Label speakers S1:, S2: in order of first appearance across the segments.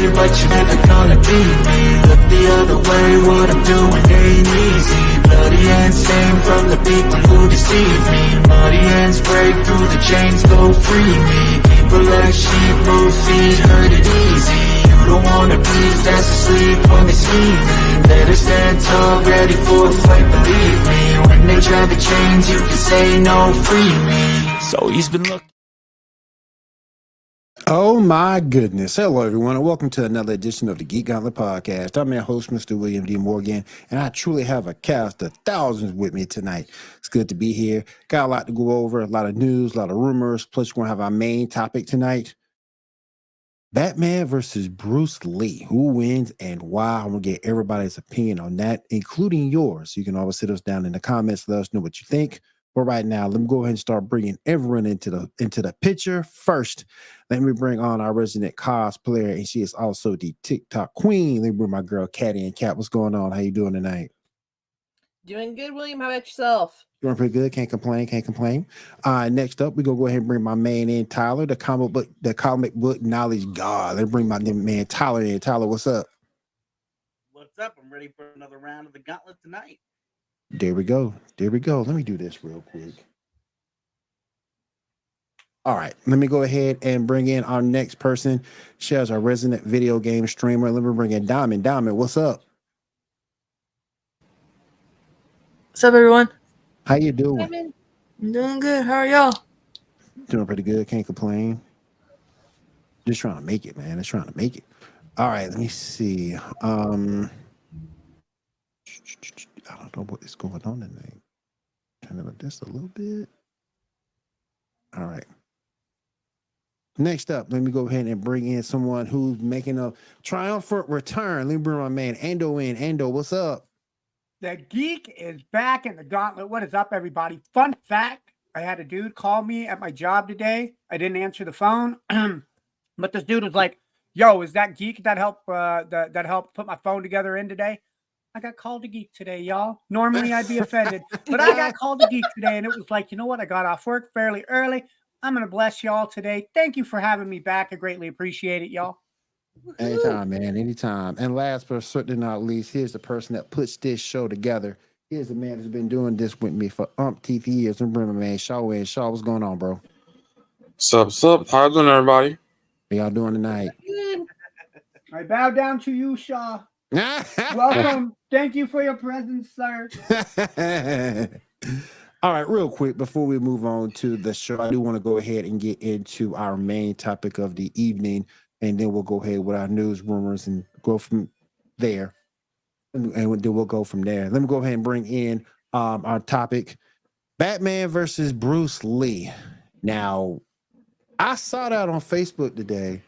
S1: but you're never gonna be me. Look the other way, what I'm doing ain't easy. Bloody hands stained from the people who deceive me. Muddy hands break through the chains, go free me. People like sheep move feet, hurt it easy. You don't wanna be fast asleep when they scheming. Better stand tall, ready for a fight, believe me. When they try to change, you can say no, free me. So he's been looking.
S2: Oh my goodness. Hello everyone and welcome to another edition of the Geek Gauntlet podcast. I'm your host, Mr. William D. Morgan, and I truly have a cast of thousands with me tonight. It's good to be here. Got a lot to go over, a lot of news, a lot of rumors, plus we're going to have our main topic tonight. Batman versus Bruce Lee. Who wins and why? I'm going to get everybody's opinion on that, including yours. You can always sit us down in the comments, let us know what you think. But right now, let me go ahead and start bringing everyone into the picture. First, let me bring on our resident cosplayer, and she is also the TikTok queen. Let me bring my girl, Caddy and Cat. What's going on? How you doing tonight?
S3: Doing good, William. How about yourself?
S2: Doing pretty good. Can't complain. Can't complain. Next up, we're gonna go ahead and bring my man in, Tyler, the comic book knowledge god. Let's bring my man Tyler in. Tyler, what's up?
S4: What's up? I'm ready for another round of the Gauntlet tonight.
S2: There we go. There we go. Let me do this real quick. All right, let me go ahead and bring in our next person. She is our resident video game streamer. Let me bring in Diamond. Diamond, what's up?
S5: What's up, everyone?
S2: How you doing?
S5: I'm doing good. How are y'all?
S2: Doing pretty good. Can't complain. Just trying to make it, man. Just trying to make it. All right, let me see. I don't know what is going on tonight. Turn it up just a little bit. All right. Next up, let me go ahead and bring in someone who's making a triumphant return. Let me bring my man Ando in. Ando, what's up?
S6: The geek is back in the gauntlet. What is up, everybody? Fun fact, I had a dude call me at my job today. I didn't answer the phone, but this dude was like, yo, is that geek that helped that helped put my phone together in today? I got called a geek today, y'all. Normally I'd be offended, but I got called a geek today, and it was like, you know what? I got off work fairly early. I'm going to bless y'all today. Thank you for having me back. I greatly appreciate it, y'all.
S2: Anytime, man. Anytime. And last but certainly not least, here's the person that puts this show together. Here's the man who's been doing this with me for umpteenth years. And bring my man Shaw in. Shaw, what's going on, bro?
S7: Sup? How you doing, everybody?
S2: How y'all doing tonight?
S6: I bow down to you, Shaw. Welcome. Thank you for your presence, sir.
S2: All right, real quick, before we move on to the show, I do want to go ahead and get into our main topic of the evening, and then we'll go ahead with our news, rumors, and go from there. And then we'll go from there. Let me go ahead and bring in our topic, Batman versus Bruce Lee. Now, I saw that on Facebook today,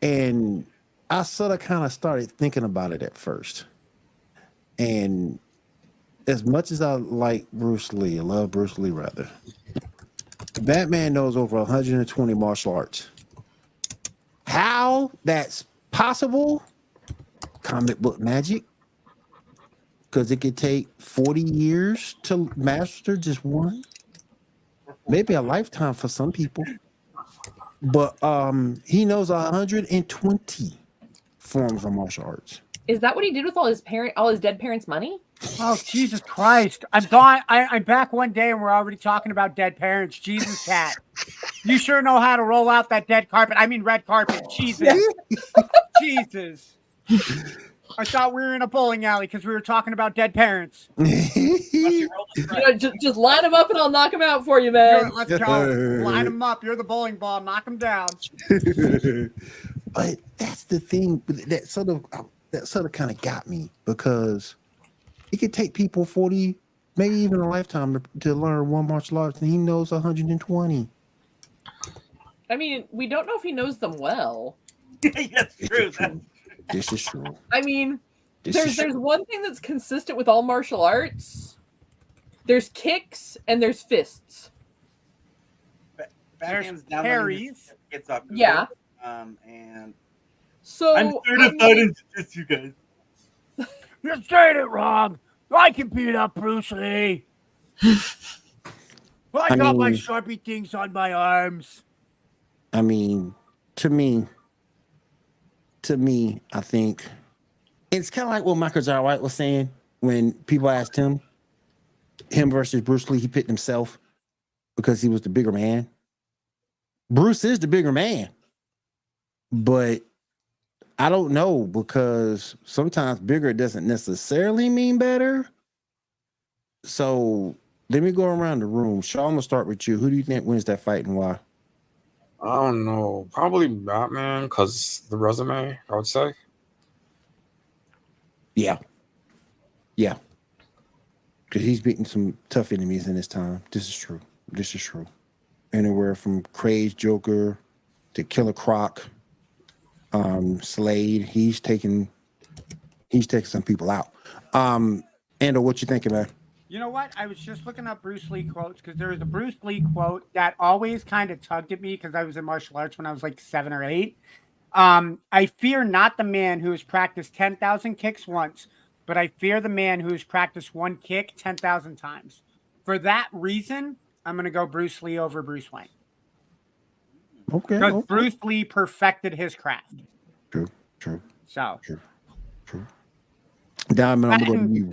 S2: and I sort of kind of started thinking about it at first. And as much as I like Bruce Lee, I love Bruce Lee rather, Batman knows over 120 martial arts. How that's possible? Comic book magic. Because it could take 40 years to master just one. Maybe a lifetime for some people. But he knows 120 forms of martial arts.
S3: Is that what he did with all his dead parents' money?
S6: Oh, Jesus Christ. I'm gone. I'm back one day and we're already talking about dead parents. Jesus, Cat. You sure know how to roll out that red carpet. Jesus. Jesus. I thought we were in a bowling alley because we were talking about dead parents.
S3: Just line them up and I'll knock them out for you, man.
S6: Let's go. Line them up. You're the bowling ball. Knock them down.
S2: But that's the thing that sort of kind of got me, because it could take people 40, maybe even a lifetime to learn one martial arts, and he knows 120.
S3: I mean, we don't know if he knows them well.
S4: That's true.
S2: This is true.
S3: I mean, there's one thing that's consistent with all martial arts. There's kicks and there's fists.
S4: Batman's
S6: parries.
S4: Gets up.
S3: Yeah.
S4: And
S3: so
S4: I'm certified in jiu-jitsu, guys.
S6: You're saying it wrong. I can beat up Bruce Lee. I got my Sharpie things on my arms.
S2: I mean, to me, to me, I think it's kind of like what Michael Jai White was saying when people asked him versus Bruce Lee, he picked himself because he was the bigger man. Bruce is the bigger man, but I don't know, because sometimes bigger doesn't necessarily mean better. So let me go around the room. Shaw, I'm gonna start with you. Who do you think wins that fight and why?
S7: I don't know. Probably Batman, because the resume, I would say.
S2: Yeah. Because he's beaten some tough enemies in his time. This is true. Anywhere from Craze Joker to Killer Croc, Slade. He's taking some people out. Andrew, what you thinking, man?
S6: You know what? I was just looking up Bruce Lee quotes because there was a Bruce Lee quote that always kind of tugged at me because I was in martial arts when I was like 7 or 8. I fear not the man who has practiced 10,000 kicks once, but I fear the man who has practiced one kick 10,000 times. For that reason, I'm going to go Bruce Lee over Bruce Wayne.
S2: Okay.
S6: Because Bruce Lee perfected his craft.
S2: True.
S6: So.
S2: Diamond, I'm going to you.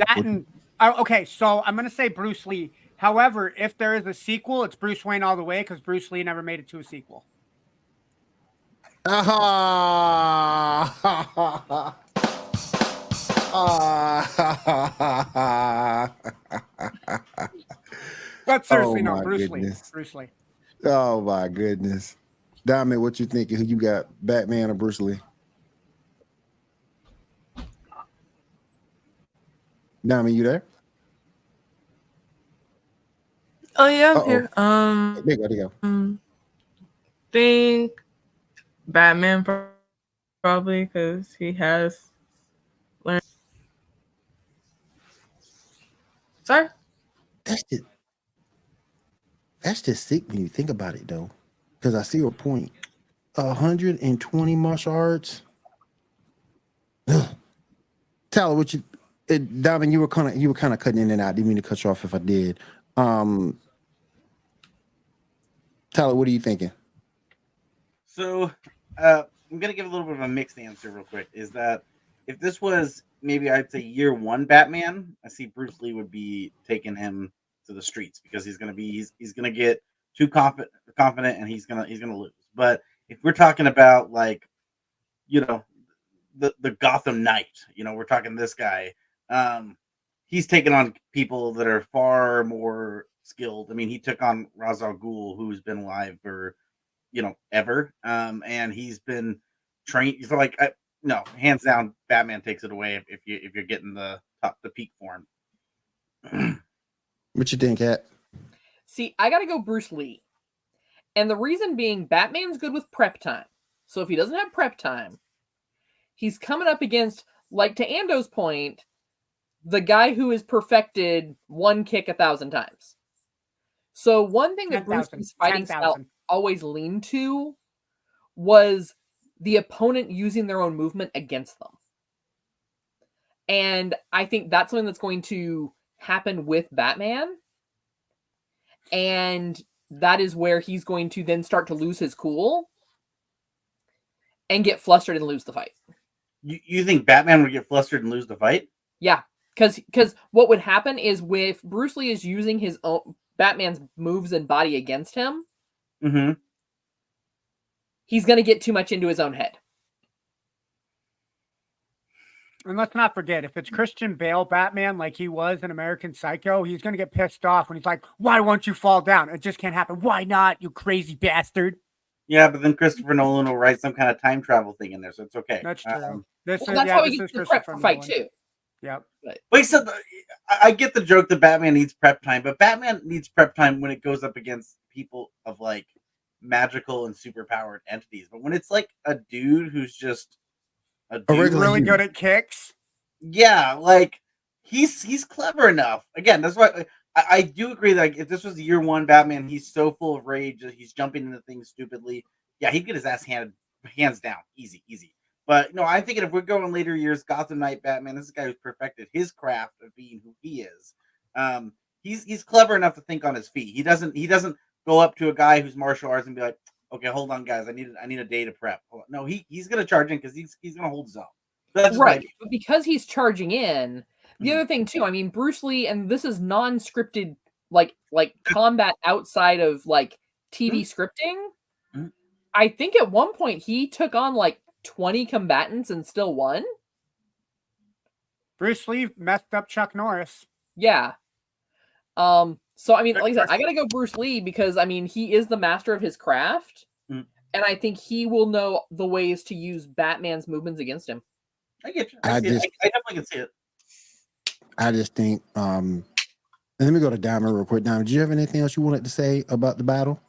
S6: Okay, so I'm going to say Bruce Lee. However, if there is a sequel, it's Bruce Wayne all the way because Bruce Lee never made it to a sequel. But seriously, no, Bruce Lee.
S2: Oh my goodness. Diamond, what you thinking? Who you got, Batman or Bruce Lee? Diamond, you there?
S5: Oh yeah, I'm here.
S2: There you go.
S5: Think Batman probably because he has learned. Sorry.
S2: That's just sick when you think about it, though, because I see your point. 120 martial arts. Ugh. Tyler, what you? Diamond, you were kind of cutting in and out. Didn't mean to cut you off if I did. Tyler, what are you thinking?
S4: So I'm gonna give a little bit of a mixed answer real quick. Is that if this was maybe I'd say year 1 Batman, I see Bruce Lee would be taking him to the streets because he's gonna get too confident and he's gonna lose. But if we're talking about like, you know, the Gotham Knight, you know, we're talking this guy. He's taken on people that are far more skilled. I mean, he took on Ra's al Ghul, who's been alive for, you know, ever. And he's been trained. So like, no, hands down, Batman takes it away if you're getting the peak form.
S2: What you think, Kat?
S3: See, I gotta go Bruce Lee. And the reason being, Batman's good with prep time. So if he doesn't have prep time, he's coming up against, like to Ando's point, the guy who has perfected one kick 1,000 times. So one thing that Bruce Lee's fighting style always leaned to was the opponent using their own movement against them. And I think that's something that's going to happen with Batman. And that is where he's going to then start to lose his cool and get flustered and lose the fight.
S4: You think Batman would get flustered and lose the fight?
S3: Yeah, because what would happen is if Bruce Lee is using his own Batman's moves and body against him, he's going to get too much into his own head.
S6: And let's not forget, if it's Christian Bale Batman like he was in American Psycho, he's going to get pissed off when he's like, why won't you fall down? It just can't happen. Why not, you crazy bastard?
S4: Yeah, but then Christopher Nolan will write some kind of time travel thing in there, so it's okay.
S6: That's true.
S3: That's how he gets the prep for fight too.
S6: Yep.
S4: Wait, so I get the joke that Batman needs prep time, but Batman needs prep time when it goes up against people of like magical and superpowered entities. But when it's like a dude who's just a dude
S6: really good at kicks,
S4: yeah, like he's clever enough. Again, that's why I do agree that, like, if this was year 1 Batman, he's so full of rage that he's jumping into things stupidly. Yeah, he'd get his ass hands down, easy. But no, I'm thinking if we're going later years, Gotham Knight Batman, this is a guy who's perfected his craft of being who he is. He's clever enough to think on his feet. He doesn't go up to a guy who's martial arts and be like, okay, hold on, guys, I need a day to prep. Hold on. No, he's gonna charge in because he's gonna hold his own. That's just
S3: Right, but because he's charging in, the
S4: Mhm.
S3: other thing too, I mean, Bruce Lee, and this is non-scripted, like combat outside of like TV scripting.
S4: Mhm.
S3: I think at one point he took on like 20 combatants and still won.
S6: Bruce Lee messed up Chuck Norris.
S3: Yeah. So I mean, like I said, I gotta go Bruce Lee because I mean he is the master of his craft,
S4: Mhm.
S3: and I think he will know the ways to use Batman's movements against him.
S4: I get you.
S2: I
S4: I
S2: just-
S4: definitely can see it.
S2: I just think. Let me go to Diamond real quick. Diamond, do you have anything else you wanted to say about the battle?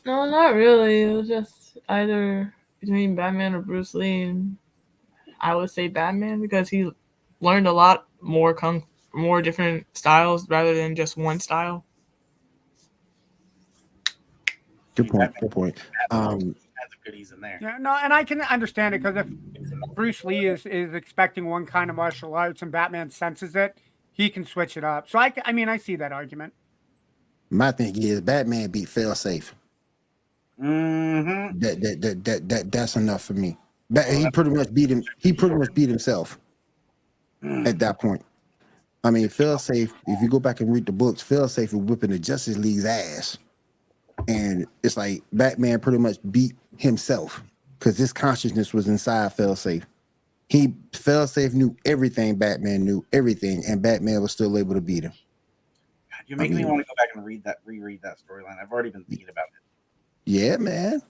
S5: No, not really. It was just either between Batman or Bruce Lee, and I would say Batman because he learned a lot more different styles rather than just one style.
S2: Good point. Good point.
S4: Has a goodies in there.
S6: Yeah, no, and I can understand it because if Bruce Lee is expecting one kind of martial arts and Batman senses it, he can switch it up. So I mean, I see that argument.
S2: My thing is Batman beat Failsafe.
S4: Mm-hmm.
S2: That's enough for me. He pretty much beat him. He pretty much beat himself at that point. I mean, Failsafe. If you go back and read the books, Failsafe was whipping the Justice League's ass, and it's like Batman pretty much beat himself because his consciousness was inside Failsafe. Failsafe knew everything. Batman knew everything, and Batman was still able to beat him.
S4: God, you make me want to go back and reread that storyline. I've already been thinking about it.
S2: Yeah, man.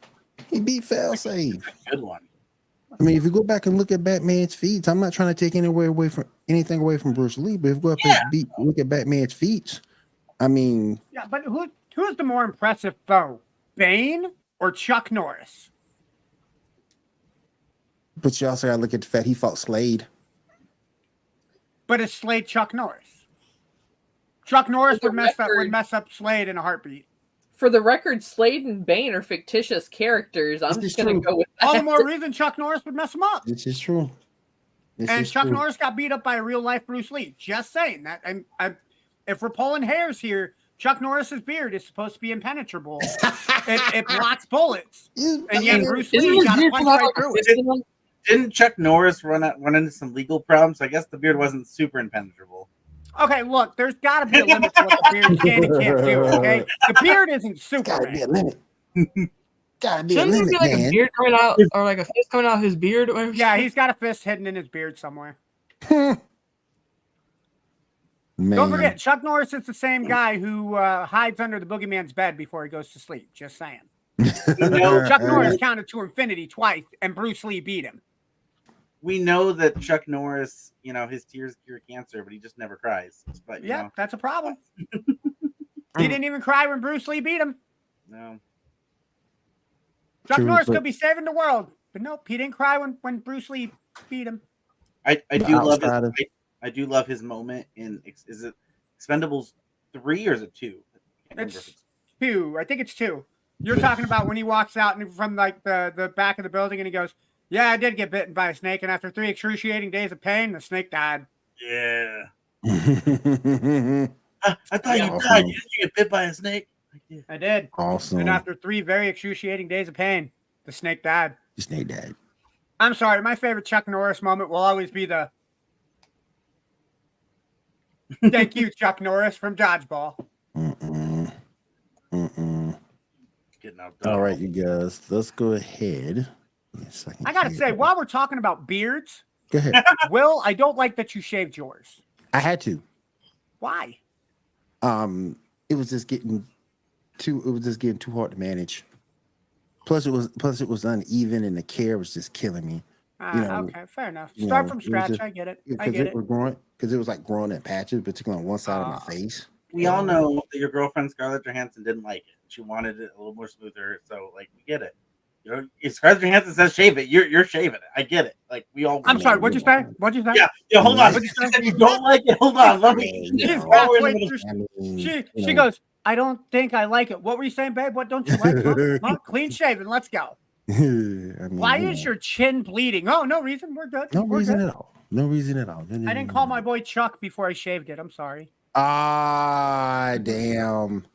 S2: He beat Failsafe.
S4: Good one.
S2: I mean, if you go back and look at Batman's feats, I'm not trying to take anything away from Bruce Lee, but if you go up and look at Batman's feats, I mean,
S6: Yeah, but who's the more impressive foe, Bane or Chuck Norris?
S2: but you also got to look at the fact he fought Slade.
S6: But it's Slade Chuck Norris. Chuck Norris would mess up Slade in a heartbeat.
S3: For the record, Slade and Bane are fictitious characters. I'm just going to go with that.
S6: All the more reason Chuck Norris would mess him up.
S2: This is true.
S6: And Chuck Norris got beat up by a real life Bruce Lee. Just saying that. If we're pulling hairs here, Chuck Norris's beard is supposed to be impenetrable. it blocks bullets. And yet Bruce Lee got to punch right through it.
S4: Didn't Chuck Norris run into some legal problems? I guess the beard wasn't super impenetrable.
S6: Okay, look, there's got to be a limit to what the beard can and can't do, okay? The beard isn't
S2: Gotta be a
S6: Superman.
S2: limit. Gotta be a
S5: Shouldn't there
S2: limit,
S5: be like
S2: man.
S5: a beard coming out or like a fist coming out of his beard? Or
S6: Yeah, he's got a fist hidden in his beard somewhere.
S2: Man.
S6: Don't forget, Chuck Norris is the same guy who hides under the boogeyman's bed before he goes to sleep. Just saying. Chuck Norris counted to infinity twice, and Bruce Lee beat him.
S4: We know that Chuck Norris, his tears cure cancer, but he just never cries. But
S6: Yeah, that's a problem. He didn't even cry when Bruce Lee beat him.
S4: No.
S6: Chuck
S2: True,
S6: Norris
S2: but-
S6: could be saving the world, but nope, he didn't cry when Bruce Lee beat him.
S4: I
S2: outside of-
S4: do love his moment in is it Expendables 3 or is it 2? I can't remember if
S6: It's 2. I think it's 2. You're talking about when he walks out from like the back of the building and he goes, "Yeah, I did get bitten by a snake, and after 3 excruciating days of pain, the snake died."
S4: Yeah.
S2: Awesome.
S4: I thought you died. Did you get bit by a snake? I did.
S6: I did.
S2: Awesome.
S6: And after 3 very excruciating days of pain, the snake died.
S2: The snake died.
S6: I'm sorry, my favorite Chuck Norris moment will always be the "Thank you, Chuck Norris" from Dodgeball.
S4: Getting out.
S2: All right, you guys, let's go ahead.
S6: I gotta say, while we're talking about beards,
S2: Go ahead.
S6: Will, I don't like that you shaved yours.
S2: I had to.
S6: Why?
S2: It was just getting too hard to manage. Plus it was uneven and the care was just killing me.
S6: Okay, fair enough. Start from
S2: it was
S6: scratch.
S2: just-
S6: I get it.
S2: Because it was like growing in patches, particularly on one side of my face.
S4: We all know that your girlfriend Scarlett Johansson didn't like it. She wanted it a little more smoother. So, we get it. If Scarlett Johansson says shave it, you're shaving it. I get it. We all.
S6: I'm sorry. What'd you say?
S4: Yeah. Hold on.
S2: What'd
S4: You said you don't like it. Hold on. Let me.
S6: She goes, "I don't think I like it." What were you saying, babe? What don't you like? Huh? Clean shaven. Let's go. Why is your chin bleeding? Oh, no reason. We're good.
S2: No
S6: We're
S2: reason
S6: good.
S2: at all. No reason at all.
S6: I didn't call my boy Chuck before I shaved it. I'm sorry.
S2: Ah, damn.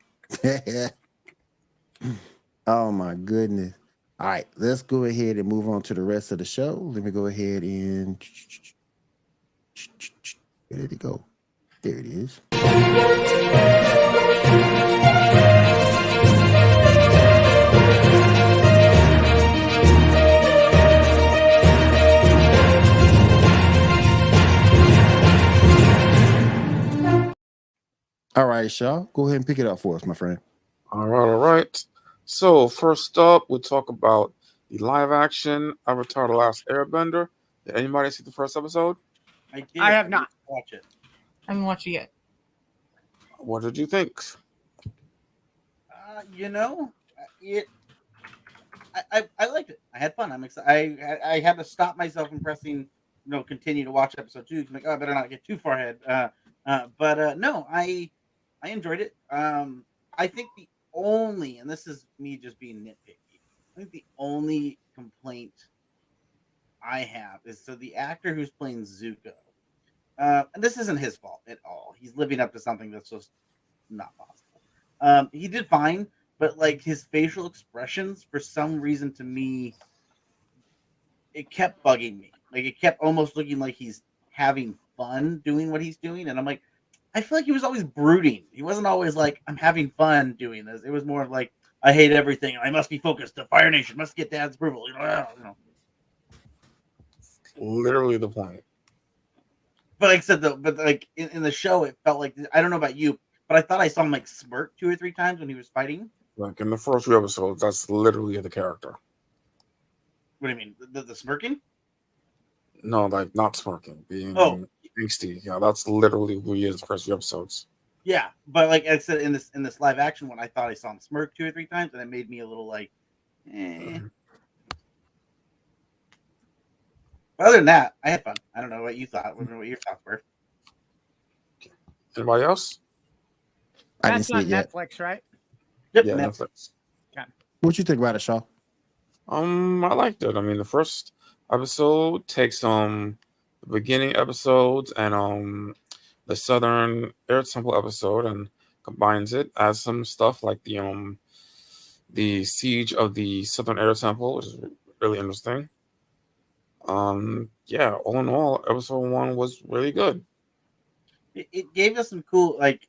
S2: Oh my goodness. All right, let's go ahead and move on to the rest of the show. Let me go ahead and where did it go? There it is. All right, Shaw, go ahead and pick it up for us, my friend.
S7: All right. So first up, we'll talk about the live action Avatar: The Last Airbender. Did anybody see the first episode?
S4: I did.
S6: I have not.
S4: Watch it.
S5: I haven't watched it yet.
S7: What did you think?
S4: You know, I liked it. I had fun. I'm excited. I had to stop myself from pressing, continue to watch episode 2. Like, oh, I better not get too far ahead. But no, I enjoyed it. I think the only, and this is me just being nitpicky, I think the only complaint I have is so the actor who's playing Zuko, and this isn't his fault at all. He's living up to something that's just not possible. He did fine, but like his facial expressions, for some reason, to me, it kept bugging me. Like it kept almost looking like he's having fun doing what he's doing, and I'm like, I feel like he was always brooding. He wasn't always like, I'm having fun doing this. It was more of like, I hate everything. I must be focused. The Fire Nation must get Dad's approval.
S7: Literally the point.
S4: But like I said, but like in the show, it felt like, I don't know about you, but I thought I saw him like smirk 2 or 3 times when he was fighting.
S7: Like in the first 2 episodes, that's literally the character.
S4: What do you mean? The smirking?
S7: No, like not smirking, being angsty. Yeah, that's literally who he is the first 2 episodes.
S4: Yeah, but like I said, in this live action one, I thought I saw him smirk 2 or 3 times, and it made me a little like, eh. But other than that, I had fun. I don't know what you thought. I don't know what your thoughts were.
S7: Anybody else?
S2: I didn't
S6: That's
S2: see
S6: on
S2: it yet.
S6: Netflix, right?
S4: Yep.
S7: Yeah,
S4: Netflix.
S7: Netflix.
S2: What you think about it, Shaw?
S7: I liked it. I mean, the first episode takes the beginning episodes and the Southern Air Temple episode and combines it, adds some stuff like the siege of the Southern Air Temple, which is really interesting. Yeah, all in all, episode 1 was really good.
S4: It gave us some cool, like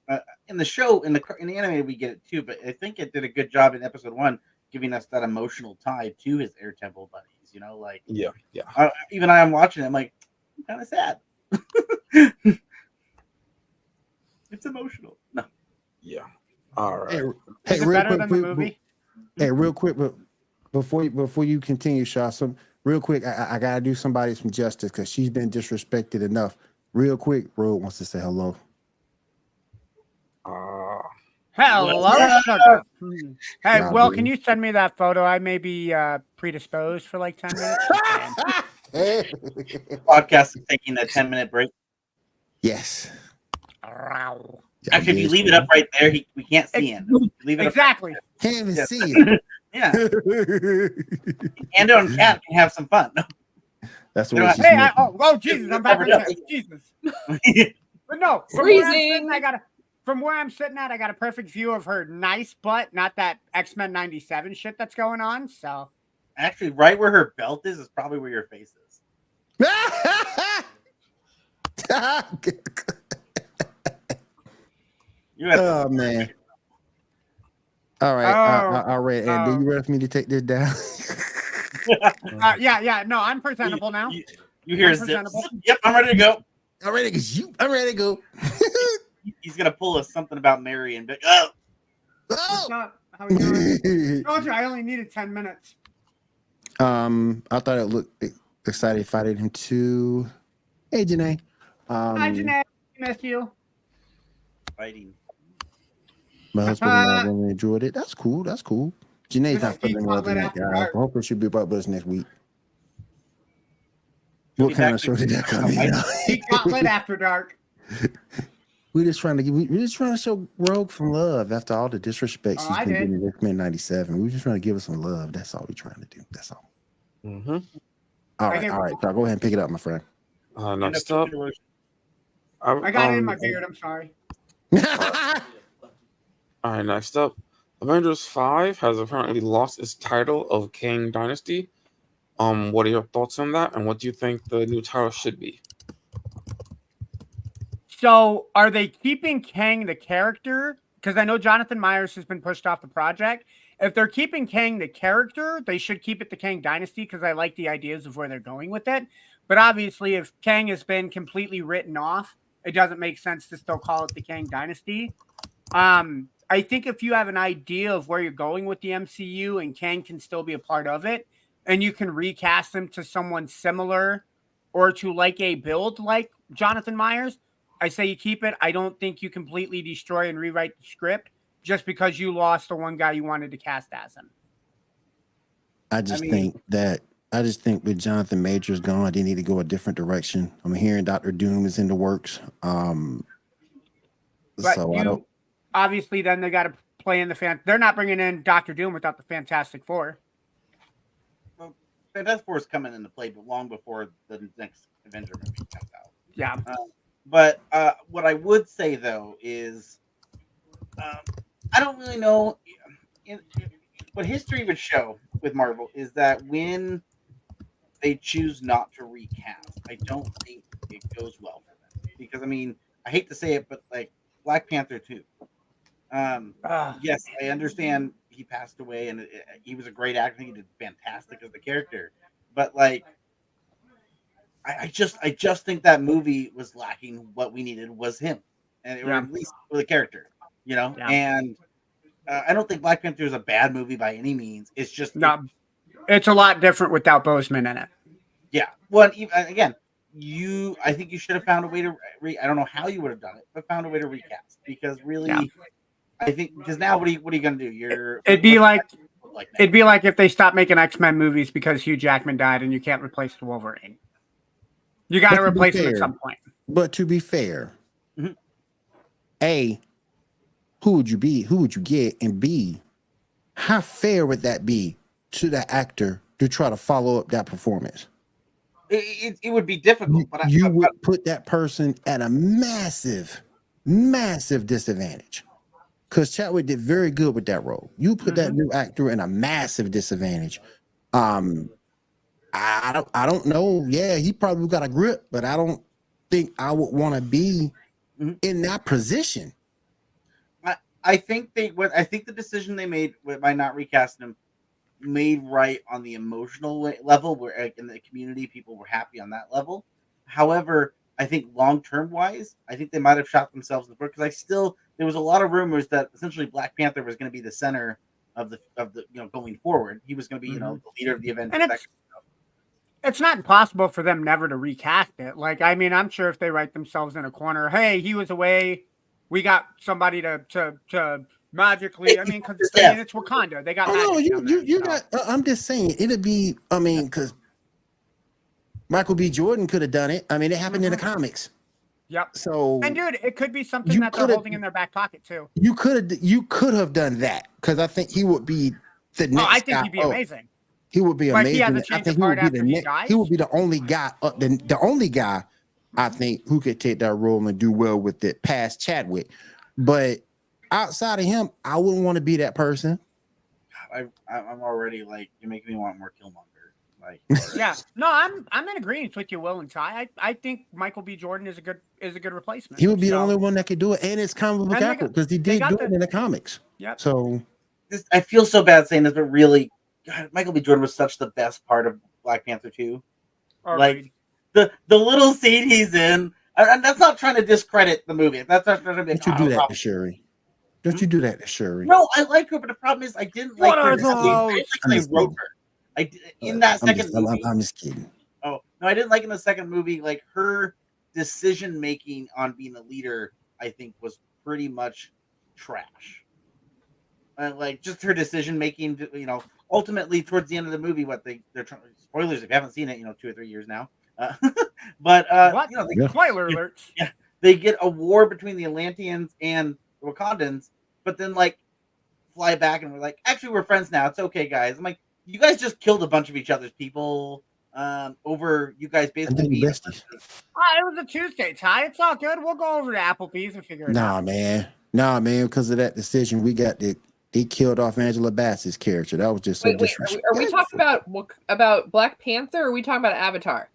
S4: in the show, in the anime, we get it too. But I think it did a good job in episode 1, giving us that emotional tie to his Air Temple buddies. Like
S7: Yeah.
S4: Even I'm watching it, I'm like, I'm kind of sad. It's emotional. No.
S7: Yeah. All right.
S6: Is it better than the movie?
S2: Hey, real quick, but before you continue, Shaw, real quick, I gotta do somebody some justice because she's been disrespected enough. Real quick, Road wants to say hello.
S6: Hello, sugar. Hey,
S2: Yeah,
S6: Will,
S2: dude.
S6: can you send me that photo? I may be predisposed for like 10 minutes.
S4: Podcast is taking a 10-minute break.
S2: Yes.
S6: Wow.
S4: Actually, if you leave it up right there, we can't see him. Leave it
S6: Exactly.
S2: Can't even
S4: Yes.
S2: see it.
S4: up. Yeah. Ando and Cat can have some fun.
S2: That's
S4: You know,
S2: what she's
S6: Hey,
S2: making.
S6: Jesus, I'm back again. Jesus. But no,
S3: Freezing.
S6: from where I'm sitting at, I got a perfect view of her nice butt, not that X-Men 97 shit that's going on. So
S4: Actually, right where her belt is probably where your face is. You have
S2: Oh man. All right.
S6: Oh.
S2: All right. And do you ready for me to take this down?
S6: yeah. No, I'm presentable now.
S4: You hear
S6: I'm
S4: zip.
S6: presentable.
S4: Yep, I'm ready to go.
S2: I'm ready to go.
S4: He's gonna pull us something about Mary and be like, oh,
S6: What's
S2: Oh!
S6: up? How we doing? Told you I only needed 10 minutes.
S2: I thought it looked excited if I did him too. Hey, Janae.
S6: Hi, Janae. Miss you.
S4: fighting.
S2: My husband and I really enjoyed it. That's cool. Janae's
S6: This
S2: not
S6: is Geek
S2: feeling well
S6: Gauntlet
S2: tonight,
S6: after
S2: guys.
S6: dark.
S2: I hope she'll be back with us next week.
S4: She'll
S2: What
S4: be
S2: kind
S4: back
S2: of show
S4: next
S2: did that come
S4: week.
S2: in?
S6: Geek Gauntlet after dark.
S2: We're just trying to show Rogue some love after all the disrespect
S6: Oh,
S2: she's
S6: I
S2: been
S6: did.
S2: getting in X-Men 97. We're just trying to give her some love. That's all we're trying to do. That's all.
S7: Mm-hmm.
S2: All
S6: Okay.
S2: right. So go ahead and pick it up, my friend.
S7: Next up,
S6: I got it in my beard. I'm sorry.
S7: all right, next up, Avengers 5 has apparently lost its title of Kang Dynasty. What are your thoughts on that, and what do you think the new title should be?
S6: So, are they keeping Kang the character? Because I know Jonathan Myers has been pushed off the project. If they're keeping Kang the character, they should keep it the Kang Dynasty because I like the ideas of where they're going with it. But obviously, if Kang has been completely written off, it doesn't make sense to still call it the Kang Dynasty. I think if you have an idea of where you're going with the MCU and Kang can still be a part of it, and you can recast him to someone similar or to like a build like Jonathan Myers, I say you keep it. I don't think you completely destroy and rewrite the script just because you lost the one guy you wanted to cast as him.
S2: I think with Jonathan Majors gone, they need to go a different direction. I'm hearing Doctor Doom is in the works.
S6: But so obviously then they got to play in the fan. They're not bringing in Doctor Doom without the Fantastic Four.
S4: Well, Fantastic Four is coming into play, but long before the next Avenger movie comes out.
S6: Yeah.
S4: But what I would say though is, I don't really know. What history would show with Marvel is that when they choose not to recast, I don't think it goes well for them. Because I mean, I hate to say it, but like Black Panther 2. Yes, I understand he passed away, and he was a great actor. He did fantastic as the character, but like, I just think that movie was lacking. What we needed was him, and or at least for the character, And I don't think Black Panther is a bad movie by any means. It's just
S6: it's a lot different without Boseman in it.
S4: Yeah. Well, again, I think you should have found a way to. I don't know how you would have done it, but found a way to recast because really, I think because now what are you going to do?
S6: It'd be like if they stopped making X-Men movies because Hugh Jackman died and you can't replace the Wolverine. You got to replace him at some point.
S2: But to be fair, A, who would you be? Who would you get? And B, how fair would that be to the actor to try to follow up that performance?
S4: It would be difficult, but
S2: you would put that person at a massive disadvantage. Because Chadwick did very good with that role. You put that new actor in a massive disadvantage. I don't know. Yeah, he probably got a grip, but I don't think I would want to be in that position.
S4: I think the decision they made by not recasting him made right on the emotional level, where like, in the community people were happy on that level. However, I think long-term wise, I think they might have shot themselves in the foot because there was a lot of rumors that essentially Black Panther was going to be the center of the going forward. He was going to be the leader of the Avengers.
S6: And it's not impossible for them never to recast it. Like, I mean, I'm sure if they write themselves in a corner, hey, he was away, we got somebody to magically. I mean, because it's Wakanda. They got.
S2: Oh no, you got. I'm just saying it'd be. I mean, because Michael B. Jordan could have done it. I mean, it happened in the comics.
S6: Yep.
S2: So,
S6: and dude, it could be something that they're holding in their back pocket too.
S2: You could have done that because I think he would be the next.
S6: I think he'd be amazing.
S2: He would be amazing.
S6: I think he would be
S2: he would be the only guy. The only guy I think who could take that role and do well with it past Chadwick. But outside of him, I wouldn't want to be that person.
S4: I'm already like, you're making me want more Killmonger. Like,
S6: yeah, no, I'm in agreement with you, Will and Ty. I think Michael B. Jordan is a good replacement.
S2: He would be the only one that could do it, and it's comic book accurate because he did do it in the comics.
S6: Yeah.
S2: So
S4: I feel so bad saying this, but really, God, Michael B. Jordan was such the best part of Black Panther 2. Like the little scene he's in, and that's not trying to discredit the movie. That's not trying to be.
S2: Don't you do that to Shuri? Don't you do that to Shuri?
S4: No, I like her, but the problem is I didn't like her. In that second movie.
S2: I'm just kidding.
S4: Oh no, I didn't like in the second movie. Like her decision making on being a leader, I think was pretty much trash. Like just her decision making, ultimately towards the end of the movie, they're trying. Spoilers if you haven't seen it, 2 or 3 years now. But
S6: spoiler alerts.
S4: Yeah, they get a war between the Atlanteans and the Wakandans, but then like fly back and we're like, actually we're friends now. It's okay, guys. I'm like, you guys just killed a bunch of each other's people over you guys basically being
S6: it was a Tuesday, Ty. It's all good. We'll go over to Applebee's and figure it out.
S2: Nah, man, because of that decision, we got the he killed off Angela Bassett's character. That was just so
S3: Wait,
S2: disrespectful.
S3: are we talking about Black Panther, or are we talking about Avatar?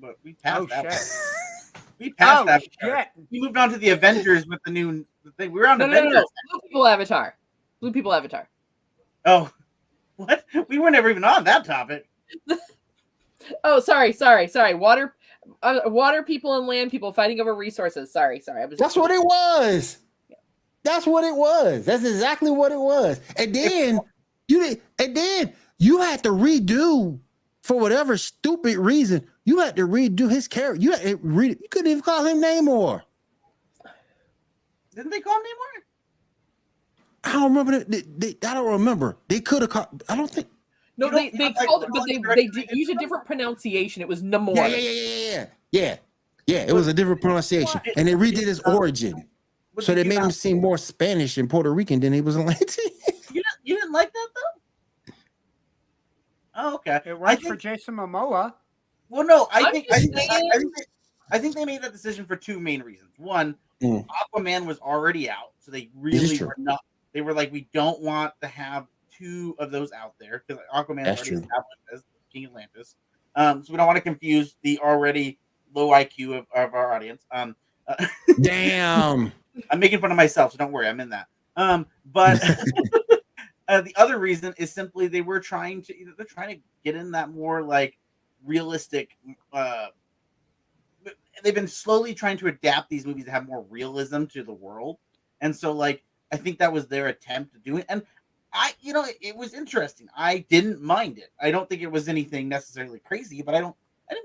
S4: But we passed
S6: Oh
S4: that.
S6: shit!
S4: We passed
S6: Oh
S4: that.
S6: shit!
S4: We moved on to the Avengers with the new thing. We were on
S3: No.
S4: Avengers.
S3: Blue People Avatar. Blue People Avatar.
S4: Oh, what? We were never even on that topic.
S3: Oh, sorry. Water people and land people fighting over resources. Sorry.
S2: That's what it was. That's what it was. That's exactly what it was. And then you had to redo for whatever stupid reason. You had to redo his character. You couldn't even call him Namor.
S4: Didn't they call him Namor?
S2: I don't remember. I don't remember. They could have called. I don't think.
S3: No,
S4: You
S3: they
S4: don't-
S3: called it, but they
S4: correct-
S3: used a different pronunciation. It was Namor.
S2: Yeah. It was a different pronunciation, and they redid his origin,
S4: But
S2: so
S4: did
S2: they
S4: you
S2: made him
S4: not-
S2: seem more Spanish and Puerto Rican than he was Atlantean.
S4: You didn't like that though? Oh, okay.
S6: It worked for Jason Momoa.
S4: Well, no,
S3: I'm
S4: I think they made that decision for two main reasons. One, Aquaman was already out, so they really
S2: true.
S4: were not. They were like, we don't want to have two of those out there because Aquaman is
S2: That's
S4: already
S2: true.
S4: established as King Atlantis. So we don't want to confuse the already low IQ of our audience.
S2: Damn.
S4: I'm making fun of myself, so don't worry, I'm in that. But the other reason is simply they're trying to get in that more like realistic. They've been slowly trying to adapt these movies to have more realism to the world, and so like I think that was their attempt to do it. And it was interesting. I didn't mind it. I don't think it was anything necessarily crazy, but I didn't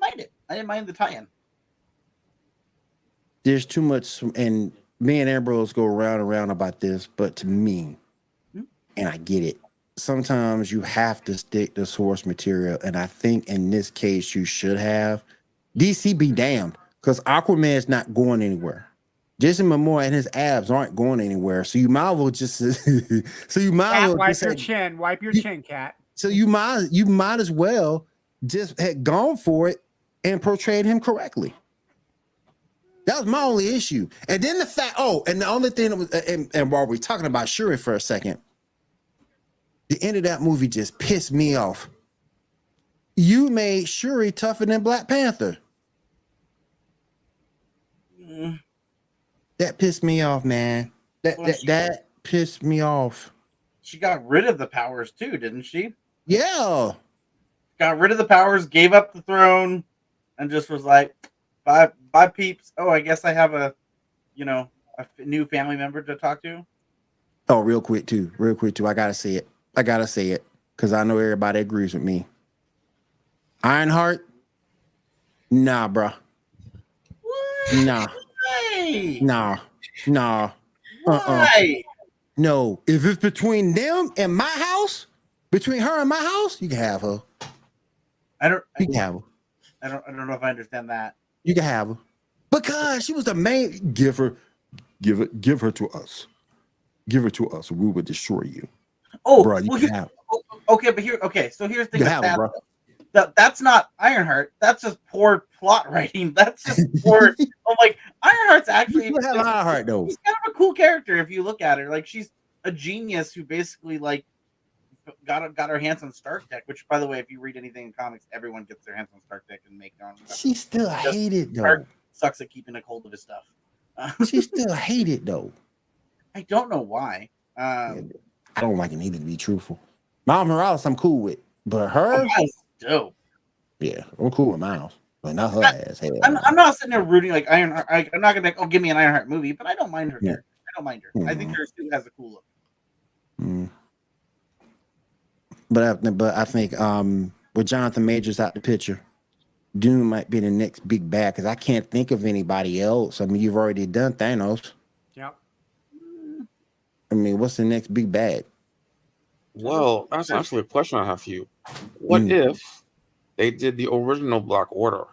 S4: mind it. I didn't mind the tie-in.
S2: There's too much, and me and Ambrose go round and round about this, but to me, and I get it, sometimes you have to stick to source material, and I think in this case you should have. DC be damned, because Aquaman's not going anywhere. Jason Momoa and his abs aren't going anywhere, so you might as well just
S6: Wipe your chin, cat.
S2: So you might as well just had gone for it and portrayed him correctly. That was my only issue. And then the fact, and the only thing that was, and while we're talking about Shuri for a second, the end of that movie just pissed me off. You made Shuri tougher than Black Panther. That pissed me off, man. That pissed me off.
S4: She got rid of the powers too, didn't she?
S2: Yeah.
S4: Got rid of the powers, gave up the throne, and just was like, bye peeps. Oh, I guess I have a new family member to talk to.
S2: Oh, real quick too. I gotta say it because I know everybody agrees with me. Ironheart, nah, bro.
S4: What?
S2: Nah.
S4: Why?
S2: Nah.
S4: Why?
S2: No. If it's between them and my house, between her and my house, you can have her. You can have her.
S4: I don't know if I understand that.
S2: You can have her because she was the main. Give her to us. Give her to us. We will destroy you.
S4: Oh,
S2: bro, you can have.
S4: Okay, but so here's the thing.
S2: Have her, bro.
S4: That's not Ironheart. That's just poor plot writing. That's just poor. I'm like, Ironheart's actually.
S2: You have Ironheart though.
S4: She's kind of a cool character if you look at her. Like she's a genius who basically like got her hands on Stark Tech. Which, by the way, if you read anything in comics, everyone gets their hands on Stark Tech and make their own stuff.
S2: She still hated though.
S4: Stark sucks at keeping a hold of his stuff.
S2: She still hated though.
S4: I don't know why.
S2: I don't like it either, to be truthful. Miles Morales, I'm cool with, but her,
S4: Miles is dope.
S2: Yeah, I'm cool with Miles, but not her ass. Hell,
S4: I'm not sitting there rooting like Ironheart. I'm not gonna be like, give me an Ironheart movie, but I don't mind her.
S2: Yeah.
S4: I don't mind her. I think her suit has a cool look.
S2: But I think with Jonathan Majors out the picture, Doom might be the next big bad because I can't think of anybody else. I mean, you've already done Thanos.
S6: Yep.
S2: I mean, what's the next big bad?
S7: Well, that's actually a question I have for you. What if they did the original Black Order?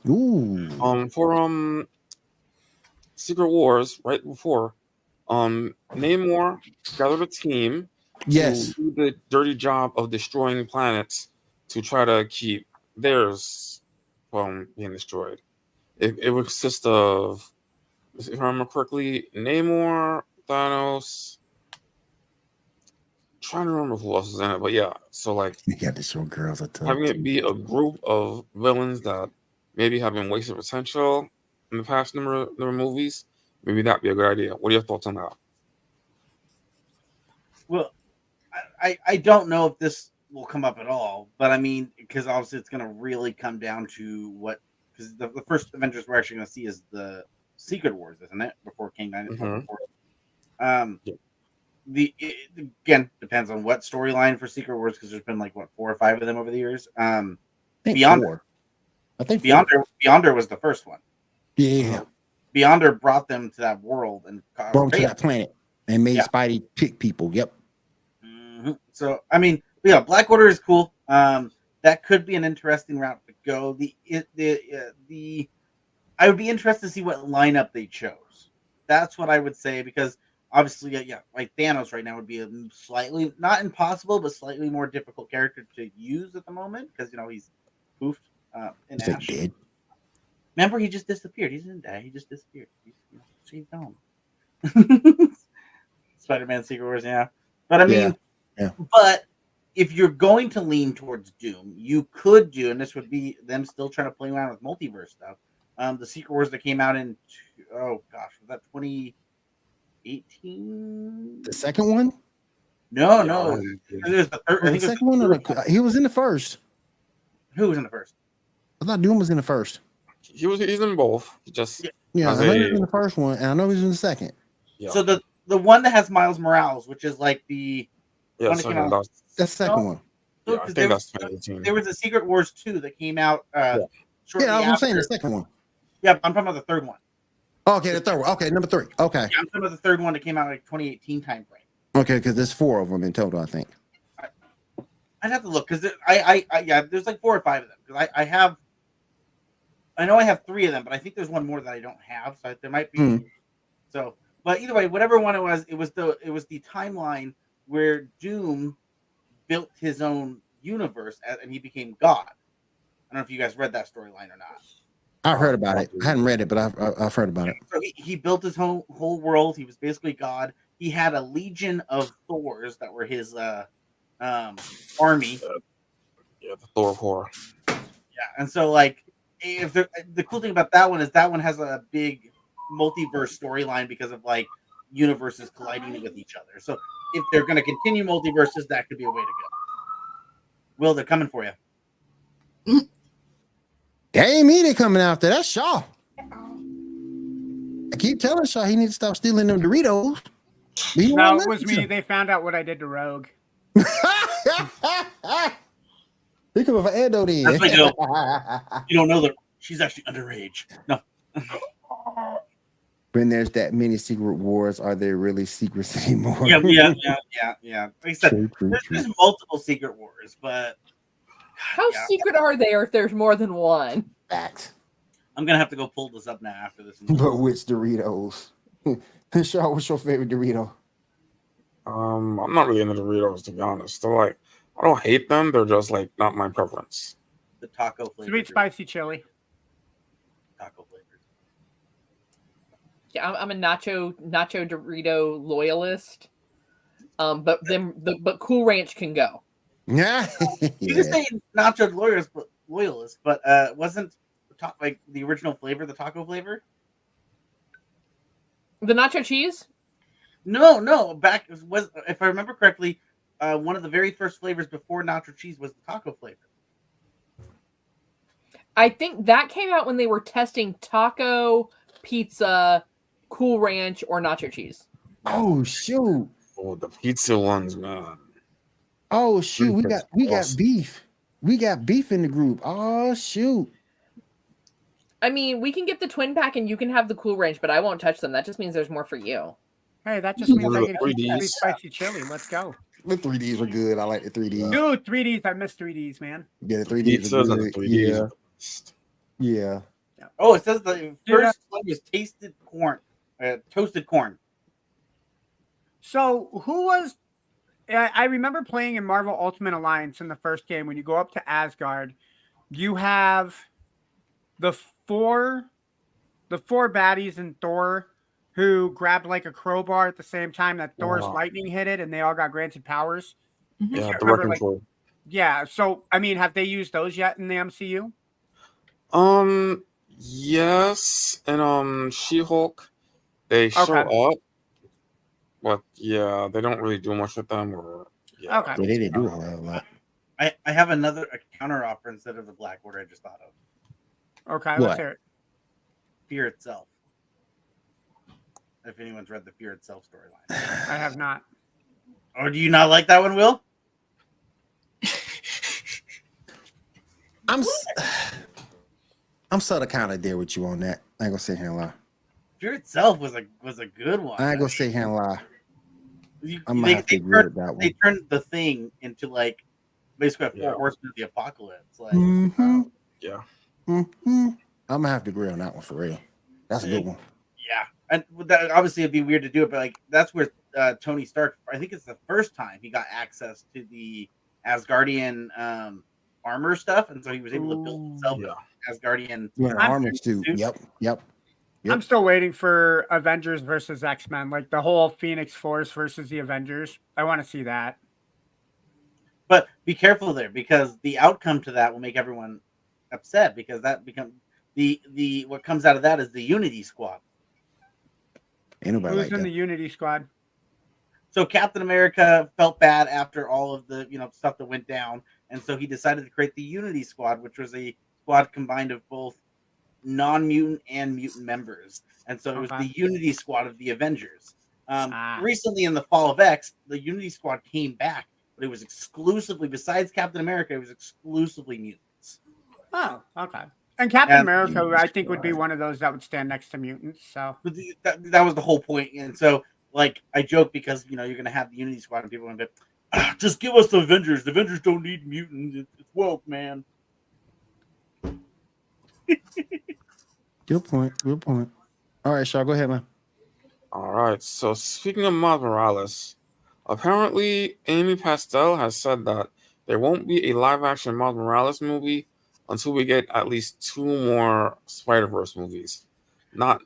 S2: Ooh.
S7: For Secret Wars, right before, Namor gathered a team
S2: Yes.
S7: to do the dirty job of destroying planets to try to keep theirs from being destroyed. It would consist of, if I remember correctly, Namor, Thanos, trying to remember who else is in it, but yeah. So like
S2: You got to show girls a
S7: having
S2: touch.
S7: it be a group of villains that maybe have been wasted potential in the past number of movies, maybe that'd be a good idea. What are your thoughts on that?
S4: Well, I don't know if this will come up at all, but I mean, because obviously it's going to really come down to what, because the first Avengers we're actually going to see is the Secret Wars, isn't it? Before King Dynasty.
S7: Yeah.
S4: Again, depends on what storyline for Secret Wars, because there's been like what 4 or 5 of them over the years.
S2: I think
S4: Beyond
S2: 4. I think
S4: Beyonder was the first one.
S2: Yeah.
S4: Beyonder brought them to that world and
S2: Brought him to that planet and made
S4: Yeah.
S2: Spidey pick people. Yep.
S4: So I mean, yeah, Black Order is cool. That could be an interesting route to go. I would be interested to see what lineup they chose. That's what I would say, because obviously, yeah, like Thanos right now would be a slightly not impossible, but slightly more difficult character to use at the moment, because he's poofed in
S2: Is it
S4: ash.
S2: dead?
S4: Remember, he just disappeared. He didn't die. He just disappeared. He's gone. Spider-Man Secret Wars, yeah. But I mean,
S2: Yeah.
S4: But if you're going to lean towards Doom, you could do, and this would be them still trying to play around with multiverse stuff. The Secret Wars that came out in, was that 2018?
S2: The second one?
S4: No.
S7: Yeah.
S4: There's the third. I think
S2: The
S4: it was
S2: second one? He was in the first.
S4: Who was in the first?
S2: I thought Doom was in the first.
S7: He's in both. Just
S2: Yeah, I
S7: as
S2: know he
S7: a-
S2: was in the first one, and I know he was in the second.
S7: yeah.
S4: So the one that has Miles Morales, which is like the
S7: yeah,
S4: one that
S7: so
S4: came out.
S2: That's the second
S4: No.
S2: one.
S7: yeah, I
S4: Because
S7: think that's 2018.
S4: there was a Secret Wars 2 that came out shortly
S2: Yeah, I was
S4: after.
S2: saying the second one.
S4: Yeah, I'm talking about the third one.
S2: Okay, the third one. Okay, number 3. Okay.
S4: Yeah, I'm talking about the third one that came out like 2018 time frame.
S2: Okay, because there's 4 of them in total, I think.
S4: I'd have to look, because there's like 4 or 5 of them. Because I know I have 3 of them, but I think there's one more that I don't have. So there might be. So, but either way, whatever one it was the timeline where Doom built his own universe and he became God. I don't know if you guys read that storyline or not.
S2: I've heard about it. I hadn't read it, but I've heard about it.
S4: So he built his whole world. He was basically God. He had a legion of Thors that were his army.
S7: Yeah, the Thor horror.
S4: Yeah, and so like, if the cool thing about that one is that one has a big multiverse storyline because of like universes colliding with each other. So if they're going to continue multiverses, that could be a way to go. Will, they're coming for you.
S2: That ain't me they coming after. That's Shaw. I keep telling Shaw he needs to stop stealing them Doritos.
S6: No, it was me. They found out what I did to Rogue.
S2: He coming for Ando then.
S4: That's what you don't know that she's actually underage. No.
S2: When there's that many Secret Wars, are there really secrets anymore?
S4: Yeah. Like I said,
S2: True.
S4: there's multiple Secret Wars, but
S3: How secret are they, or if there's more than one?
S2: Facts.
S4: I'm gonna have to go pull this up now after this.
S2: But which Doritos? Shaw, what's your favorite Dorito?
S7: I'm not really into Doritos, to be honest. They're like, I don't hate them. They're just like not my preference.
S4: The taco flavor.
S6: Sweet spicy chili.
S4: Taco flavor.
S3: Yeah, I'm a nacho Dorito loyalist. But Cool Ranch can go.
S2: Yeah.
S4: You can say nacho loyalist, but wasn't the original flavor the taco flavor?
S3: The nacho cheese?
S4: No. Back was, if I remember correctly, one of the very first flavors before nacho cheese was the taco flavor.
S3: I think that came out when they were testing taco, pizza, Cool Ranch, or nacho cheese.
S2: Oh shoot.
S7: Oh, the pizza ones, man.
S2: Oh shoot. We got beef. We got beef in the group. Oh shoot.
S3: I mean, we can get the twin pack and you can have the Cool Ranch, but I won't touch them. That just means there's more for you.
S6: Hey, that just means I get
S7: Three Ds.
S6: sweet spicy chili. Let's go.
S2: The 3Ds are good. I like the 3Ds.
S6: Dude, 3Ds. I miss 3Ds, man.
S2: Yeah, the 3Ds
S7: Pizzas
S2: are
S7: and the
S2: good.
S7: 3Ds.
S2: Yeah.
S4: Oh, it says the first one was toasted corn.
S6: So who was? I remember playing in Marvel Ultimate Alliance in the first game. When you go up to Asgard, you have the four baddies in Thor who grabbed like a crowbar at the same time that Thor's
S7: Wow.
S6: lightning hit it, and they all got granted powers.
S5: Mhm.
S7: Yeah,
S6: I
S7: the
S6: remember,
S7: control.
S6: yeah. So I mean, have they used those yet in the MCU?
S7: Yes, and She-Hulk, they show
S6: Okay.
S7: up, but yeah, they don't really do much with them. Or yeah,
S6: Okay.
S2: Yeah, they didn't do a whole lot.
S4: I have a counter offer instead of the Black Order I just thought of.
S6: Okay.
S2: What?
S6: Let's hear it.
S4: Fear Itself. If anyone's read the Fear Itself storyline.
S6: I have not.
S4: Or do you not like that one, Will?
S2: I'm sort of kind of there with you on that. I ain't gonna sit here and lie.
S4: Fear Itself was a good one.
S2: I ain't gonna sit here and lie.
S4: You-
S2: I'm gonna
S4: they,
S2: have to
S4: they
S2: agree with
S4: turned,
S2: that
S4: they
S2: one.
S4: turned the Thing into like basically a four
S7: Yeah.
S4: horsemen of the apocalypse. Like,
S2: Mm-hmm.
S7: yeah.
S2: Mm-hmm. I'm gonna have to agree on that one for real. That's a good one.
S4: yeah, and that, obviously it'd be weird to do it, but like that's where Tony Stark. I think it's the first time he got access to the Asgardian armor stuff, and so he was able to build himself
S7: Yeah.
S4: an Asgardian.
S2: Yeah, armor suit. Yep. Yep.
S6: I'm still waiting for Avengers versus X-Men, like the whole Phoenix Force versus the Avengers. I want to see that.
S4: But be careful there, because the outcome to that will make everyone upset, because that becomes the what comes out of that is the Unity Squad.
S2: Ain't nobody
S6: Who's
S2: like
S6: in
S2: that.
S6: the Unity Squad?
S4: So Captain America felt bad after all of the stuff that went down, and so he decided to create the Unity Squad, which was a squad combined of both non-mutant and mutant members, and so it was
S6: Okay.
S4: the Unity Squad of the Avengers.
S6: Ah.
S4: Recently, in the Fall of X, the Unity Squad came back, but it was exclusively, besides Captain America, it was exclusively mutants.
S6: Oh, okay. And Captain
S4: And-
S6: America, I think, would be one of those that would stand next to mutants. So
S4: But that was the whole point, and so like I joke because you're going to have the Unity Squad, and people are going to be, just give us the Avengers. The Avengers don't need mutants. It's woke, man.
S2: Good point. Good point. All right, Shaw, go ahead, man.
S7: All right. So speaking of Miles Morales, apparently Amy Pascal has said that there won't be a live-action Miles Morales movie until we get at least 2 more Spider-Verse movies. Not,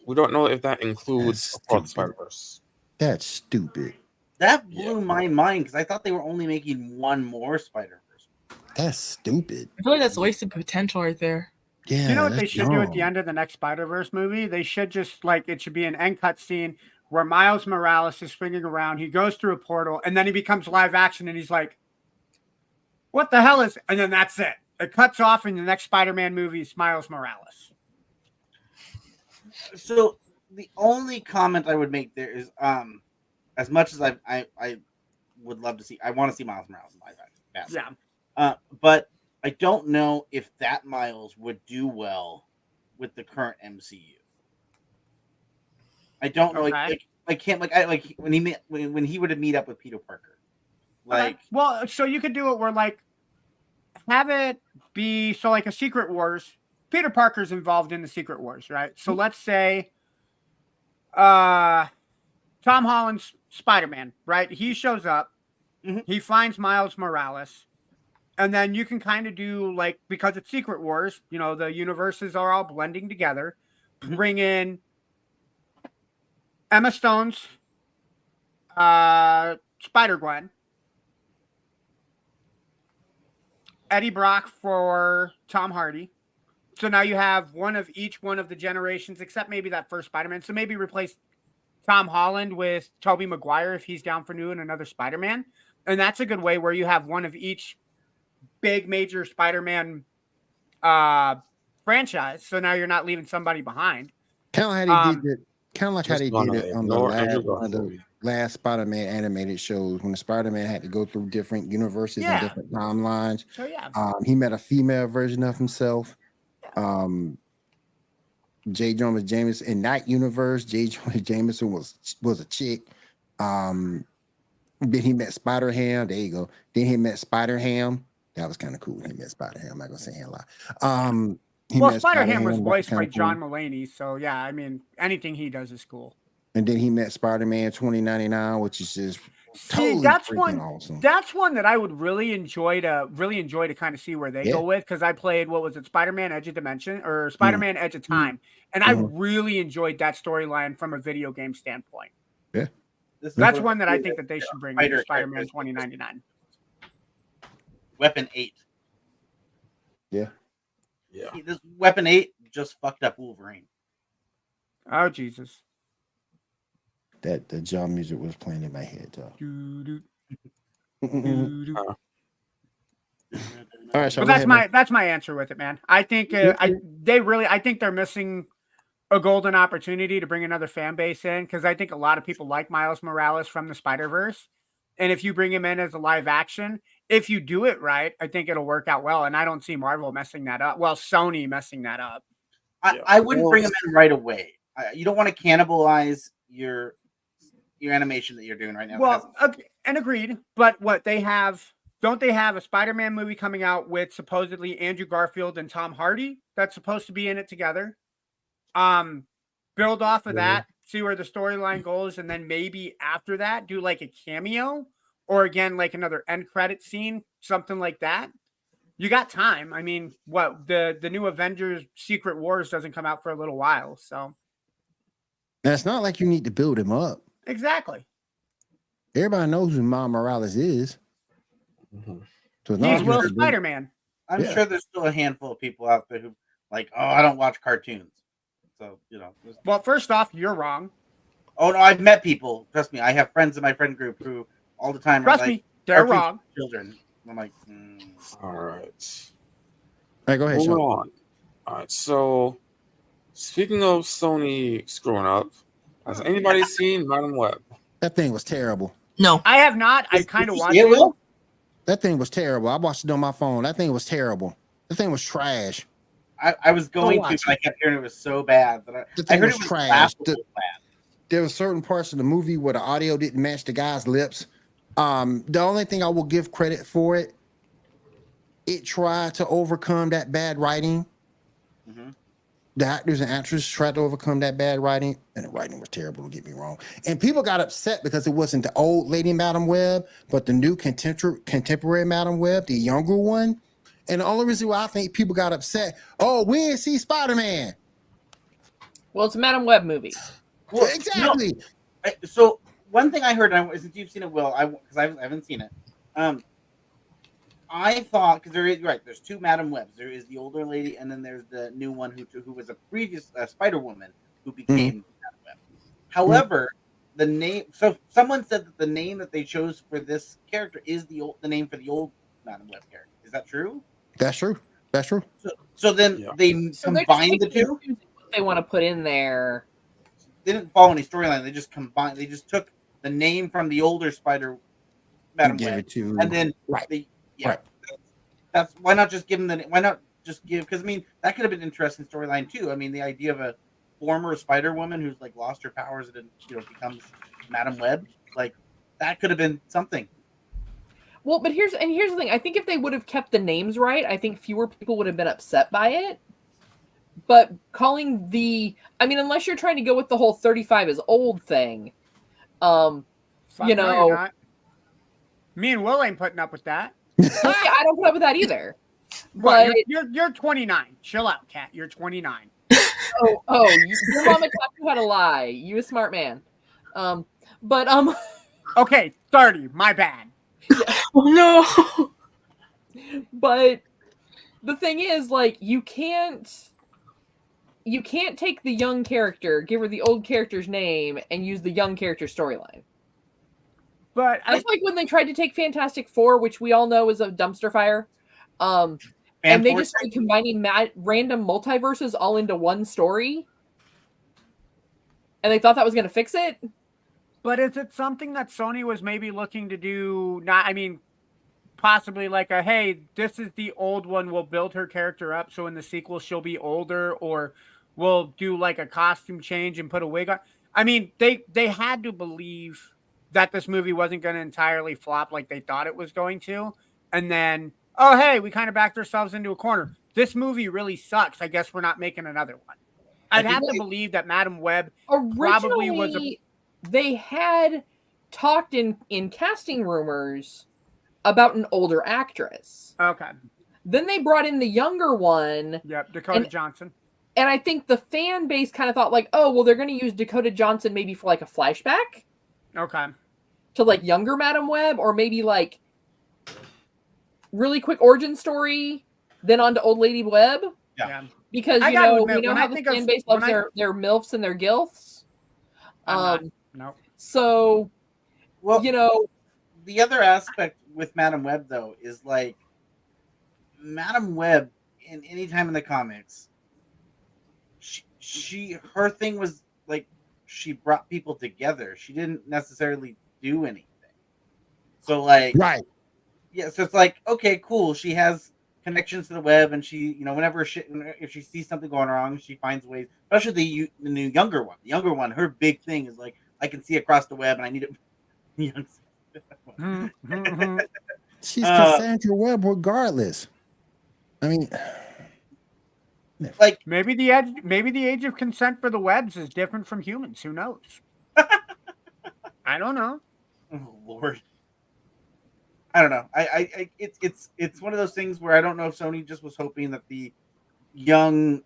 S7: we don't know if that includes
S2: That's
S7: Across the
S2: stupid.
S7: Spider-Verse.
S2: That's stupid.
S4: That blew my mind because I thought they were only making one more Spider-Verse.
S2: That's stupid.
S5: I feel like that's wasted potential right there.
S2: Yeah.
S6: you know what they
S2: that's
S6: should do at the
S2: dumb.
S6: end of the next Spider-Verse movie? They should just it should be an end cut scene where Miles Morales is swinging around. He goes through a portal, and then he becomes live action, and he's like, "What the hell is?" And then that's it. It cuts off, in the next Spider-Man movie is Miles Morales.
S4: So the only comment I would make there is, as much as I would love to see, I want to see Miles Morales in live action.
S6: Yeah.
S4: But I don't know if that Miles would do well with the current MCU. I don't know.
S6: Okay.
S4: I can't when he would meet up with Peter Parker. Like,
S6: well, so you could do it where have it be like a Secret Wars. Peter Parker's involved in the Secret Wars, right? So let's say Tom Holland's Spider-Man, right? He shows up, he finds Miles Morales, and then you can kind of do because it's Secret Wars, the universes are all blending together, bring in Emma Stone's Spider-Gwen, Eddie Brock for Tom Hardy. So now you have one of each one of the generations, except maybe that first Spider-Man. So maybe replace Tom Holland with Tobey Maguire if he's down for doing another Spider-Man. And that's a good way where you have one of each big major Spider-Man franchise. So now you're not leaving somebody behind.
S2: Kind of how they did it. Kind of like how
S7: Just
S2: they
S7: gonna
S2: did it on the
S7: ignore Andrew
S2: one of the
S7: Garfield.
S2: last Spider-Man animated shows when the Spider-Man had to go through different universes
S6: Yeah.
S2: and different timelines.
S6: So yeah.
S2: He met a female version of himself. J. Jonah Jameson in that universe, J. Jonah Jameson was a chick. Then he met Spider-Ham. There you go. Then he met Spider-Ham. That was kind of cool. He met Spider-Ham. I'm not gonna say a lot.
S6: Well, Spider-Ham was
S2: that
S6: voiced by
S2: kinda cool.
S6: John Mulaney. So yeah, I mean, anything he does is cool.
S2: And then he met Spider-Man 2099, which is just
S6: See,
S2: Totally
S6: that's
S2: freaking
S6: one.
S2: awesome.
S6: That's one that I would really enjoy to kind of see where they go with, because I played, what was it, Spider-Man Edge of Dimension or Spider-Man Edge of Time, and I really enjoyed that storyline from a video game standpoint.
S2: Yeah,
S6: That's one that I think that they should bring into Spider-Man 2099.
S4: Weapon 8.
S7: Yeah.
S4: See, this Weapon 8 just fucked up Wolverine.
S6: Oh Jesus!
S2: that the John music was playing in my head, though.
S6: Doo-doo,
S2: Mm-mm.
S6: doo-doo.
S2: All right, so
S6: But that's my answer with it, man. I think I think they're missing a golden opportunity to bring another fan base in, because I think a lot of people like Miles Morales from the Spider-Verse, and if you bring him in as a live action, if you do it right, I think it'll work out well. And I don't see Marvel messing that up. Well, Sony messing that up.
S4: I wouldn't bring him in right away. You don't want to cannibalize your animation that you're doing right now.
S6: Well, okay, and agreed. But what they have, don't they have a Spider-Man movie coming out with supposedly Andrew Garfield and Tom Hardy that's supposed to be in it together? Build off of that, see where the storyline goes, and then maybe after that do like a cameo, or again like another end credit scene, something like that. You got time. I mean, what, the new Avengers Secret Wars doesn't come out for a little while, so
S2: Now, it's not like you need to build him up.
S6: exactly.
S2: Everybody knows who Miles Morales is.
S7: Mm-hmm.
S2: So it's not
S6: He's
S2: like you
S6: Will
S2: have to build-
S6: Spider-Man.
S4: I'm
S2: Yeah.
S4: sure there's still a handful of people out there who like, oh, I don't watch cartoons. So,
S6: Well, first off, you're wrong.
S4: Oh no, I've met people. Trust me, I have friends in my friend group who all the time
S6: Trust
S4: are like,
S6: me, they're
S4: "Cartoons
S6: wrong.
S4: for children." I'm like,
S7: All right.
S2: All right, go ahead,
S7: Moving
S2: Sean.
S7: on. All right. So, speaking of Sony screwing up, has anybody seen Madam Web?
S2: That thing was terrible.
S5: No.
S6: I have not. I kind of
S4: Did you
S6: watched
S4: see it,
S6: it.
S4: Will?
S2: That thing was terrible. I watched it on my phone. That thing was terrible. That thing was trash.
S4: I was going to,
S2: watch
S4: but I kept hearing it was so bad that
S2: The
S4: I
S2: thing
S4: heard
S2: was
S4: it was
S2: trash.
S4: laughable bad.
S2: There were certain parts of the movie where the audio didn't match the guy's lips. The only thing I will give credit for it, it tried to overcome that bad writing.
S4: Mm-hmm.
S2: The actors and actresses tried to overcome that bad writing, and the writing was terrible, don't get me wrong. And people got upset because it wasn't the old Lady Madam Web, but the new contemporary Madam Web, the younger one. And the only reason why I think people got upset, oh, we didn't see Spider-Man.
S3: Well, it's a Madam Web movie.
S4: Well,
S2: Exactly.
S4: So one thing I heard, since you've seen it, Will, because I haven't seen it. I thought, because there's two Madam Webs. There is the older lady, and then there's the new one who was a previous Spider-Woman who became Madam Web. However, the name. So someone said that the name that they chose for this character is the name for the old Madam Web character. Is that true?
S2: That's true. That's true.
S4: So then they combined the two.
S3: What they want to put in there.
S4: They didn't follow any storyline. They just combined. They just took the name from the older Spider Madam
S2: Give
S4: Web,
S2: it to
S4: and then
S2: right.
S4: Right. That's why not just give them the. Why not just give? Because I mean, that could have been an interesting storyline too. I mean, the idea of a former Spider Woman who's like lost her powers and becomes Madam Web, like that could have been something.
S3: Well, but here's the thing. I think if they would have kept the names right, I think fewer people would have been upset by it. But calling unless you're trying to go with the whole 35 is old thing,
S6: No, you're not. Me and Will ain't putting up with that.
S3: I don't put up with that either.
S6: But
S3: But
S6: you're 29. Chill out, Kat. You're 29.
S3: your mama taught you how to lie. You a smart man.
S6: Okay, 30. My bad.
S5: Oh no.
S3: But the thing is, like, you can't take the young character, give her the old character's name, and use the young character storyline.
S6: But
S3: That's like when they tried to take Fantastic Four, which we all know is a dumpster fire, and they just started combining random multiverses all into one story, and they thought that was going to fix it.
S6: But is it something that Sony was maybe looking to do? Possibly like hey, this is the old one. We'll build her character up so in the sequel she'll be older, or we'll do like a costume change and put a wig on. I mean, they had to believe that this movie wasn't going to entirely flop like they thought it was going to, and then hey, we kind of backed ourselves into a corner. This movie really sucks. I guess we're not making another one. I'd have to believe that Madam Web probably was
S3: they had talked in casting rumors about an older actress.
S6: Okay.
S3: Then they brought in the younger one.
S6: Yep. Dakota Johnson.
S3: And I think the fan base kind of thought like, oh, well, they're going to use Dakota Johnson maybe for like a flashback.
S6: Okay.
S3: To like younger Madam Web, or maybe like really quick origin story, then on to Old Lady Web.
S6: Yeah.
S3: Because
S6: I
S3: you
S6: gotta
S3: know,
S6: admit,
S3: we know
S6: when
S3: how
S6: I
S3: the
S6: think of-
S3: fan base
S6: when
S3: loves their MILFs and their GILFs.
S6: No.
S3: So,
S4: Well,
S3: you know,
S4: the other aspect with Madam Web though is like Madam Web in any time in the comics, her thing was like she brought people together. She didn't necessarily do anything. So like
S2: Right.
S4: Yeah, so it's like, okay, cool. She has connections to the web, and she, whenever if she sees something going wrong, she finds ways. Especially the new younger one. The younger one, her big thing is like, I can see across the web, and I need it.
S2: She's Cassandra Webb regardless. I mean,
S4: like
S6: maybe the age of consent for the webs is different from humans. Who knows? I don't know.
S4: Oh Lord. I don't know. It's one of those things where I don't know if Sony just was hoping that the young,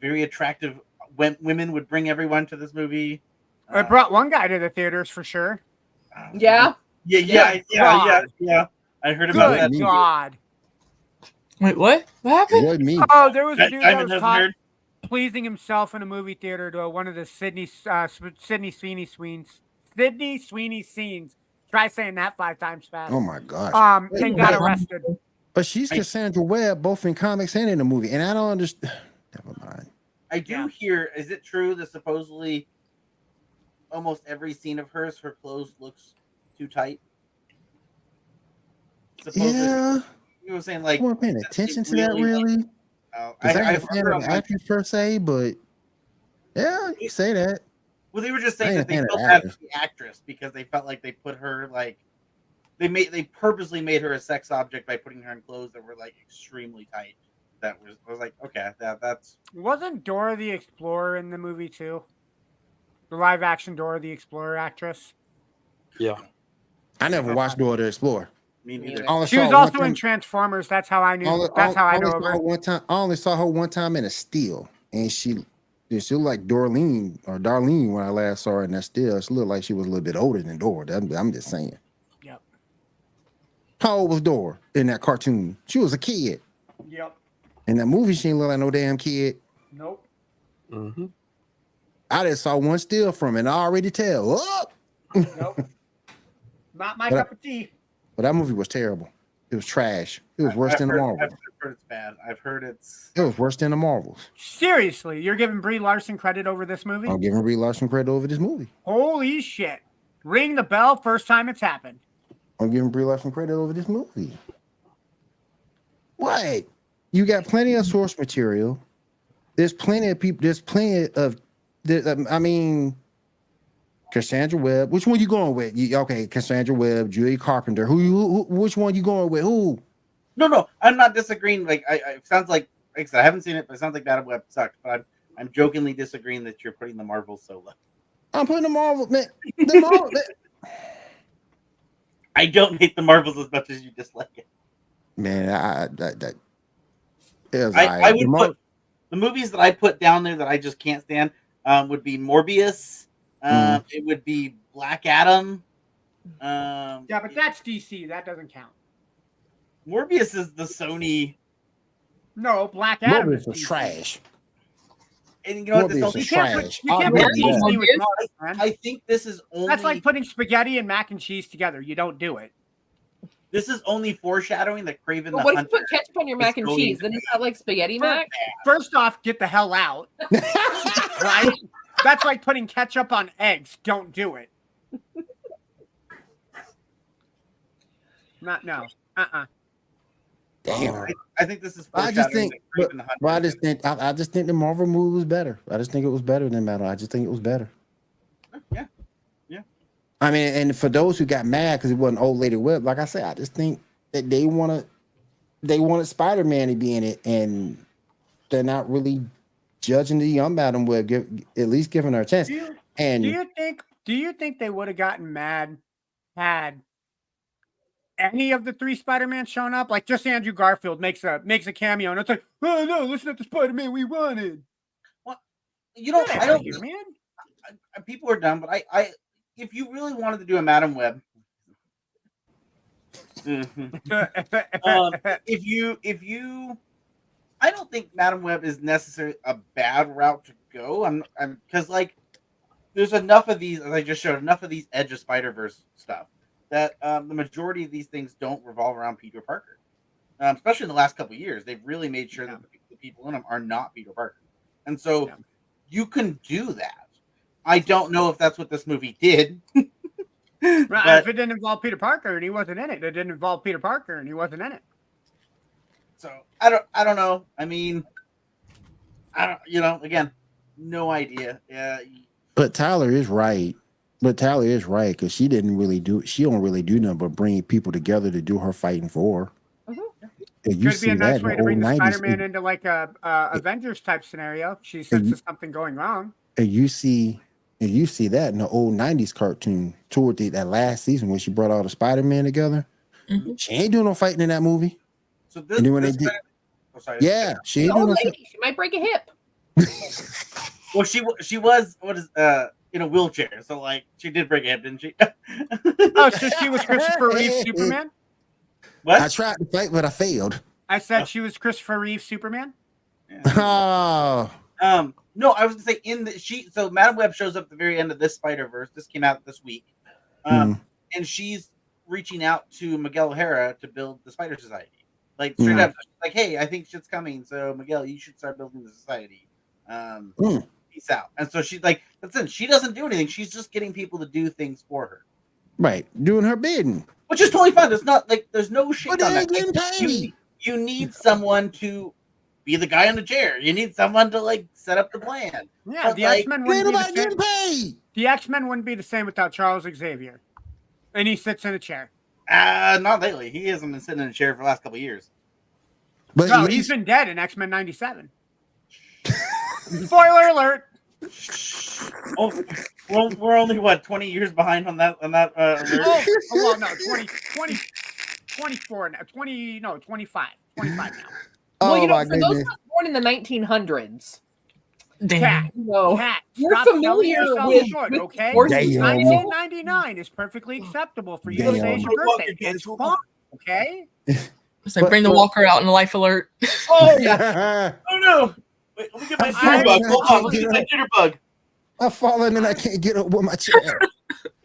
S4: very attractive women would bring everyone to this movie.
S6: It brought one guy to the theaters for sure.
S3: Yeah.
S4: Yeah. I heard about that.
S6: Good God.
S5: Wait, what? What happened?
S2: It wasn't me.
S6: Oh, there was a dude that
S4: Diamond
S6: was
S4: hasn't
S6: caught
S4: heard?
S6: pleasing himself in a movie theater to one of the Sydney Sweeney scenes. Try saying that 5 times fast.
S2: Oh my gosh.
S6: And got arrested.
S2: But she's Cassandra Webb both in comics and in the movie, and I don't understand. Never mind.
S4: I do hear. Is it true that supposedly almost every scene of hers, her clothes looks too tight? Supposedly,
S2: Yeah.
S4: you were saying like
S2: I wasn't paying attention to that
S4: really,
S2: really.
S4: I've
S2: I'm a
S4: heard
S2: fan of the actress per se, but yeah, you say that.
S4: Well, they were just saying
S2: I
S4: that they
S2: ain't a
S4: built
S2: fan
S4: that
S2: of
S4: for the actress because they felt like they put her like they purposely made her a sex object by putting her in clothes that were like extremely tight. That was like, okay, that's
S6: Wasn't Dora the Explorer in the movie too? The live action Dora the Explorer actress.
S7: Yeah.
S2: I never watched Dora the Explorer.
S4: me neither.
S6: She was also in Transformers. That's how I knew. That's how I know of her.
S2: I only saw her one time in a still, and she looked like Darlene when I last saw her in that still. She looked like she was a little bit older than Dora. I'm just saying.
S6: Yep.
S2: How old was Dora in that cartoon? She was a kid.
S6: Yep.
S2: In that movie, she didn't look like no damn kid.
S6: Nope.
S7: Mm-hmm.
S2: I just saw one still from it, and I already tell. Oh!
S6: Nope. Not my cup of tea.
S2: But that movie was terrible. It was trash. It was worse than the Marvels.
S4: I've heard it's bad. I've heard it's.
S2: It was worse than the Marvels.
S6: Seriously, you're giving Brie Larson credit over this movie?
S2: I'm giving Brie Larson credit over this movie.
S6: Holy shit. Ring the bell first time it's happened.
S2: I'm giving Brie Larson credit over this movie. What? You got plenty of source material. There's plenty of people. There's plenty of. I mean, Cassandra Webb. Which one you going with? Okay, Cassandra Webb, Julia Carpenter. Which one you going with? Who?
S4: No, I'm not disagreeing. Like, it sounds like I said, I haven't seen it, but it sounds like Madam Web sucked. But I'm jokingly disagreeing that you're putting the Marvel so low.
S2: I'm putting the Marvel, man. The Marvel.
S4: I don't hate the Marvels as much as you dislike it.
S2: Man, I
S4: would put the movies that I put down there that I just can't stand would be Morbius. It would be Black Adam.
S6: Yeah, but that's DC. That doesn't count.
S4: Morbius is the Sony.
S6: No, Black Adam
S2: Morbius
S6: is
S2: was
S6: DC.
S2: trash.
S4: And you know what?
S2: Morbius
S6: You can't put
S2: Yeah.
S6: DC with Marvel, man.
S4: I think this is only.
S6: That's like putting spaghetti and mac and cheese together. You don't do it.
S4: This is only foreshadowing that Craven
S3: But
S4: the
S3: what if
S4: Hunter.
S3: you put ketchup on your mac and
S4: going
S3: cheese?
S4: to
S3: Then is that like spaghetti mac?
S6: First off, get the hell out. Right? That's like putting ketchup on eggs. Don't do it. No.
S2: Damn.
S4: I think this is.
S2: I just think,
S4: that Craven the Hunter
S2: but I just think the Marvel movie was better. I just think it was better than Metal. I just think it was better.
S4: Yeah.
S2: I mean, and for those who got mad because it wasn't Old Lady Web, like I said, I just think that they wanted Spider-Man to be in it, and they're not really judging the young Madam Web, at least giving her a chance.
S6: Do
S2: And
S6: you think Do you think they would have gotten mad had any of the 3 Spider-Man shown up? Like just Andrew Garfield makes a cameo, and it's like, oh no, listen to the Spider-Man we wanted.
S4: Well, you know,
S6: Get
S4: I
S6: outta
S4: don't.
S6: here, man.
S4: People are dumb, but I, if you really wanted to do a Madam Web, if you, I don't think Madam Web is necessarily a bad route to go. I'm because like there's enough of these, as I just showed, enough of these Edge of Spider-Verse stuff that the majority of these things don't revolve around Peter Parker. Especially in the last couple of years, they've really made sure that the people in them are not Peter Parker, and so you can do that. I don't know if that's what this movie did.
S6: But if it didn't involve Peter Parker and he wasn't in it, it didn't involve Peter Parker and he wasn't in it.
S4: So I don't know. I mean, I don't. You know, again, no idea. Yeah.
S2: But Tyler is right. Because she don't really do nothing but bring people together to do her fighting for.
S6: Could be a nice way to bring the Spider-Man into like a Avengers type scenario. She senses something going wrong.
S2: And you see that in the old 90s cartoon toward that last season when she brought all the Spider-Man together. Mm-hmm. She ain't doing no fighting in that movie.
S4: So this,
S2: and then when they did, she ain't doing no fighting.
S3: She might break a hip.
S4: Well, she was in a wheelchair, so like she did break a hip, didn't she?
S6: Oh, so she was Christopher Reeve Superman?
S4: What?
S2: I tried to fight, but I failed.
S6: I said she was Christopher Reeve Superman.
S2: Yeah.
S4: Oh. No, I was gonna say so Madam Web shows up at the very end of this Spider-Verse. This came out this week. And she's reaching out to Miguel O'Hara to build the Spider Society. Like straight up, like, hey, I think shit's coming, so Miguel, you should start building the society. Peace out. And so she's like, that's it. She doesn't do anything. She's just getting people to do things for her.
S2: Right. Doing her bidding.
S4: Which is totally fine. It's not like there's no shit
S2: but
S4: on that.
S2: Getting paid.
S4: You need someone to be the guy in the chair. You need someone to like set up the plan.
S6: Yeah,
S4: but
S6: the X-Men wouldn't be
S2: getting paid.
S6: The X-Men wouldn't be the same without Charles Xavier. And he sits in a chair.
S4: Not lately. He hasn't been sitting in a chair for the last couple of years.
S6: But no, he's been dead in X-Men 97. Spoiler alert.
S4: Oh, we're only 20 years behind on that alert?
S6: well, no, 24 now. 25 now.
S3: Well, for those born in the 1900s,
S6: Cat,
S3: you're familiar with
S6: okay? 1999 is perfectly acceptable for you to say your birthday. It's fun, okay?
S5: It's like bring the walker out in Life Alert.
S4: Oh yeah! Oh no! Wait, let me get my jitterbug. Hold on, let me get my jitterbug.
S2: I've fallen and I can't get up with my chair.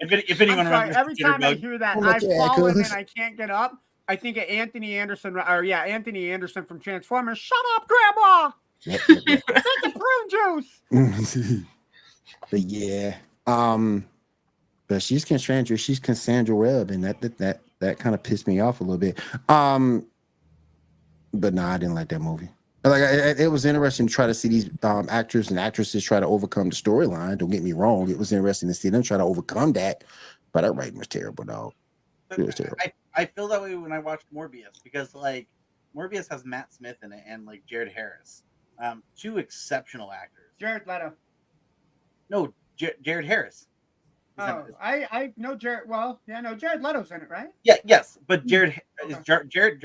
S4: If anyone remembers,
S6: every time I hear that, I've fallen and I can't get up. I think of Anthony Anderson, Anthony Anderson from Transformers. Shut up, Grandma! Take the prune juice.
S2: But yeah, but she's Cassandra Webb, and that kind of pissed me off a little bit. But no, I didn't like that movie. Like it was interesting to try to see these actors and actresses try to overcome the storyline. Don't get me wrong; it was interesting to see them try to overcome that. But that writing was terrible, dog. It was terrible.
S4: I feel that way when I watched Morbius because like Morbius has Matt Smith in it and like Jared Harris, two exceptional actors.
S6: Jared Leto.
S4: No, Jared Harris.
S6: Oh, I know Jared. Well, yeah, no, Jared Leto's in it, right?
S4: Yeah, yes, but Jared is Jared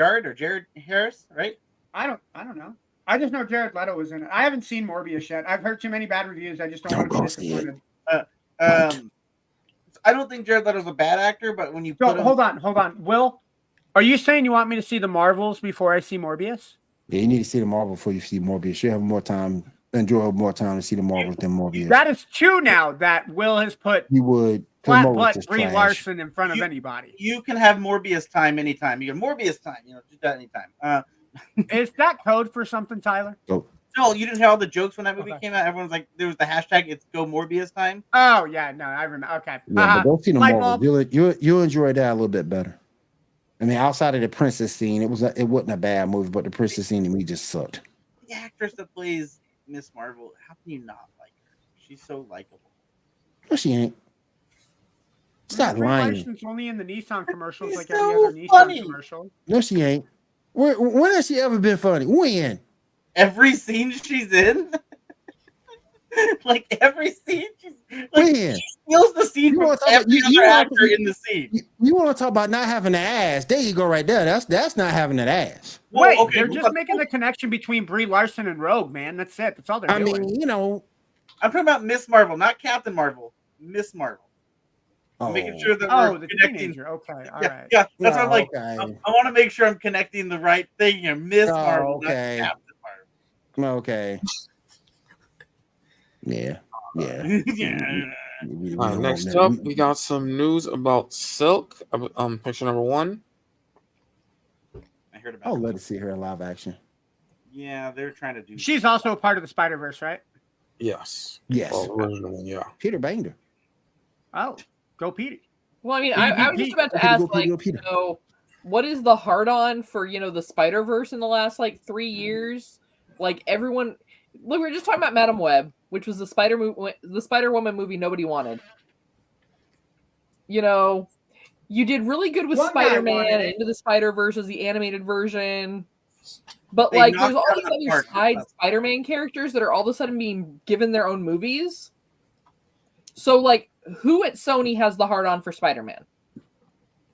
S4: Harris, right?
S6: I don't know. I just know Jared Leto was in it. I haven't seen Morbius yet. I've heard too many bad reviews. I just don't want to be disappointed.
S4: I don't think Jared Leto's a bad actor, but when you
S6: hold on. Will, are you saying you want me to see the Marvels before I see Morbius?
S2: Yeah, you need to see the Marvel before you see Morbius. You have more time, enjoy more time to see the Marvel than Morbius.
S6: That is two now that Will has put.
S2: You would
S6: flat butt Brie Larson in front of anybody.
S4: You can have Morbius time anytime. You get Morbius time. Do that anytime.
S6: Is that code for something, Tyler?
S2: Oh.
S4: No, you didn't hear all the jokes when that movie came out. Everyone's like, there was the hashtag. It's Go Morbius time.
S6: Oh yeah, no, I remember. Okay,
S2: yeah, but don't see the Marvel. You'll enjoy that a little bit better. I mean, outside of the princess scene, it wasn't a bad movie, but the princess scene to me just sucked.
S4: The actress that plays Miss Marvel, how can you not like her? She's so likable.
S2: No, she ain't. Stop lying.
S6: She's only in the Nissan commercials
S4: She's
S6: like
S4: so
S6: every other
S4: funny.
S6: Nissan commercial.
S2: No, she ain't. When has she ever been funny? When?
S4: Every scene she's in. Like every scene, like
S2: When?
S4: he steals the scene
S2: You
S4: from
S2: wanna talk about-
S4: every
S2: you
S4: other
S2: wanna-
S4: actor in the scene.
S2: You want to talk about not having an ass? There you go, right there. That's not having an ass.
S4: Whoa,
S6: Wait,
S4: okay,
S6: they're
S4: hold
S6: just
S4: on.
S6: making the connection between Brie Larson and Rogue, man. That's it. That's all they're
S2: I
S6: doing.
S2: mean, you know.
S4: I'm talking about Miss Marvel, not Captain Marvel. Miss Marvel. I'm making sure that we're
S6: the
S4: connecting.
S6: teenager. Okay, all
S4: Yeah,
S6: right.
S4: yeah. That's what I'm like.
S2: Okay.
S4: I want to make sure I'm connecting the right thing here. Miss Marvel,
S2: Okay.
S4: not Captain Marvel.
S2: Okay. Yeah. Yeah.
S4: Yeah.
S2: We
S7: All right,
S2: don't
S7: next
S2: want
S7: up, we got some news about Silk. Picture number 1.
S4: I heard about
S2: I'll
S4: it.
S2: let us see her in live action.
S4: Yeah, they're trying to do.
S6: She's also a part of the Spider-Verse, right?
S7: Yes.
S2: Yes.
S7: Well, original one, yeah.
S2: Peter banged her.
S6: Oh, go Petey.
S3: Well, I mean,
S6: Peter,
S3: I was just
S6: Pete.
S3: about to
S2: Peter,
S3: ask,
S2: go, Peter,
S3: like,
S2: go, Peter.
S3: you know, what is the hard on for, you know, the Spider-Verse in the last like 3 years? Like everyone, look, we were just talking about Madam Web, which was the Spider-Woman movie nobody wanted. You know, you did really good with
S6: One guy
S3: Spider-Man
S6: wanted
S3: and
S6: it.
S3: Into the Spider-Verse as the animated version. But
S4: They
S3: like,
S4: knocked
S3: there's all
S4: it
S3: these
S4: out of
S3: other
S4: the park.
S3: side Spider-Man characters that are all of a sudden being given their own movies. So, like, who at Sony has the hard on for Spider-Man?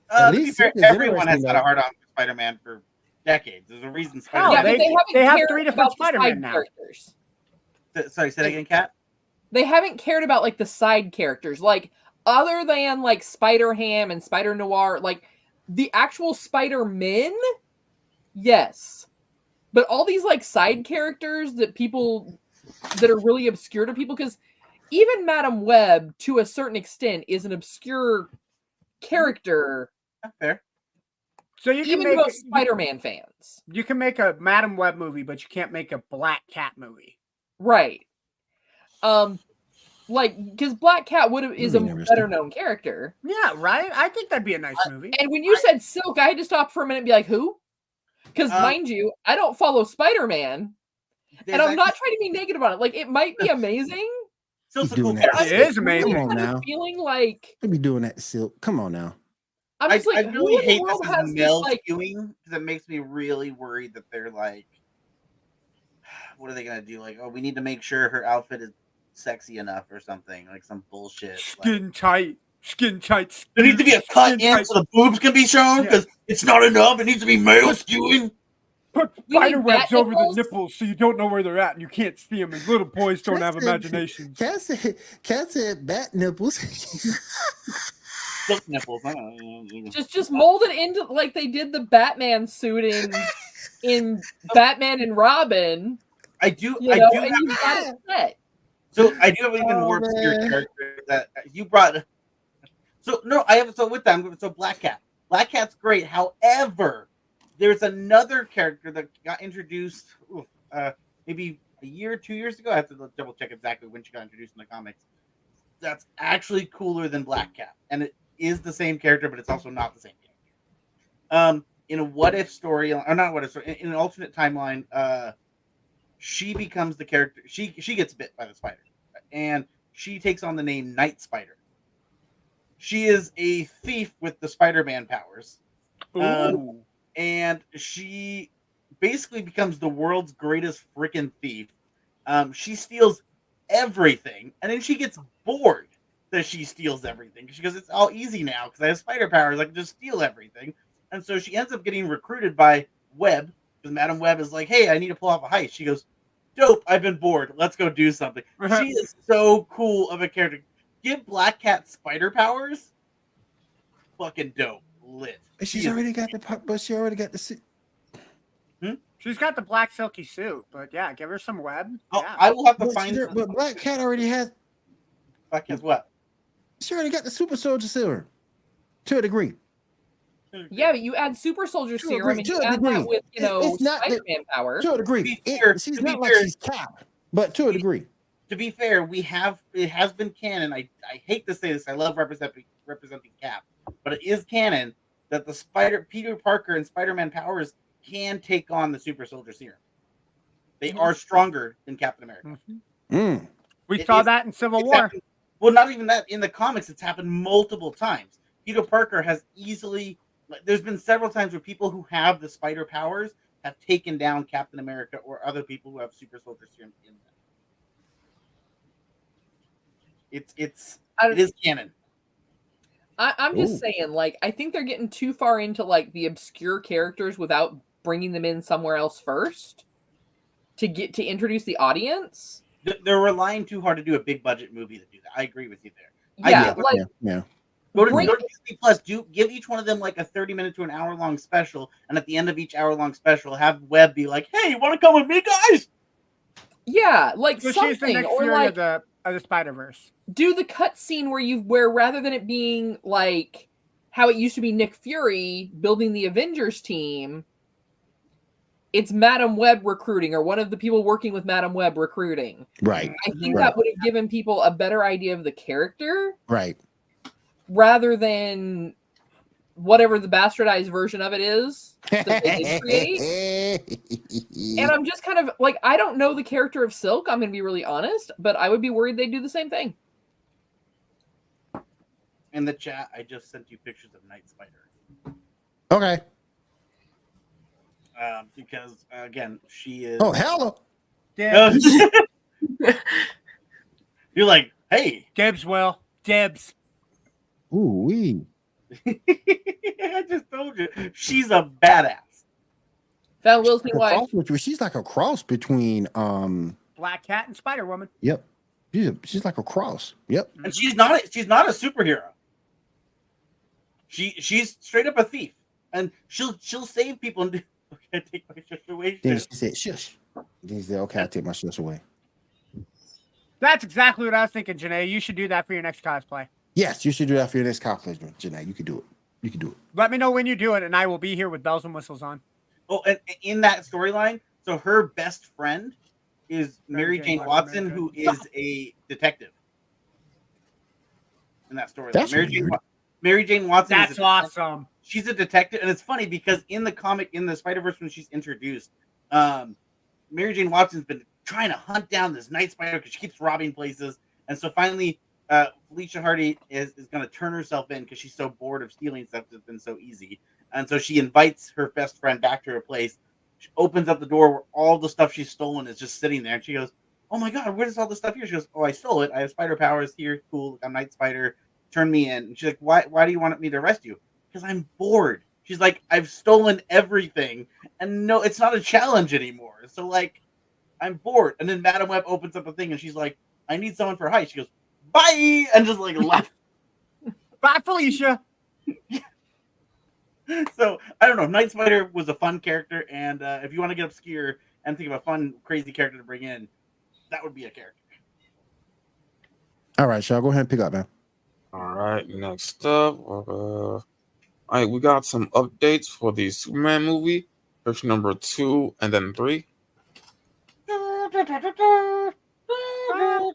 S2: At
S4: To be
S2: least
S4: fair,
S2: Silk is
S4: everyone has
S2: interesting,
S4: had a
S2: though.
S4: hard on for Spider-Man for decades. There's a reason
S6: Hell,
S4: Spider-Man.
S3: Yeah, but
S6: they have
S3: cared
S6: 3 different
S3: about the
S6: Spider-Man
S3: side
S6: now.
S3: characters.
S4: Sorry, say that again, Kat.
S3: They haven't cared about like the side characters, like other than like Spider-Ham and Spider-Noir, like the actual Spider-Men. Yes, but all these like side characters that people that are really obscure to people, because even Madam Web, to a certain extent, is an obscure character,
S4: Not fair.
S6: So you can
S3: even to
S6: make
S3: most Spider-Man fans.
S6: you can make a Madam Web movie, but you can't make a Black Cat movie.
S3: Right. Like, because Black Cat is a
S2: Interesting.
S3: better known character.
S6: Yeah, right. I think that'd be a nice movie.
S3: And when you said Silk, I had to stop for a minute and be like, who? Because mind you, I don't follow Spider-Man, and I'm not trying to be negative on it. Like, it might be amazing.
S4: Silk's a
S2: Doing
S4: cool
S2: that.
S4: character.
S6: It is amazing.
S2: Come on
S3: Kind of
S2: now.
S3: feeling like
S2: They be doing that, Silk. Come on now.
S3: I'm just like,
S4: I
S3: who
S4: really
S3: in the
S4: hate
S3: world
S4: this
S3: has
S4: as
S3: this,
S4: male
S3: like,
S4: skewing because it makes me really worried that they're like, what are they gonna do? Like, oh, we need to make sure her outfit is sexy enough or something, like some bullshit.
S6: Skin tight.
S4: There needs to be a cut in so the boobs can be shown because it's not enough. It needs to be male skewing.
S6: Put
S3: You mean
S6: spider webs
S3: bat
S6: over the
S3: nipples?
S6: nipples so you don't know where they're at and you can't see them. And little boys don't have imaginations.
S2: Cat said bat nipples.
S4: Silk nipples. I don't know.
S3: just mold it into like they did the Batman suit in Batman and Robin.
S4: I do.
S3: You
S4: I
S3: know,
S4: do.
S3: and you've got it set.
S4: So I do have an even
S2: Oh,
S4: more obscure
S2: man.
S4: character that you brought. So no, I have. So with that, so Black Cat. Black Cat's great. However, there's another character that got introduced maybe a year or 2 years ago. I have to double check exactly when she got introduced in the comics. That's actually cooler than Black Cat, and it is the same character, but it's also not the same character. In a what if story, or not what if story, in an alternate timeline, she becomes the character. She gets bit by the spider, and she takes on the name Night Spider. She is a thief with the Spider-Man powers.
S6: Ooh.
S4: And she basically becomes the world's greatest freaking thief. She steals everything, and then she gets bored that she steals everything. She goes, "It's all easy now because I have spider powers. I can just steal everything." And so she ends up getting recruited by Webb because Madam Webb is like, "Hey, I need to pull off a heist." She goes, "Dope! I've been bored. Let's go do something." She is so cool of a character. Give Black Cat spider powers. Fucking dope. Lit.
S2: She's already got the, but she already got the suit.
S6: She's got the black silky suit, but yeah, give her some web.
S4: Oh,
S6: Yeah.
S4: I will have to
S2: But,
S4: find.
S2: but Black Cat already has.
S4: Black Cat's what?
S2: She already got the super soldier serum, to a degree.
S3: Yeah, but you add super soldier
S2: To a
S3: serum and
S2: degree,
S3: you
S2: to a
S3: add that
S2: degree.
S3: with, you know,
S2: It's not that-
S3: Spider-Man power.
S2: To a degree.
S4: To be fair-
S2: She's
S4: to be
S2: not like
S4: fair-
S2: she's Cap, but to a degree.
S4: To be fair, it has been canon. I hate to say this. I love representing Cap, but it is canon that the Peter Parker and Spider-Man powers can take on the super soldier serum. They are stronger than Captain America.
S2: Mm.
S6: We
S4: It
S6: saw
S4: is-
S6: that in Civil
S4: It's
S6: War.
S4: happened- well, not even that. In the comics, it's happened multiple times. Peter Parker has easily. There's been several times where people who have the spider powers have taken down Captain America or other people who have super soldier serum in them. It is canon.
S3: I'm just
S2: Ooh.
S3: saying, like, I think they're getting too far into like the obscure characters without bringing them in somewhere else first to introduce the audience.
S4: They're relying too hard to do a big budget movie to do that. I agree with you there.
S3: Yeah, like
S2: Yeah.
S4: Go to
S3: bring-
S4: Disney Plus. Give each one of them like a 30-minute to an hour-long special, and at the end of each hour-long special, have Webb be like, "Hey, you want to come with me, guys?"
S3: yeah, like
S6: So she's the
S3: something,
S6: Nick
S3: or
S6: Fury
S3: like
S6: of the Spider-Verse.
S3: do the cut scene where rather than it being like how it used to be Nick Fury building the Avengers team, it's Madam Web recruiting, or one of the people working with Madam Web recruiting.
S2: Right.
S3: I think
S2: Right.
S3: that would have given people a better idea of the character
S2: Right.
S3: rather than whatever the bastardized version of it is that they did create. And I'm just kind of like, I don't know the character of Silk, I'm going to be really honest, but I would be worried they'd do the same thing.
S4: In the chat, I just sent you pictures of Night Spider.
S2: Okay.
S4: Because again, she is.
S2: Oh, hello.
S6: Dibs.
S4: You're like, hey.
S6: Dibs, Will. Dibs.
S2: Ooh wee.
S4: I just told you, she's a badass.
S3: Found Will's new wife.
S2: She's like a cross between
S6: Black Cat and Spider Woman.
S2: Yep. She's like a cross. Yep.
S4: And she's not a superhero. She's straight up a thief, and she'll save people and do. Okay, take my shush away.
S2: Then she said, "Shush." Then she said, "Okay, I'll take my shush away."
S6: That's exactly what I was thinking, Janae. You should do that for your next cosplay.
S2: Yes, you should do that for your next cosplay, Janae. You can do it. You can do it.
S6: Let me know when you do it, and I will be here with bells and whistles on.
S4: Oh, and in that storyline, so her best friend is Mary Jane Watson, who is a detective. In that storyline,
S2: That's
S4: Mary Jane Watson.
S6: That's awesome.
S4: She's a detective, and it's funny because in the comic, in the Spider-Verse, when she's introduced, Mary Jane Watson's been trying to hunt down this Night Spider because she keeps robbing places, and so finally, Felicia Hardy is going to turn herself in because she's so bored of stealing stuff that's been so easy, and so she invites her best friend back to her place. She opens up the door where all the stuff she's stolen is just sitting there, and she goes, "Oh my god, where's all this stuff here?" She goes, "Oh, I stole it. I have spider powers here. Cool. I'm Night Spider. Turn me in." And she's like, "Why do you want me to arrest you?" Because I'm bored. She's like, "I've stolen everything, and no, it's not a challenge anymore. So like, I'm bored." And then Madam Web opens up a thing, and she's like, "I need someone for heist." She goes, "Bye," and just like left.
S6: Bye, Felicia.
S4: So I don't know. Night Spider was a fun character, and if you want to get obscure and think of a fun, crazy character to bring in, that would be a character.
S2: All right, y'all go ahead and pick up, man.
S7: All right, next up, all right, we got some updates for the Superman movie, version number 2 and then 3.
S6: Bum,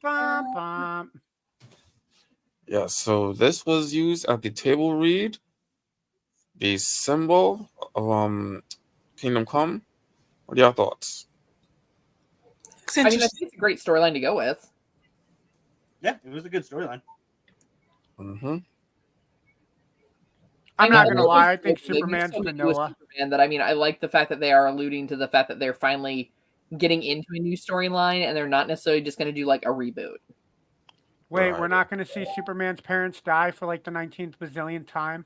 S6: bum, bum.
S7: Yeah, so this was used at the table read, the symbol of Kingdom Come. What are your thoughts?
S3: I mean, I think it's a great storyline to go with.
S4: Yeah, it was a good storyline.
S7: Mm-hmm.
S6: I'm not gonna lie. I think
S3: They do
S6: Superman's
S3: something with
S6: vanilla.
S3: Superman that, I mean, I like the fact that they are alluding to the fact that they're finally getting into a new storyline, and they're not necessarily just going to do like a reboot.
S6: Wait,
S7: Right.
S6: we're not gonna see Superman's parents die for like the 19th bazillionth time.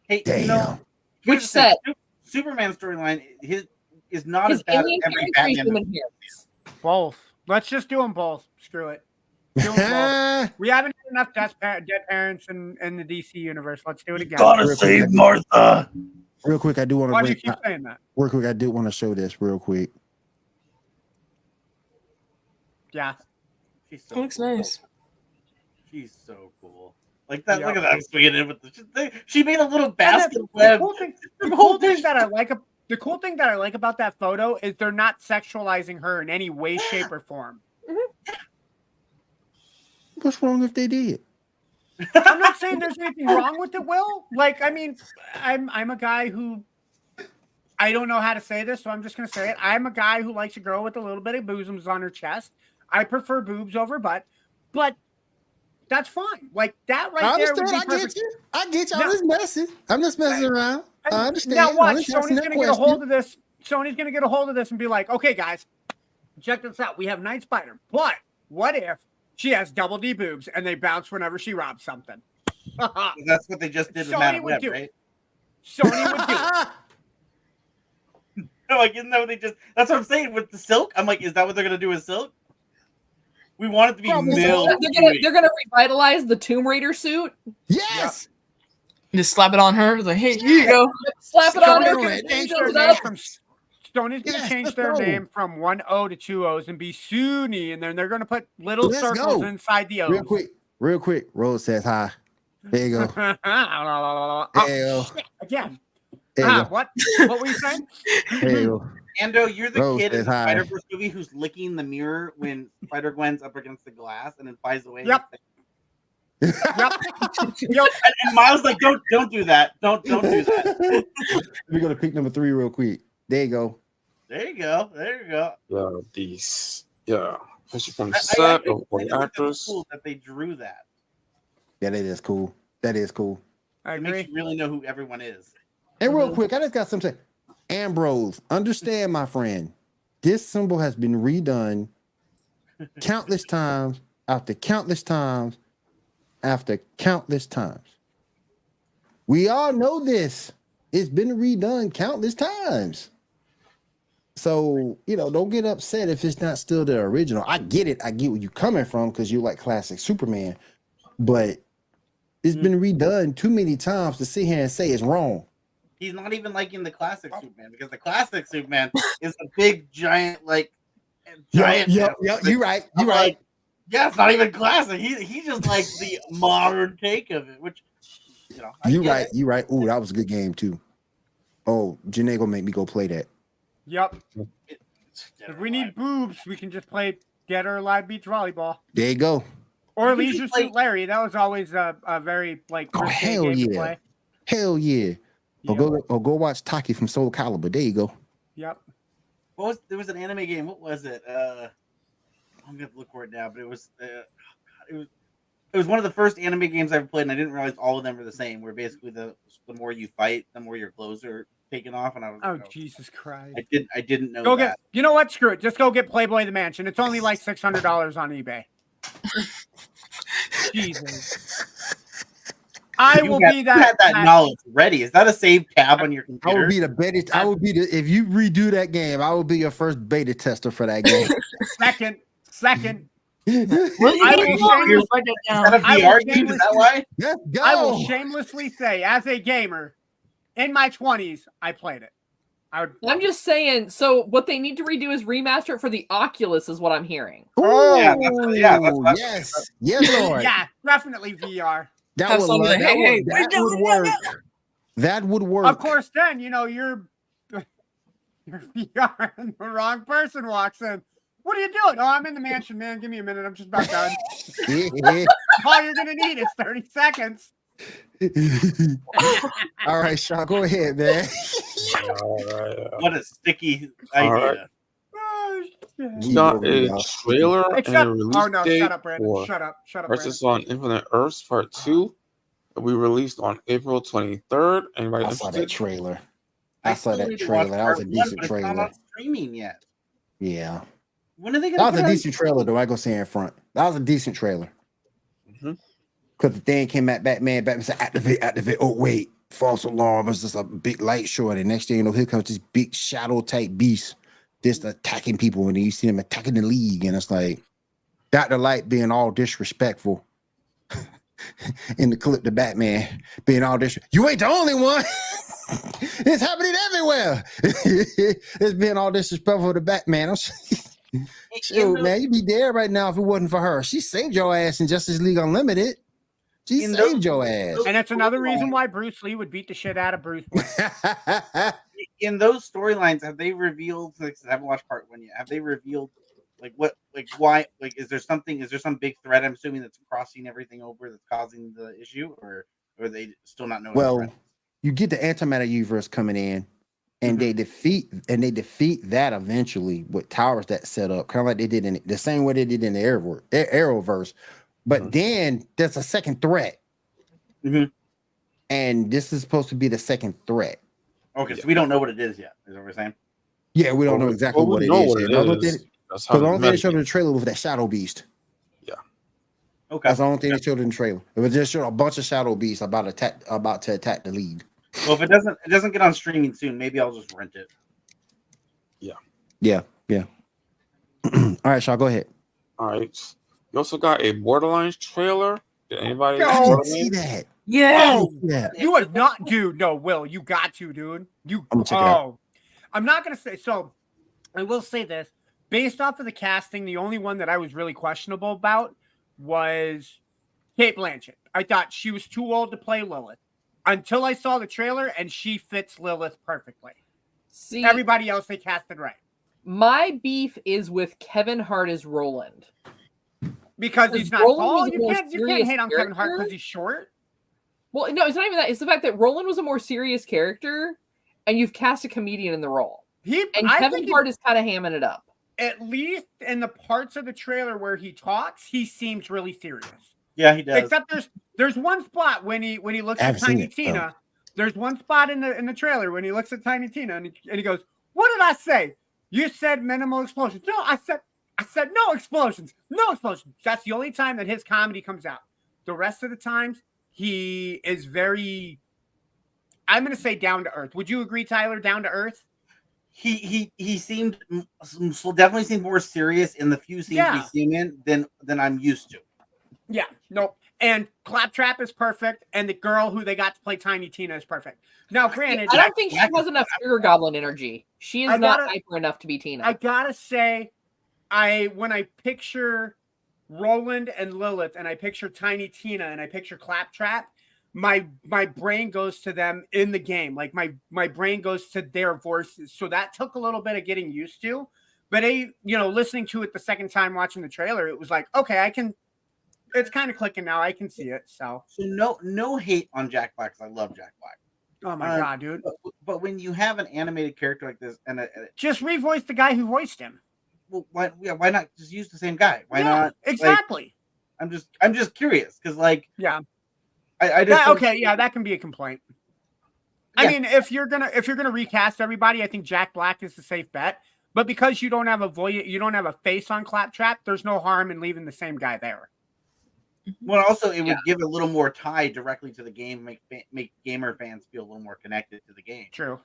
S4: Hey,
S2: Damn.
S4: you know,
S3: Which
S4: here's the thing.
S3: set?
S4: Superman's storyline is not
S3: His
S4: as bad as
S3: alien
S4: every
S3: parents or his
S4: Batman
S3: human
S4: movie.
S3: parents?
S6: Both. Let's just do them both. Screw it. Do 'em both. We haven't had enough dead parents in the DC universe. Let's do it again.
S2: Real quick,
S4: save Martha.
S2: Real quick, I do want
S6: Why do
S2: to
S6: you keep saying that?
S2: real quick. I do want to show this real quick.
S6: Yeah.
S4: She's
S5: It
S4: so
S5: looks
S4: cool.
S5: nice.
S4: She's so cool. Like that.
S6: Yeah.
S4: Look at that swinging in with she made a little
S6: And
S4: basket
S6: the
S4: web.
S6: cool thing, the cool thing that I like about that photo is they're not sexualizing her in any way, shape, or form.
S2: What's wrong if they did?
S6: I'm not saying there's anything wrong with it, Will. Like, I mean, I'm a guy who I don't know how to say this, so I'm just gonna say it. I'm a guy who likes a girl with a little bit of bosoms on her chest. I prefer boobs over butt, but that's fine. Like that right there would be perfect.
S2: I get you.
S6: No.
S2: I'm just messing. I'm just messing around. I understand.
S6: Now
S2: I'm
S6: watch,
S2: just asking
S6: Sony's
S2: that
S6: gonna get a hold
S2: question.
S6: of this. Sony's gonna get a hold of this and be like, okay, guys, check this out. We have Night Spider, but what if She has double D boobs, and they bounce whenever she robs something.
S4: That's what they just did with
S6: Sony
S4: Madam
S6: would
S4: Web,
S6: do
S4: right?
S6: Sony would do it.
S4: No, like, isn't that what they just? That's what I'm saying with the Silk. I'm like, is that what they're gonna do with Silk? We want it to be male.
S3: They're gonna revitalize the Tomb Raider suit.
S2: Yes.
S5: Just slap it on her. Like, hey, here you go.
S3: Slap it on
S6: Sony's
S3: her.
S6: gonna change their
S3: build it
S6: name
S3: up.
S6: from Sony's gonna
S2: Yes,
S6: change
S2: let's
S6: their
S2: go.
S6: name from 1 O to 2 O's and be Suni, and then they're gonna put little
S2: Let's
S6: circles
S2: go.
S6: inside the O's.
S2: Real quick. Rose says hi. There you go. There
S6: Oh,
S2: you go.
S6: shit, again.
S2: There you go.
S6: What? What were you saying?
S2: There you go.
S4: Ando, you're the
S2: Rose
S4: kid in
S2: says
S4: the
S2: hi.
S4: Spider-Verse movie who's licking the mirror when Spider-Gwen's up against the glass and then flies away.
S6: Yep. Yep. Yep.
S4: And Miles like, don't do that. Don't do that.
S2: We're gonna pick number 3 real quick. There you go.
S4: There you go. There you go.
S7: Yeah, these. Yeah, especially from the
S4: I
S7: set
S4: think
S7: or the
S4: it's
S7: actors.
S4: cool that they drew that.
S2: Yeah, that is cool. That is cool.
S6: I
S4: It makes
S6: agree.
S4: you really know who everyone is.
S2: And real quick, I just got something to say. Ambrose, understand, my friend, this symbol has been redone countless times after countless times after countless times. We all know this. It's been redone countless times. So, don't get upset if it's not still the original. I get it. I get where you're coming from because you like classic Superman. But it's been redone too many times to sit here and say it's wrong.
S4: He's not even liking the classic Superman because the classic Superman is a big giant giant.
S2: Yep. You're right.
S4: I'm like, yeah, it's not even classic. He just likes the modern take of it, which I
S2: You're
S4: get
S2: right.
S4: it.
S2: You're right. Ooh, that was a good game too. Oh, Janae gonna make me go play that.
S6: Yep. If we need boobs, we can just play Dead or Alive Beach Volleyball.
S2: There you go.
S6: Or
S4: We
S6: Leisure
S4: can play-
S6: Suit Larry. That was always a very
S2: Oh,
S6: risque
S2: hell
S6: game to
S2: yeah.
S6: play.
S2: Hell yeah.
S6: Yep.
S2: Or go watch Taki from Soul Calibur. There you go.
S6: Yep.
S4: There was an anime game. What was it? I'm gonna look for it now, but it was one of the first anime games I ever played, and I didn't realize all of them were the same. Where basically the more you fight, the more your clothes are taken off, and I was
S6: Oh, Jesus Christ.
S4: I didn't know
S6: Go
S4: that.
S6: you know what? Screw it. Just go get Playboy the Mansion. It's only like $600 on eBay. Jesus. I
S4: You
S6: will
S4: had-
S6: be
S4: you
S6: that.
S4: had that knowledge ready. Is that a saved tab on your
S2: I
S4: computer?
S2: would be the beta. I would be the if you redo that game, I will be your first beta tester for that game.
S6: Second.
S5: What
S6: I
S5: are
S6: will
S5: you doing?
S6: shameless-
S5: Write that
S4: Is that a
S5: down.
S6: I will
S4: VR game? Is that why?
S2: Let's go.
S6: I will shamelessly say, as a gamer, in my 20s, I played it.
S3: I'm just saying. So what they need to redo is remaster it for the Oculus, is what I'm hearing.
S2: Ooh,
S4: that's-
S2: yes, Lord.
S6: Yeah, definitely VR.
S2: That
S5: Have
S2: would,
S5: somebody like, hey,
S2: that
S5: hey,
S2: would work. That would work.
S6: Of course, then you're VR and the wrong person walks in. What are you doing? Oh, I'm in the mansion, man. Give me a minute. I'm just about done. All you're gonna need is 30 seconds.
S2: All right, Sean, go ahead, man.
S7: All right.
S4: What a sticky
S7: All
S4: idea.
S7: right.
S6: Oh, shit.
S7: We got a trailer and
S6: Except,
S7: a release
S6: oh no,
S7: date
S6: shut up, Brandon.
S7: for
S6: Shut up,
S7: Versus on Infinite Earths Part 2. We released on April 23rd. Anybody
S2: I saw that
S7: interested?
S2: trailer. I saw
S4: still
S2: that
S4: need to watch
S2: trailer. That was a
S4: part one,
S2: decent
S4: but it's not
S2: trailer.
S4: on streaming yet.
S2: Yeah.
S4: When are they
S2: That
S4: gonna
S2: was
S4: put
S2: a
S4: it
S2: decent trailer, though. I go say in front. That was a decent trailer.
S7: Mhm.
S2: Because the thing came at Batman said, activate. Oh, wait. False alarm. It's just a big light short. And next thing you know, here comes this big shadow type beast just attacking people. And then you see them attacking the league. And it's like, Dr. Light being all disrespectful. In the clip, the Batman being all disrespectful. You ain't the only one. It's happening everywhere. It's being all disrespectful to Batman. Shoot, man, you'd be dead right now if it wasn't for her. She saved your ass in Justice League Unlimited. She
S4: In
S2: saved
S4: those-
S2: your ass.
S6: And that's another reason why Bruce Lee would beat the shit out of Bruce Wayne.
S4: In those storylines, have they revealed? Like, I haven't watched part one yet. Have they revealed why? Like, is there some big threat? I'm assuming that's crossing everything over that's causing the issue, or are they still not knowing?
S2: Well, you get the antimatter universe coming in, and they defeat that eventually with towers that set up, kind of like they did in the same way they did in the Arrowverse. But then there's a second threat, and this is supposed to be the second threat.
S4: Okay, so we don't know what it is yet. Is what we're saying?
S2: Yeah, we don't know exactly what it is. Because the only thing they showed in the trailer was that Shadow Beast.
S7: Yeah.
S4: Okay.
S2: That's the only thing they showed in the trailer. It was just showed a bunch of shadow beasts about to attack the lead.
S4: Well, if it doesn't get on streaming soon, maybe I'll just rent it.
S2: Yeah. All right, Shaw, go ahead.
S7: All right. You also got a Borderlands trailer. Did anybody
S6: Yo,
S2: I
S7: see
S2: didn't see that.
S5: Yes.
S6: Oh,
S2: Yeah.
S6: you are not, dude. No, Will, you got to, dude. You.
S2: I'm gonna check it out.
S6: I'm not gonna say so. I will say this: based off of the casting, the only one that I was really questionable about was Kate Blanchett. I thought she was too old to play Lilith until I saw the trailer, and she fits Lilith perfectly.
S3: See,
S6: Everybody else they casted right
S3: my beef is with Kevin Hart as Roland.
S6: because he's not
S3: Roland
S6: tall.
S3: was a
S6: You
S3: more
S6: can't
S3: serious
S6: hate on Kevin Hart
S3: character.
S6: because he's short.
S3: Well, no, it's not even that. It's the fact that Roland was a more serious character, and you've cast a comedian in the role. And
S6: I
S3: Kevin
S6: think
S3: Hart is kind of hamming it up.
S6: at least in the parts of the trailer where he talks, he seems really serious.
S4: Yeah, he does.
S6: Except there's one spot when he looks
S2: I
S6: at
S2: haven't seen
S6: Tiny
S2: it,
S6: Tina. There's one spot in the trailer when he looks at Tiny Tina and he goes, "What did I say? You said minimal explosions." No, I said no explosions. No explosions. That's the only time that his comedy comes out. The rest of the times he is very, I'm going to say, down to earth. Would you agree, Tyler? Down to earth?
S4: He seemed definitely seemed more serious in the few scenes we see him in than I'm used to.
S6: Yeah, no. And Claptrap is perfect, and the girl who they got to play Tiny Tina is perfect. Now, granted,
S3: I don't think she has enough Sugar Goblin energy. She is not hyper enough to be Tina.
S6: I gotta say, when I picture Roland and Lilith, and I picture Tiny Tina, and I picture Claptrap, my brain goes to them in the game. Like my brain goes to their voices. So that took a little bit of getting used to. But listening to it the second time watching the trailer, it was like, okay, I can. It's kind of clicking now. I can see it. So
S4: no hate on Jack Black because I love Jack Black.
S6: Oh my god, dude!
S4: But when you have an animated character like this, and
S6: just revoice the guy who voiced him.
S4: Well, why not just use the same guy? Why not?
S6: Exactly.
S4: I'm just curious because I just
S6: that can be a complaint. I mean, if you're gonna recast everybody, I think Jack Black is the safe bet. But because you don't have a face on Claptrap, there's no harm in leaving the same guy there.
S4: Well, also it would give a little more tie directly to the game, make gamer fans feel a little more connected to the game.
S6: True.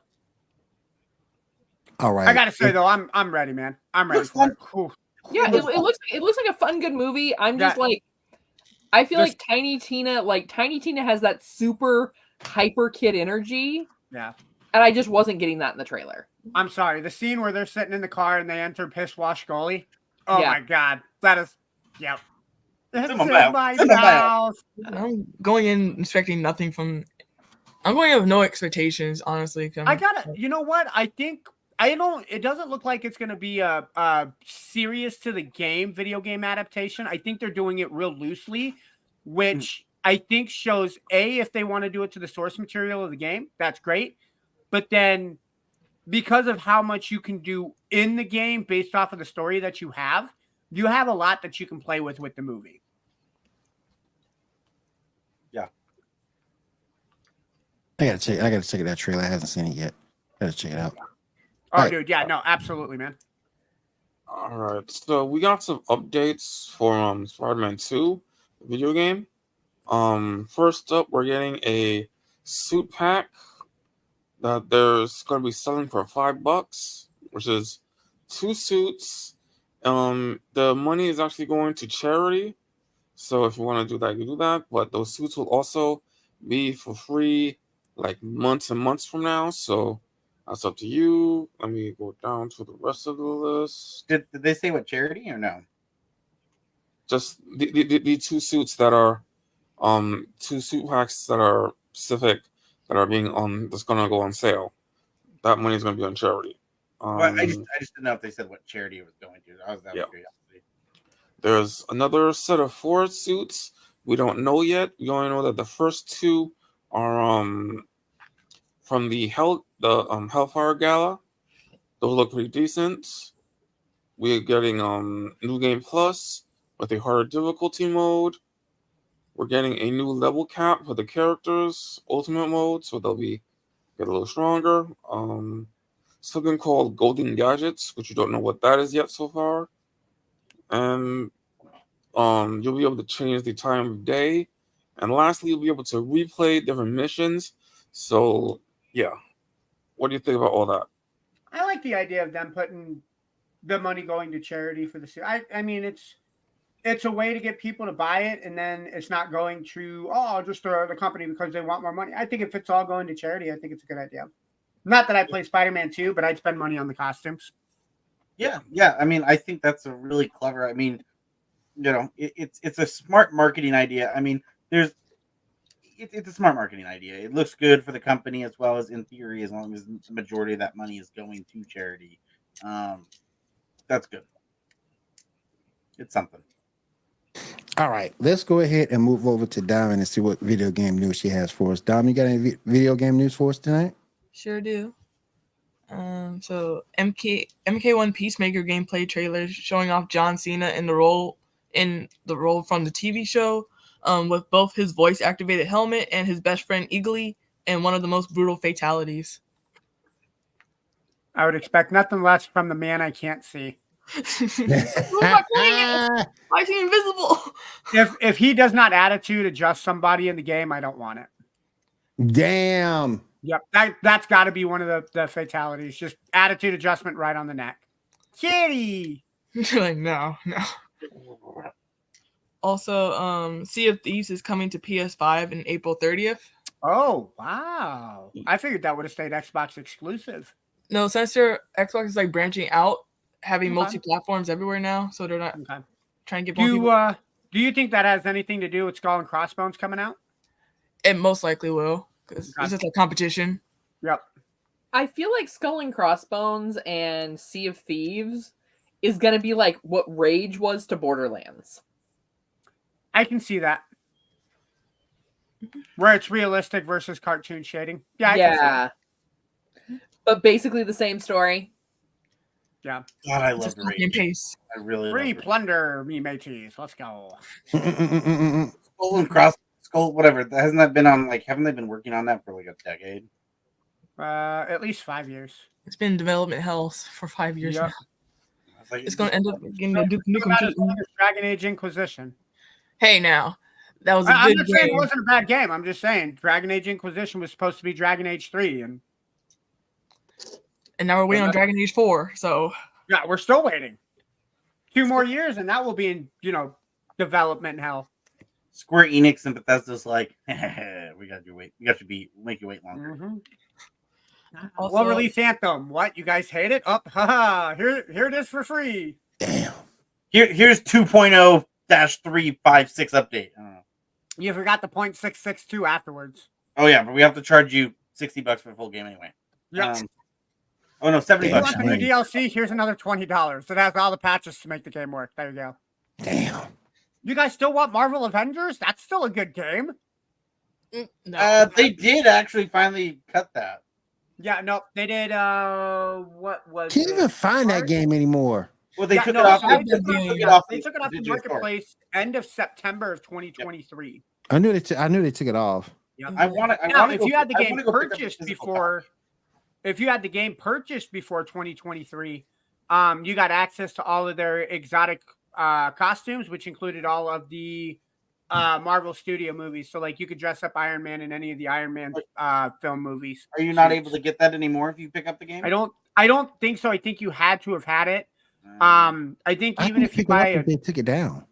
S2: All right.
S6: I gotta say though, I'm ready, man. I'm ready for it. Cool.
S3: Yeah, it looks like a fun, good movie. I'm just I feel like Tiny Tina has that super hyper kid energy.
S6: Yeah.
S3: And I just wasn't getting that in the trailer.
S6: I'm sorry. The scene where they're sitting in the car and they enter Piss Wash Gully. Oh my god, that is, yep.
S5: I'm going in expecting nothing from. I'm going in with no expectations, honestly.
S6: You know what? It doesn't look like it's going to be a serious to the game video game adaptation. I think they're doing it real loosely, which I think shows if they want to do it to the source material of the game, that's great. But then because of how much you can do in the game based off of the story that you have a lot that you can play with the movie.
S4: Yeah.
S2: I gotta check that trailer. I haven't seen it yet. Gotta check it out.
S6: Oh, dude, yeah, no, absolutely, man.
S7: All right, so we got some updates for Spider-Man 2 video game. First up, we're getting a suit pack that there's going to be selling for $5, which is 2 suits. The money is actually going to charity, so if you want to do that, you do that. But those suits will also be for free, like months and months from now. So that's up to you. Let me go down to the rest of the list.
S4: Did they say what charity or no?
S7: Just the 2 suits that are 2 suit packs that are specific that are being that's gonna go on sale. That money is gonna be on charity.
S4: Well, I just didn't know if they said what charity it was going to. I was that curiosity.
S7: There's another set of 4 suits. We don't know yet. We only know that the first 2 are from the Hellfire Gala. Those look pretty decent. We're getting New Game Plus with a harder difficulty mode. We're getting a new level cap for the characters, Ultimate mode, so they'll get a little stronger. Something called Golden Gadgets, which you don't know what that is yet so far. And You'll be able to change the time of day, and lastly, you'll be able to replay different missions. So, yeah, what do you think about all that?
S6: I like the idea of them putting the money going to charity for the series. I mean, it's a way to get people to buy it, and then it's not going to just the company because they want more money. I think if it's all going to charity, I think it's a good idea. Not that I play Spider-Man 2, but I'd spend money on the costumes.
S4: Yeah. I mean, I think that's a really clever. I mean, it's a smart marketing idea. I mean, it's a smart marketing idea. It looks good for the company as well as in theory, as long as the majority of that money is going to charity. That's good. It's something.
S2: All right, let's go ahead and move over to Diamond and see what video game news she has for us. Diamond, you got any video game news for us tonight?
S5: Sure do. So MK1 Peacemaker gameplay trailer showing off John Cena in the role from the TV show, with both his voice activated helmet and his best friend Eagly, and one of the most brutal fatalities.
S6: I would expect nothing less from the man I can't see.
S5: Why is he invisible?
S6: If he does not attitude adjust somebody in the game, I don't want it.
S2: Damn.
S6: Yep, that's got to be one of the fatalities. Just attitude adjustment right on the neck. Kitty.
S5: Like no. Also, Sea of Thieves is coming to PS5 in April 30th.
S6: Oh wow! I figured that would have stayed Xbox exclusive.
S5: No, since Xbox is like branching out, having multi-platforms everywhere now, so they're not trying to get more people.
S6: Do you think that has anything to do with Skull and Crossbones coming out?
S5: It most likely will, because it's just a competition.
S6: Yep.
S3: I feel like Skull and Crossbones and Sea of Thieves is going to be like what Rage was to Borderlands.
S6: I can see that. Where it's realistic versus cartoon shading. Yeah. I can see that.
S3: But basically the same story.
S6: Yeah.
S4: God, I love Rage.
S5: Pace.
S4: I really
S6: Free
S4: love
S6: plunder, me mateys. Let's go.
S4: Skull and Skull, whatever. Hasn't that been on, like, haven't they been working on that for like a decade?
S6: At least 5 years.
S5: It's been in development hell for 5 years now.
S4: Like,
S5: it's going to end up getting a new computer.
S6: Dragon Age Inquisition.
S5: Hey, now. That was
S6: I'm not saying it wasn't a bad game. I'm just saying Dragon Age Inquisition was supposed to be Dragon Age 3. And
S5: now we're waiting on Dragon Age 4. So
S6: yeah, we're still waiting. 2 more years, and that will be in, development hell.
S4: Square Enix and Bethesda's like, we got you wait. Make you wait longer.
S6: Mm-hmm. We'll release Anthem. What? You guys hate it? Haha. Here it is for free.
S2: Damn.
S4: Here's 2.0-356 update. I don't know.
S6: You forgot the 0.662 afterwards.
S4: Oh yeah, but we have to charge you $60 for the full game anyway.
S6: Yep.
S4: Oh no, $70.
S6: You want the new DLC? Here's another $20. It has all the patches to make the game work. There you go.
S2: Damn.
S6: You guys still want Marvel Avengers? That's still a good game.
S5: no.
S4: They did actually finally cut that.
S6: Yeah, no, they did. What was?
S2: Can't even find that game anymore.
S4: Well, they took it
S6: no,
S4: off.
S6: so
S4: They
S6: they
S4: took
S6: took
S4: it off
S6: the marketplace end of September of 2023.
S2: I knew they took it off.
S6: Yep.
S4: I want to.
S6: Now, if you had the game purchased before, if you had the game purchased before 2023, you got access to all of their exotic costumes, which included all of the Marvel Studio movies. So, like, you could dress up Iron Man in any of the Iron Man film movies.
S4: Are you not able to get that anymore if you pick up the game?
S6: I don't think so. I think you had to have had it. I think even if you buy
S2: they took it down.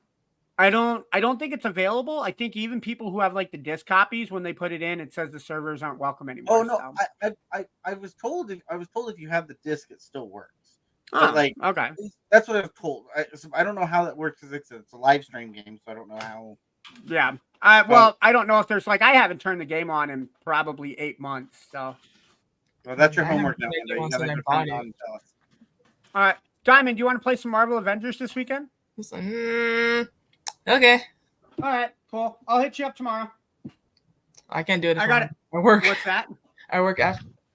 S6: I don't think it's available. I think even people who have like the disc copies, when they put it in, it says the servers aren't welcome anymore.
S4: Oh no,
S6: so.
S4: I was told if you have the disc, it still works.
S6: Oh,
S4: But like,
S6: okay,
S4: that's what I was told. I don't know how that works because it's a live stream game, so I don't know how.
S6: Yeah. Well, I don't know if there's I haven't turned the game on in probably 8 months. So.
S4: Well, that's your homework now. You gotta turn it on and tell us.
S6: All right, Diamond, do you want to play some Marvel Avengers this weekend?
S5: Okay.
S6: All right, cool. I'll hit you up tomorrow.
S5: I can't do it.
S6: I got it.
S5: I work.
S6: What's that?
S5: I work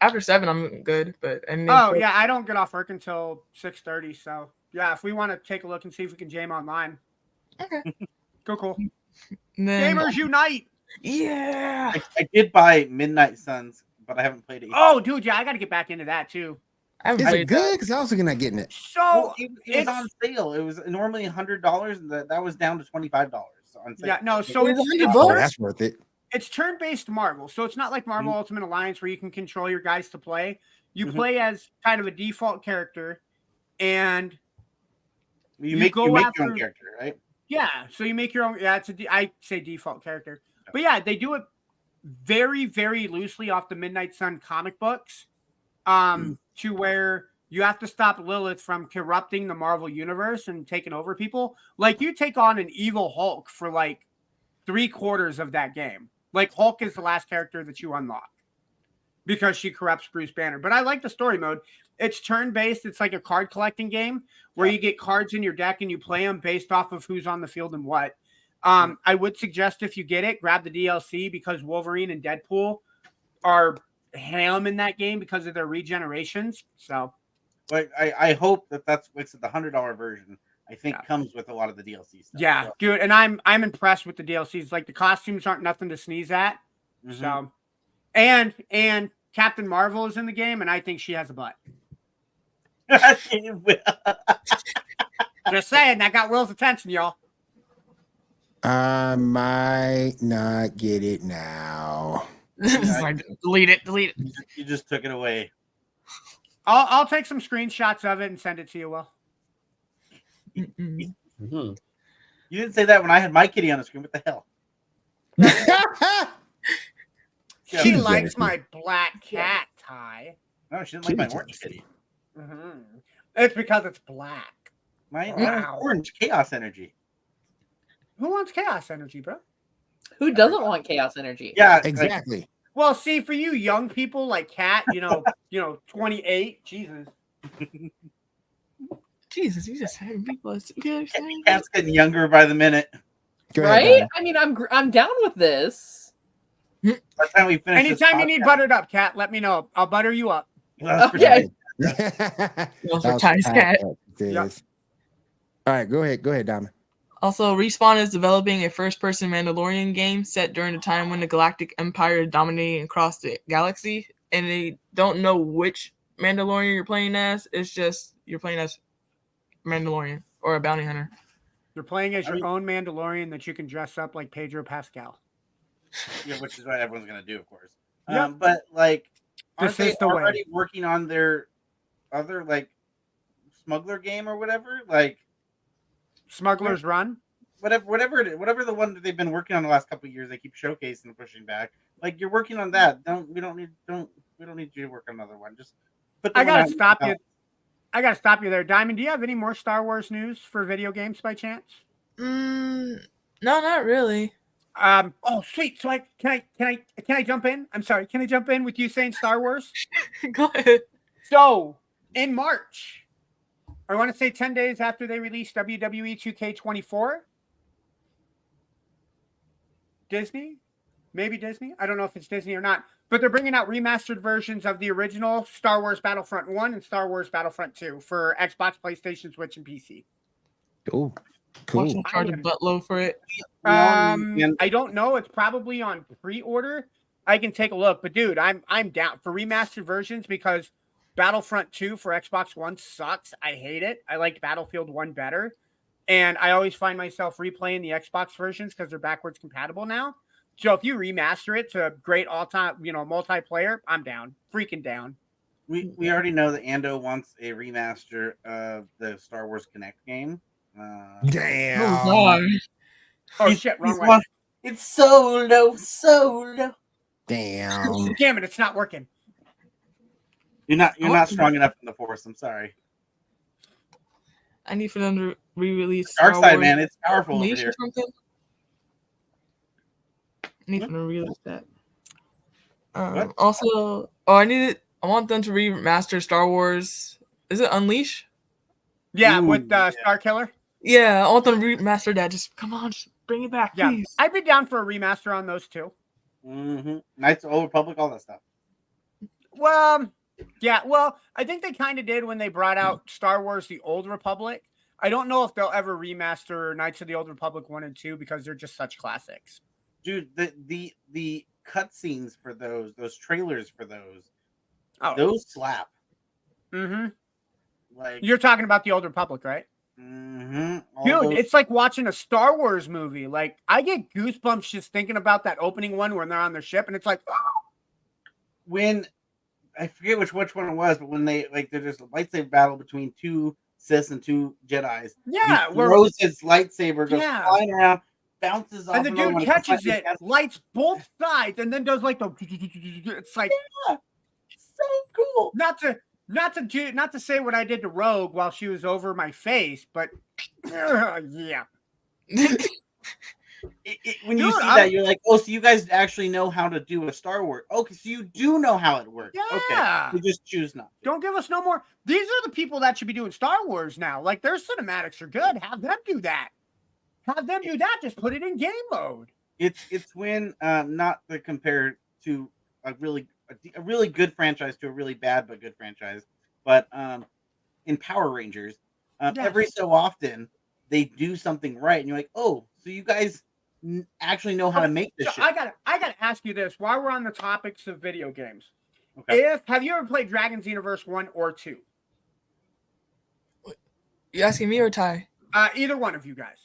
S5: after 7. I'm good, but
S6: yeah, I don't get off work until 6:30. So yeah, if we want to take a look and see if we can jam online.
S5: Okay.
S6: Cool.
S5: Then,
S6: Gamers Unite.
S5: Yeah.
S4: I did buy Midnight Suns, but I haven't played it yet.
S6: Oh, dude, yeah, I got to get back into that too.
S5: I haven't
S2: Is it
S5: played that.
S2: good? Because I was looking at getting it.
S6: So
S4: Well, it was
S6: it's
S4: on sale. It was normally $100, and that was down to $25 on sale.
S6: yeah, no, so
S5: It was
S6: it's
S5: $100
S2: Oh,
S5: bucks?
S2: that's worth it.
S6: it's turn-based Marvel. So it's not like Marvel
S4: Mhm.
S6: Ultimate Alliance where you can control your guys to play. You
S4: Mhm.
S6: play as kind of a default character, and
S4: You make
S6: go
S4: your
S6: after-
S4: own character, right?
S6: yeah, so you make your own. Yeah, I say default character, but yeah, they do it very, very loosely off the Midnight Sun comic books, to where you have to stop Lilith from corrupting the Marvel universe and taking over people. Like you take on an evil Hulk for like 3/4 of that game. Like Hulk is the last character that you unlock because she corrupts Bruce Banner. But I like the story mode. It's turn-based. It's like a card collecting game where you get cards in your deck and you play them based off of who's on the field and what. I would suggest if you get it, grab the DLC because Wolverine and Deadpool are ham in that game because of their regenerations. So,
S4: But I hope that's what's the $100 version. I think
S6: Yeah.
S4: comes with a lot of the DLC stuff.
S6: yeah,
S4: So,
S6: dude, and I'm impressed with the DLCs. Like the costumes aren't nothing to sneeze at.
S4: mhm.
S6: So, and Captain Marvel is in the game, and I think she has a butt. Just saying, that got Will's attention, y'all.
S2: I might not get it now.
S5: It's like, delete it.
S4: You just took it away.
S6: I'll take some screenshots of it and send it to you, Will.
S5: Mm-mm.
S7: Mhm.
S4: You didn't say that when I had my kitty on the screen. What the hell?
S6: She
S2: She's
S6: likes
S2: jealous.
S6: my black cat tie.
S4: No, she didn't like my
S2: Kitty
S4: orange
S2: jealousy.
S4: kitty.
S6: Mm-hmm. It's because it's black.
S4: Mine
S6: Wow.
S4: orange chaos energy.
S6: Who wants chaos energy, bro?
S3: Who doesn't want chaos energy?
S4: Yeah, like,
S2: Exactly.
S6: Well, see, for you young people like Kat, 28, Jesus.
S5: Jesus, you just had people.
S4: cat's getting younger by the minute.
S2: Go ahead,
S3: Right?
S2: Donna.
S3: I mean, I'm down with this.
S4: By the time we finish,
S6: Anytime you need buttered up, Kat, let me know. I'll butter you up.
S3: Okay.
S2: That
S5: for
S2: was
S5: Ty's cat.
S2: Yes. All right, go ahead. Go ahead, Diamond.
S5: Also, Respawn is developing a first-person Mandalorian game set during the time when the Galactic Empire is dominating across the galaxy, and they don't know which Mandalorian you're playing as. It's just you're playing as Mandalorian or a bounty hunter.
S6: You're playing as your own Mandalorian that you can dress up like Pedro Pascal.
S4: Yeah, which is what everyone's gonna do, of course.
S6: Yep.
S4: But like, aren't
S6: This
S4: they
S6: is the way.
S4: already working on their other like smuggler game or whatever? Like
S6: Smuggler's Run.
S4: whatever the one that they've been working on the last couple of years, they keep showcasing and pushing back. Like you're working on that. We don't need you to work on another one. Just put. The
S6: I
S4: one
S6: gotta
S4: out
S6: stop
S4: now.
S6: you. I gotta stop you there, Diamond. Do you have any more Star Wars news for video games by chance?
S5: No, not really.
S6: Oh, sweet. So can I jump in? I'm sorry. Can I jump in with you saying Star Wars?
S5: Go ahead.
S6: So in March, I want to say 10 days after they released WWE 2K24, Disney, maybe Disney. I don't know if it's Disney or not, but they're bringing out remastered versions of the original Star Wars Battlefront 1 and Star Wars Battlefront 2 for Xbox, PlayStation, Switch, and PC.
S2: Oh,
S5: Watch
S2: cool.
S5: them charge a buttload for it.
S6: I don't know. It's probably on pre-order. I can take a look, but dude, I'm down for remastered versions because Battlefront 2 for Xbox One sucks. I hate it. I liked Battlefield 1 better. And I always find myself replaying the Xbox versions because they're backwards compatible now. So if you remaster it to great all-time, multiplayer, I'm down. Freaking down.
S4: We already know that Ando wants a remaster of the Star Wars Connect game.
S2: Damn.
S5: Oh, God.
S6: Oh,
S4: He's-
S6: shit, wrong
S4: he's
S6: way.
S4: one- It's solo.
S2: Damn.
S6: Damn it, it's not working.
S4: You're not strong enough in the Force. I'm sorry.
S5: I need for them to re-release
S4: Dark
S5: Star
S4: side,
S5: Wars
S4: man, it's powerful over
S5: Unleashed
S4: here.
S5: or something. I need for them to release that.
S4: What?
S5: Also, I want them to remaster Star Wars. Is it Unleash?
S6: Yeah,
S4: Ooh,
S6: with
S4: yeah.
S6: Star Killer.
S5: Yeah, I want them to remaster that. Just come on, just bring it back,
S6: Yeah,
S5: please.
S6: I'd be down for a remaster on those two.
S4: Mm-hmm. Knights of the Old Republic, all that stuff.
S6: Well, yeah. Well, I think they kind of did when they brought out Star Wars: The Old Republic. I don't know if they'll ever remaster Knights of the Old Republic 1 and 2 because they're just such classics.
S4: Dude, the cutscenes for those trailers for those
S6: Oh,
S4: slap.
S6: Mm-hmm.
S4: Like,
S6: You're talking about the Old Republic, right? Dude, it's like watching a Star Wars movie. Like, I get goosebumps just thinking about that opening one when they're on their ship, and it's like,
S4: when I forget which one it was, but when there's a lightsaber battle between two Sith and two Jedis.
S6: yeah,
S4: he throws his lightsaber, goes
S6: Yeah.
S4: flying around, bounces off
S6: and the
S4: another
S6: dude
S4: one,
S6: catches it,
S4: catches-
S6: lights both sides, and then does like the. It's like
S4: It's so cool.
S6: not to say what I did to Rogue while she was over my face, but yeah.
S4: When you
S6: Dude,
S4: see that, you're like, oh, so you guys actually know how to do a Star Wars. Okay, so you do know how it works.
S6: Yeah.
S4: Okay, you just choose not to.
S6: Don't give us no more. These are the people that should be doing Star Wars now. Like, their cinematics are good. Have them do that. Have them do that. Just put it in game mode.
S4: It's when not to compare to a really good franchise to a really bad but good franchise, but in Power Rangers, every so often they do something right, and you're like, oh, so you guys actually know how to make this shit.
S6: I gotta ask you this while we're on the topics of video games.
S4: Okay.
S6: Have you ever played Dragon's Universe 1 or 2?
S5: You asking me or Ty?
S6: Either one of you guys.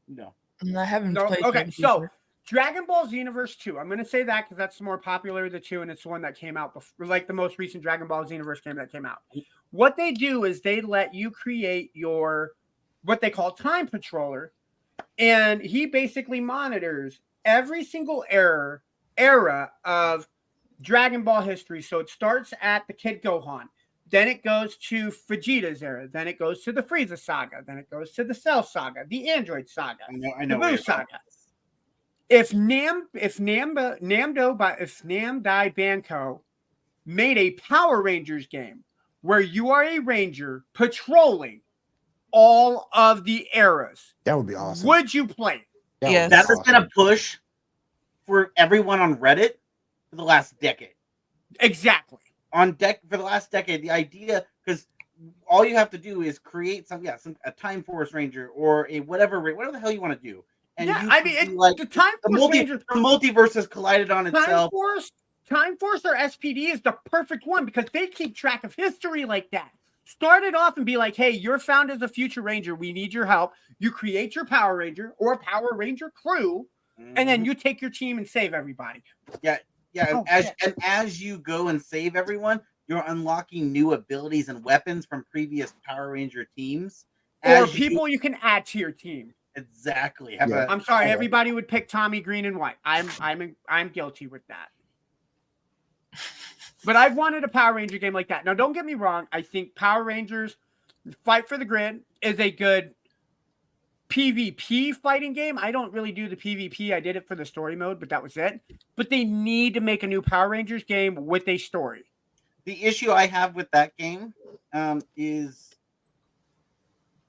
S4: No.
S5: I haven't
S6: No.
S5: played.
S6: Okay, so Dragon Ball Xenoverse 2. I'm going to say that because that's the more popular of the two, and it's the one that came out before, like the most recent Dragon Ball Xenoverse game that came out. What they do is they let you create your what they call time patroller, and he basically monitors every single era of Dragon Ball history. So it starts at the Kid Gohan, then it goes to Vegeta's era, then it goes to the Frieza saga, then it goes to the Cell saga, the Android saga,
S4: I know
S6: the Buu saga. If Namdai Banco made a Power Rangers game where you are a ranger patrolling all of the eras,
S2: That would be awesome.
S6: would you play it?
S5: Yes.
S4: That has been a push for everyone on Reddit for the last decade.
S6: Exactly.
S4: For the last decade, the idea, because all you have to do is create a Time Force Ranger or a whatever the hell you want to do. And
S6: Yeah,
S4: you
S6: I
S4: can
S6: mean,
S4: be like
S6: the Time Force Ranger,
S4: the multiverse has collided on itself.
S6: Time Force or SPD is the perfect one because they keep track of history like that. Start it off and be like, hey, you're found as a future ranger. We need your help. You create your Power Ranger or Power Ranger crew, and then you take your team and save everybody.
S4: Yeah.
S6: Oh,
S4: and as you go and save everyone, you're unlocking new abilities and weapons from previous Power Ranger teams.
S6: Or people you can add to your team.
S4: Exactly.
S6: I'm sorry, everybody would pick Tommy Green and White. I'm guilty with that. But I've wanted a Power Ranger game like that. Now, don't get me wrong. I think Power Rangers Fight for the Grid is a good PvP fighting game. I don't really do the PvP. I did it for the story mode, but that was it. But they need to make a new Power Rangers game with a story.
S4: The issue I have with that game is...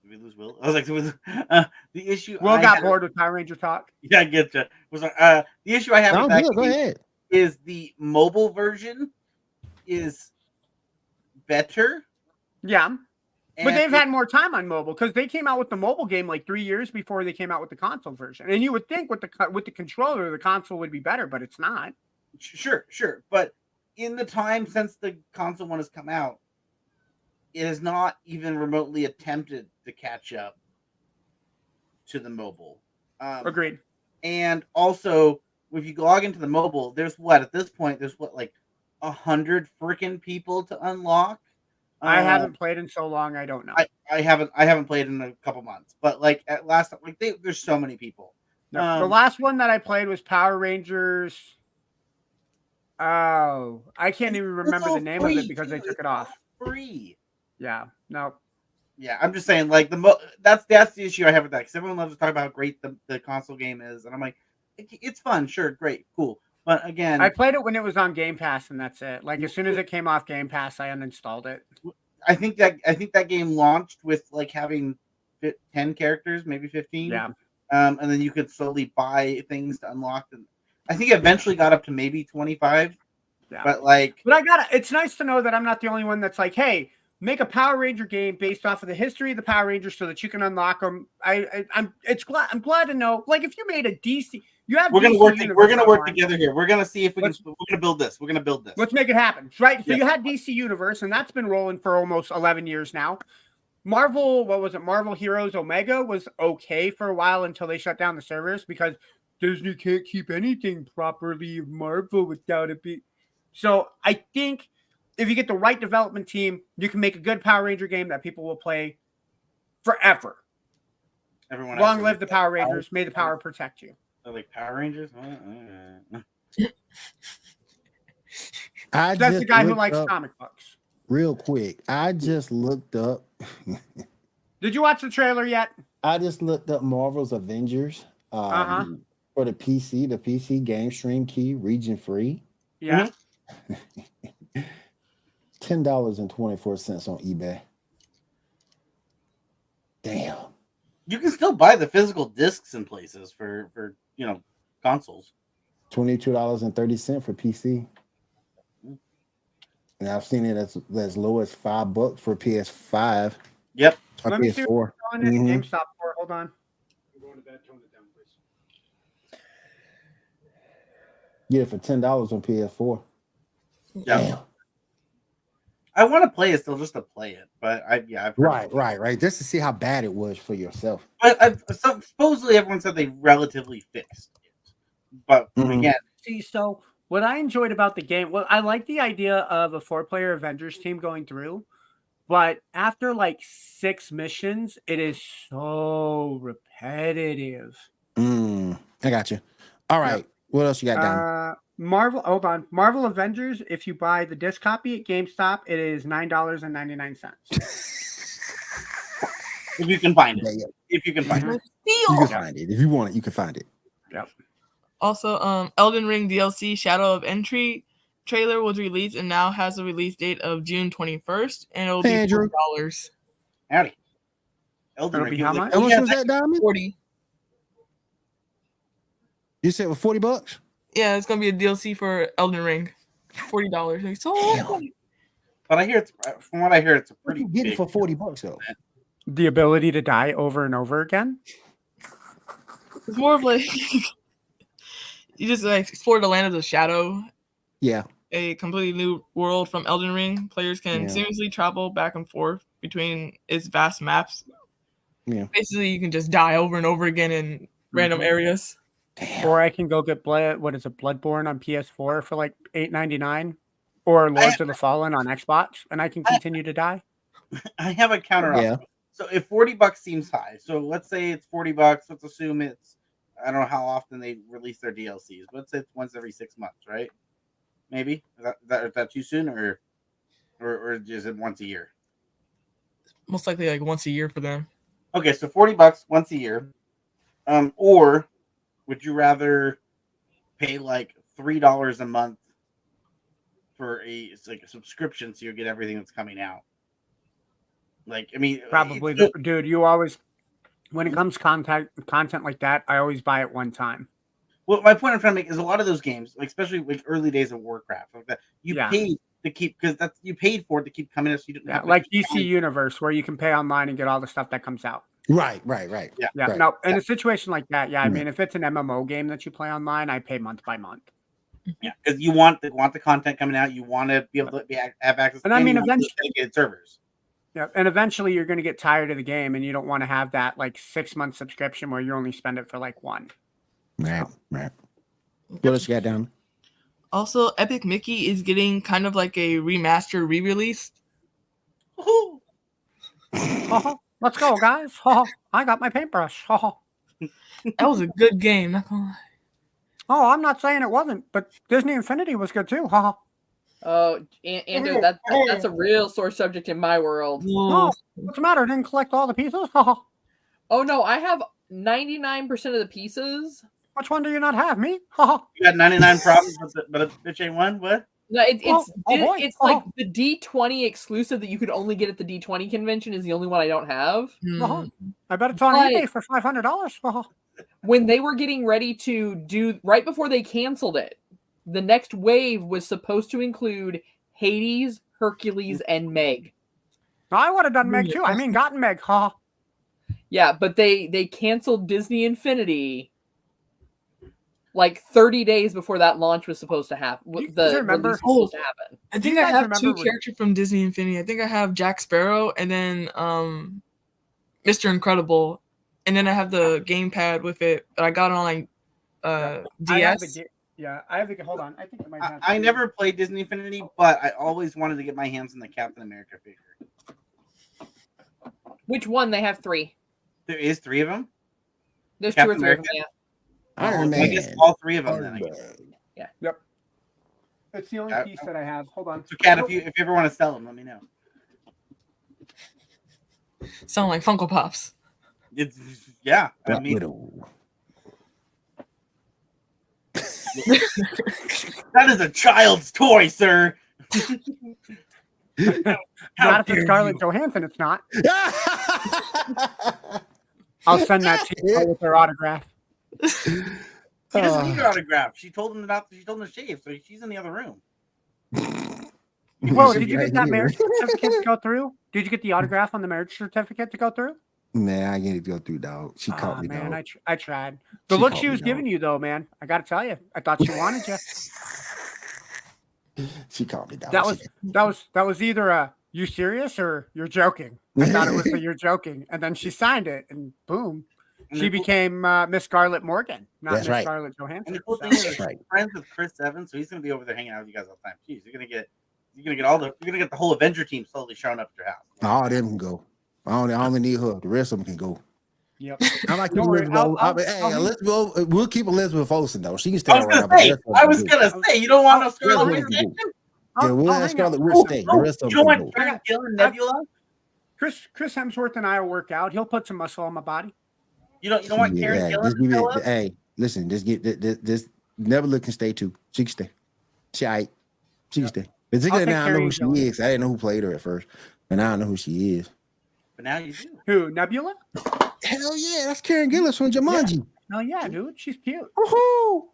S4: Did we lose Will? I was like, the issue...
S6: Will got bored with Power Ranger talk.
S4: Yeah, I get you. The issue I have with that
S2: Go
S4: game
S2: ahead.
S4: is the mobile version is better.
S6: Yeah. But
S4: and
S6: they've had more time on mobile because they came out with the mobile game like 3 years before they came out with the console version. And you would think with the controller, the console would be better, but it's not.
S4: Sure. But in the time since the console one has come out, it has not even remotely attempted to catch up to the mobile.
S6: Agreed.
S4: And also, if you log into the mobile, there's like 100 freaking people to unlock.
S6: I haven't played in so long, I don't know.
S4: I haven't played in a couple months, but like at last, there's so many people.
S6: No, the last one that I played was Power Rangers. Oh, I can't even remember the name of it because they took it off.
S4: Free.
S6: Yeah. No.
S4: Yeah, I'm just saying, like that's the issue I have with that because everyone loves to talk about how great the console game is, and I'm like, it's fun, sure, great, cool, but again,
S6: I played it when it was on Game Pass, and that's it. Like as soon as it came off Game Pass, I uninstalled it.
S4: I think that game launched with like having 10 characters, maybe 15.
S6: Yeah.
S4: And then you could slowly buy things to unlock them. I think it eventually got up to maybe 25.
S6: Yeah.
S4: But
S6: it's nice to know that I'm not the only one that's like, hey, make a Power Ranger game based off of the history of the Power Rangers so that you can unlock them. I'm glad to know. Like if you made a DC, you have
S4: We're gonna
S6: DC
S4: work.
S6: Universe
S4: We're gonna work
S6: online.
S4: together here. We're gonna see if we can. We're gonna build this. We're gonna build this.
S6: Let's make it happen, right? So
S4: Yeah.
S6: you had DC Universe, and that's been rolling for almost 11 years now. Marvel, what was it? Marvel Heroes Omega was okay for a while until they shut down the servers because Disney can't keep anything properly of Marvel without it being. So I think if you get the right development team, you can make a good Power Ranger game that people will play forever.
S4: Everyone
S6: Long
S4: else,
S6: live the Power Rangers. May the power protect you.
S4: like Power Rangers.
S6: That's the guy who likes comic books.
S2: Real quick, I just looked up.
S6: Did you watch the trailer yet?
S2: I just looked up Marvel's Avengers for the PC. The PC game stream key region free.
S6: Yeah.
S2: $10.24 on eBay. Damn.
S4: You can still buy the physical discs in places for consoles.
S2: $22.30 for PC. And I've seen it as low as $5 for PS5.
S4: Yep.
S2: Or
S6: Let me see
S2: PS4.
S6: what you're doing at GameStop for. Hold on.
S8: I'm going to bed. Tone it down, please.
S2: Get it for $10 on PS4.
S4: Yeah.
S2: Damn.
S4: I want to play it still just to play it, but I've heard
S2: Right. Just to see how bad it was for yourself.
S4: But supposedly everyone said they relatively fixed it. But again,
S6: See, so what I enjoyed about the game, well, I like the idea of a 4-player Avengers team going through, but after like 6 missions, it is so repetitive.
S2: I got you. All right. Yep. What else you got down?
S6: Marvel Avengers, if you buy the disc copy at GameStop, it is $9.99.
S4: if you can find it. If you can find it.
S2: You can find it. If you want it, you can find it.
S6: Yep.
S5: Also, Elden Ring DLC Shadow of Entry trailer was released and now has a release date of June 21st, and it'll be $4.
S4: Howdy. Elden Ring.
S6: How much?
S2: How much was that, Diamond?
S5: 40.
S2: You said with $40?
S5: Yeah, it's gonna be a DLC for Elden Ring. $40. Like, so
S4: but I hear it's from what I hear, it's a pretty
S2: what you getting
S4: big
S2: for $40 though.
S6: The ability to die over and over again.
S5: It's more of like you just like explore the land of the shadow.
S2: Yeah.
S5: A completely new world from Elden Ring. Players can seamlessly travel back and forth between its vast maps.
S2: Yeah.
S5: Basically, you can just die over and over again in random areas.
S2: Damn.
S6: Or I can go get Bloodborne on PS4 for like $8.99, or Lords of the Fallen on Xbox, and I can continue to die.
S4: I have a counter offer. So if $40 seems high, so let's say it's $40. Let's assume it's, I don't know how often they release their DLCs, but let's say it's once every 6 months, right? Maybe is that too soon, or is it once a year?
S5: Most likely like once a year for them.
S4: Okay, so $40 once a year, or would you rather pay like $3 a month for it's like a subscription so you get everything that's coming out? Like, I mean,
S6: probably, dude. You always, when it comes to content like that, I always buy it one time.
S4: Well, my point I'm trying to make is a lot of those games, like especially like early days of Warcraft, like that, you paid to keep because that's you paid for it to keep coming in. So you didn't have
S6: like DC Universe, where you can pay online and get all the stuff that comes out.
S2: Right.
S6: Yeah.
S2: Right.
S6: No, in a situation like that, I mean, if it's an MMO game that you play online, I pay month by month.
S4: Yeah, because you want the content coming out, you want to be able to have access.
S6: And I mean, eventually,
S4: dedicated servers.
S6: Yeah, and eventually you're going to get tired of the game, and you don't want to have that like 6-month subscription where you only spend it for like one.
S2: Right. What else you got down?
S5: Also, Epic Mickey is getting kind of like a remaster re-release.
S6: Let's go, guys. I got my paintbrush.
S5: That was a good game. Not gonna lie.
S6: Oh, I'm not saying it wasn't, but Disney Infinity was good too.
S3: Oh, Ando, that's a real sore subject in my world.
S6: Oh, what's the matter? I didn't collect all the pieces?
S3: Oh, no, I have 99% of the pieces.
S6: Which one do you not have? Me?
S4: You got 99 problems, but a bitch ain't one? What?
S3: No, it's like the D20 exclusive that you could only get at the D20 convention is the only one I don't have.
S6: I bet it's on eBay for $500.
S3: When they were getting ready to do, right before they canceled it, the next wave was supposed to include Hades, Hercules, and Meg.
S6: I would have done Meg too. I mean, gotten Meg, huh?
S3: Yeah, but they canceled Disney Infinity like 30 days before that launch was supposed to happen.
S6: Do you
S3: The
S6: guys remember-
S3: release was supposed to happen.
S5: I
S6: Do
S5: think
S6: you
S5: I
S6: guys
S5: have
S6: remember
S5: two
S6: when-
S5: characters from Disney Infinity. I think I have Jack Sparrow and then Mr. Incredible, and then I have the gamepad with it. I got it on like
S6: I
S5: DS.
S6: have I have the. Hold on, I think it might have.
S4: I never played Disney Infinity, but I always wanted to get my hands on the Captain America figure.
S3: Which one? They have 3.
S4: There is 3 of them.
S3: There's
S4: Captain
S3: 2 or 3 of them.
S4: America?
S3: Yeah.
S2: Iron
S4: I guess
S2: Man.
S4: all 3 of them.
S2: Iron
S4: Then, I guess.
S2: Man.
S6: Yep. It's the only piece that I have. Hold on.
S4: So, Kat, if you ever want to sell them, let me know.
S5: Sound like Funko Pops.
S4: It's I
S2: Black
S4: mean,
S2: Widow.
S4: that is a child's toy, sir.
S6: Not if it's Scarlett Johansson. It's not. I'll send that to you with her autograph.
S4: He doesn't need her autograph. She told him to shave, so she's in the other room.
S6: Whoa, did you get that marriage certificate to go through? Did you get the autograph on the marriage certificate to go through?
S2: Man, I get it to go through, dog. She caught me,
S6: man,
S2: dog.
S6: I tried. The
S2: She
S6: look
S2: caught
S6: she
S2: me,
S6: was
S2: dog.
S6: giving you, though, man, I got to tell you, I thought she wanted you.
S2: She caught me, dog.
S6: That was either a you serious or you're joking. I thought it was a you're joking, and then she signed it, and boom, she became Miss Scarlett Morgan, not
S2: That's
S6: Miss
S2: right.
S6: Scarlett
S4: And
S6: Johansson.
S4: the cool
S6: So-
S4: thing is,
S2: That's right.
S4: she's friends with Chris Evans, so he's gonna be over there hanging out with you guys all the time. Jeez, you're gonna get the whole Avenger team slowly showing up at your house.
S2: All of them can go. I only need her. The rest of them can go.
S6: Yep.
S2: I like
S6: Don't worry,
S2: Elizabeth. We'll keep Elizabeth Olsen though. She can stay
S4: I was
S2: around.
S4: gonna say, you don't want no Scarlet
S6: I'll-
S4: Witch
S6: I'll-
S4: action?
S2: Yeah, we'll
S6: I'll
S2: have
S6: hang out
S2: Scarlet
S6: with
S2: Witch
S6: Chris
S2: stay. The rest of
S4: You
S2: them
S4: don't
S2: can
S4: want
S2: go.
S4: Karen Gillan and Nebula?
S6: Chris Hemsworth and I will work out. He'll put some muscle on my body.
S4: You don't want Karen
S2: Yeah,
S4: Gillan
S2: just
S4: to
S2: give
S4: show
S2: it.
S4: up?
S2: Hey, listen, just get this. Nebula can stay too. She can stay. She can stay. Particularly
S6: take
S2: now I know who
S6: Karen
S2: she
S6: Gillan.
S2: is. I didn't know who played her at first, and now I know who she is.
S4: But now you do.
S6: Who, Nebula?
S2: Hell yeah, that's Karen Gillis from Jumanji.
S6: Oh yeah, dude, she's cute.
S2: Woohoo!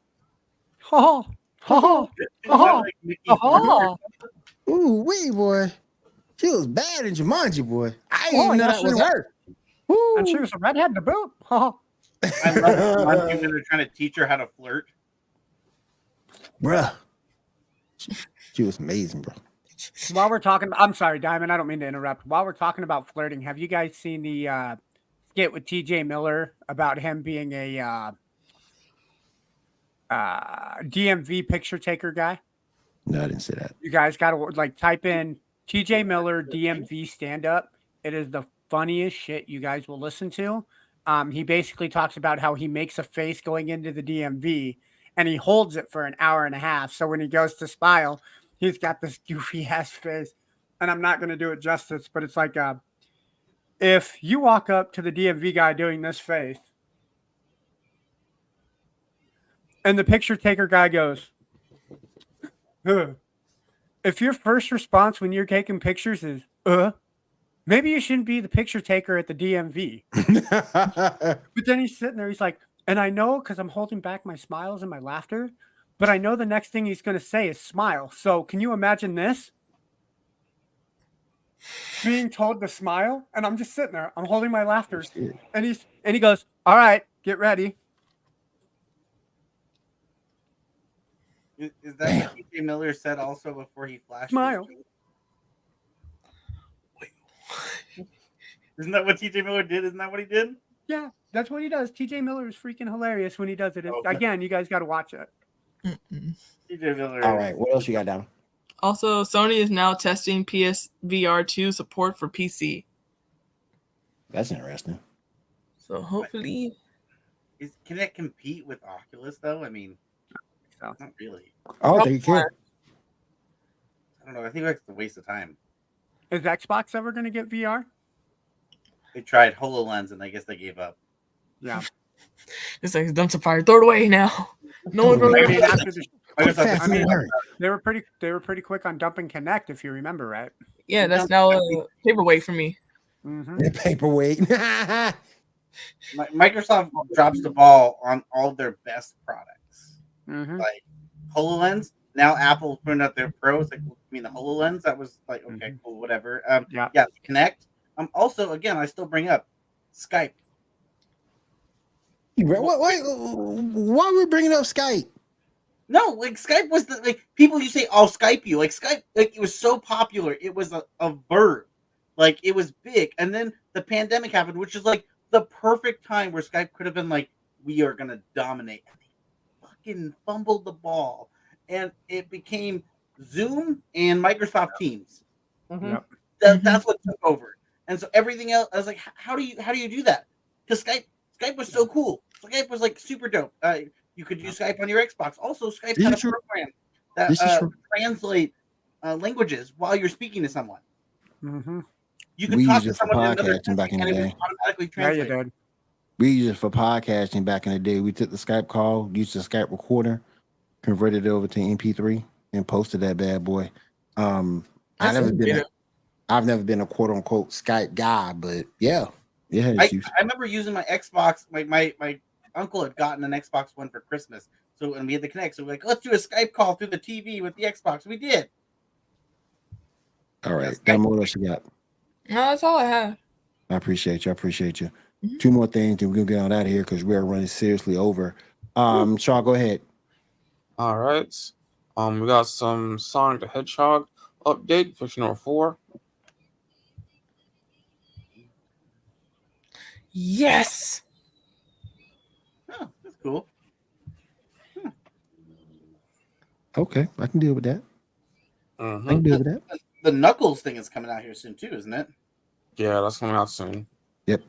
S6: Oh, oh, oh,
S4: Like Mickey
S6: oh.
S2: Ooh, wee boy. She was bad in Jumanji, boy. I didn't
S6: Oh,
S2: even know
S6: yeah,
S2: that
S6: she
S2: was
S6: was.
S2: her. Woo.
S6: And she was a redhead to boot. Oh,
S4: I love the one when they're trying to teach her how to flirt.
S2: Bruh. She was amazing, bro.
S6: while we're talking, I'm sorry, Diamond. I don't mean to interrupt. While we're talking about flirting, have you guys seen the skit with T.J. Miller about him being a DMV picture taker guy?
S2: No, I didn't say that.
S6: You guys got to type in T.J. Miller DMV stand up. It is the funniest shit you guys will listen to. He basically talks about how he makes a face going into the DMV and he holds it for an hour and a half. So when he goes to smile, he's got this goofy ass face. And I'm not going to do it justice, but it's like if you walk up to the DMV guy doing this face and the picture taker guy goes, huh. If your first response when you're taking pictures is, maybe you shouldn't be the picture taker at the DMV. But then he's sitting there, he's like, and I know because I'm holding back my smiles and my laughter, but I know the next thing he's going to say is smile. So can you imagine this? Being told to smile, and I'm just sitting there, I'm holding my laughter, and he goes, all right, get ready.
S4: Is that what T.J. Miller said also before he flashed?
S6: Smile.
S4: Isn't that what T.J. Miller did? Isn't that what he did?
S6: Yeah, that's what he does. TJ Miller is freaking hilarious when he does it.
S4: Okay.
S6: Again, you guys got to watch it.
S4: T.J. Miller.
S2: All right, what else you got down?
S5: Also, Sony is now testing PSVR 2 support for PC.
S2: That's interesting.
S5: So hopefully,
S4: Can it compete with Oculus though? I mean,
S6: So.
S4: not really.
S2: I don't think you can.
S4: I don't know. I think it's a waste of time.
S6: Is Xbox ever going to get VR?
S4: They tried HoloLens and I guess they gave up.
S6: Yeah.
S5: it's like dumps a fire. Throw it away now. No one
S6: I
S5: really.
S6: mean, after the,
S4: I guess
S2: Fast,
S6: I mean,
S2: hurry.
S6: they were pretty quick on dumping Connect, if you remember, right?
S5: Yeah, that's now a paperweight for me.
S6: Mm-hmm.
S2: The paperweight.
S4: Microsoft drops the ball on all their best products.
S6: Mm-hmm.
S4: Like HoloLens, Now Apple's putting out their Pro. It's like, I mean, the HoloLens. That was like, okay, cool, whatever.
S6: Yeah.
S4: Yeah, Connect. Also, again, I still bring up Skype.
S2: Why are we bringing up Skype?
S4: No, like Skype was like people used to say, "I'll Skype you." Like Skype, like it was so popular, it was a verb, like it was big. And then the pandemic happened, which is like the perfect time where Skype could have been like, "We are gonna dominate." And they fucking fumbled the ball, and it became Zoom and Microsoft Teams.
S6: Yep.
S4: That's what took over, and so everything else. I was like, how do you do that? Because Skype was so cool. Skype was like super dope. You could use Skype on your Xbox. Also, Skype
S2: This
S4: had a
S2: is true.
S4: program
S2: This is
S4: that
S2: true.
S4: translate languages while you're speaking to someone.
S6: Mm-hmm.
S4: You could
S2: We
S4: talk
S2: used
S4: to
S2: it for
S4: someone in another
S2: podcasting back
S4: country
S2: in
S4: and
S2: the
S4: it would
S2: day.
S4: automatically
S6: Yeah, you
S4: translate.
S6: did.
S2: We used it for podcasting back in the day. We took the Skype call, used the Skype recorder, converted it over to MP3, and posted that bad boy.
S5: That's innovative.
S2: I've never been a quote unquote Skype guy, but yeah, it
S4: I
S2: has use.
S4: remember using my Xbox. My uncle had gotten an Xbox One for Christmas, so and we had to connect. So we're like, let's do a Skype call through the TV with the Xbox. We did.
S2: All right,
S4: Yes,
S2: that what else you got?
S5: No, that's all I have.
S2: I appreciate you.
S5: Mhm.
S2: Two more things, and we're gonna get on out of here because we're running seriously over. Shaw, go ahead.
S7: All right. We got some Sonic the Hedgehog update, fiction number 4.
S5: Yes.
S4: Oh, that's cool.
S2: Okay, I can deal with that.
S7: Mm-hmm.
S2: I can deal with that.
S4: The Knuckles thing is coming out here soon too, isn't it?
S7: Yeah, that's coming out soon.
S2: Yep.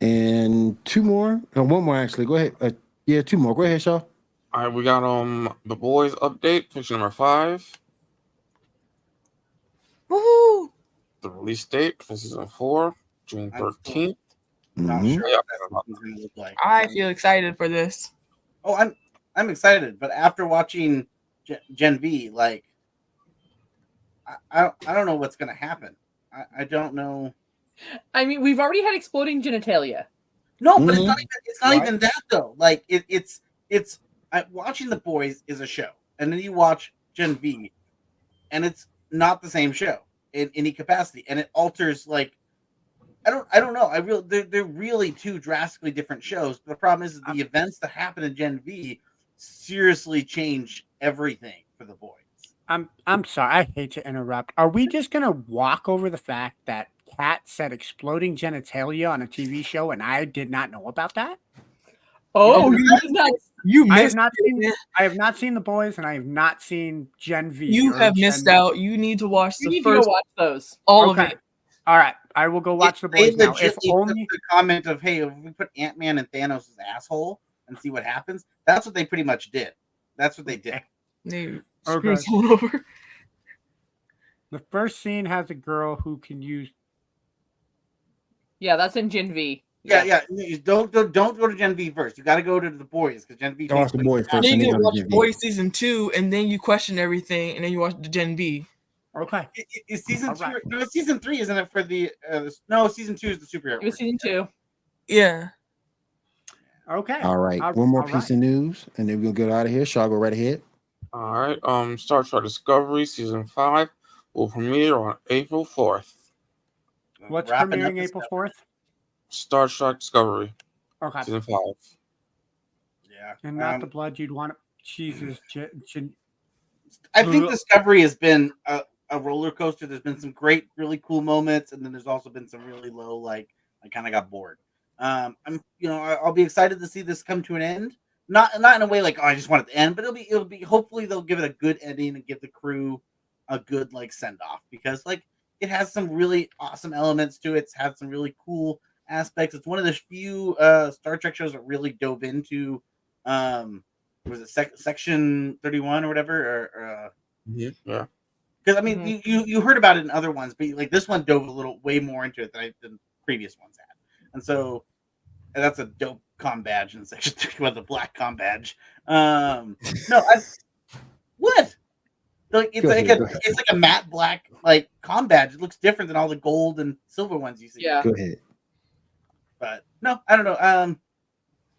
S2: And two more. No, one more actually. Go ahead. Yeah, two more. Go ahead, Shaw.
S7: All right, we got The Boys update, fiction number 5.
S5: Woohoo!
S7: The release date for season 4, June
S4: I'm
S7: 13th.
S4: Not
S2: Mhm.
S4: sure
S7: Yeah.
S4: what that's going to look like.
S5: I feel excited for this.
S4: Oh, I'm excited, but after watching Gen V, like I don't know what's going to happen. I don't know.
S3: I mean, we've already had exploding genitalia.
S4: No, but
S2: Mhm.
S4: it's not
S6: What?
S4: even that though. Like it's watching The Boys is a show, and then you watch Gen V, and it's not the same show in any capacity, and it alters like I don't know. They're really two drastically different shows. But the problem is the events that happen in Gen V seriously change everything for The Boys.
S6: I'm sorry. I hate to interrupt. Are we just gonna walk over the fact that Kat said exploding genitalia on a TV show, and I did not know about that?
S3: Oh,
S4: Yeah,
S3: you did not.
S5: You
S6: I have
S5: missed
S6: not seen.
S5: it.
S6: I have not seen The Boys, and I have not seen Gen V.
S5: You
S6: or
S5: have missed
S6: Gen-
S5: out. You need to watch
S3: You
S5: the
S3: need to
S5: first
S3: go watch those.
S5: all
S6: Okay.
S5: of it.
S6: All right, I will go watch The
S4: They
S6: Boys now. If
S4: legitimately
S6: only.
S4: took the comment of, "Hey, if we put Ant-Man in Thanos' asshole and see what happens," that's what they pretty much did. That's what they did.
S5: They
S6: Okay.
S5: screwed someone over.
S6: The first scene has a girl who can use.
S3: Yeah, that's in Gen V.
S4: Yeah. You don't go to Gen V first. You got to go to The Boys because Gen V.
S2: Watch The Boys first.
S5: Then
S2: and
S5: you
S2: then
S5: can
S2: go to
S5: watch
S2: Gen V.
S5: Boys season 2, and then you question everything, and then you watch the Gen B.
S6: Okay.
S4: Is season
S6: All
S4: 2?
S6: right.
S4: No, it's season 3, isn't it? For the no, season 2 is the superhero.
S3: It was season 2.
S5: Yeah.
S6: Okay.
S2: All right.
S6: All-
S2: One more
S6: all
S2: piece
S6: right.
S2: of news, and then we'll get out of here. Shaw, go right ahead.
S7: All right. Star Trek Discovery season 5 will premiere on April 4th.
S6: What's
S4: Wrapping up
S6: premiering
S4: this
S6: April
S4: stuff.
S6: 4th?
S7: Star Trek Discovery
S6: Okay.
S7: season 5.
S4: Yeah,
S6: And not the blood you'd want. Jesus.
S4: I think Discovery has been a roller coaster. There's been some great, really cool moments, and then there's also been some really low. Like I kind of got bored. I'll be excited to see this come to an end. Not in a way like, oh, I just want it to end, but it'll be. Hopefully, they'll give it a good ending and give the crew a good like send off because like it has some really awesome elements to it. It's had some really cool aspects. It's one of the few Star Trek shows that really dove into was it Section 31 or whatever or
S7: Yeah.
S4: because I mean you heard about it in other ones, but like this one dove a little way more into it than previous ones had, and so that's a dope comm badge in Section 31, the black comm badge. What? Like it's
S2: Go
S4: like
S2: ahead,
S4: a
S2: go ahead.
S4: it's like a matte black like comm badge. It looks different than all the gold and silver ones you see.
S3: Yeah.
S2: Go ahead.
S4: But no, I don't know.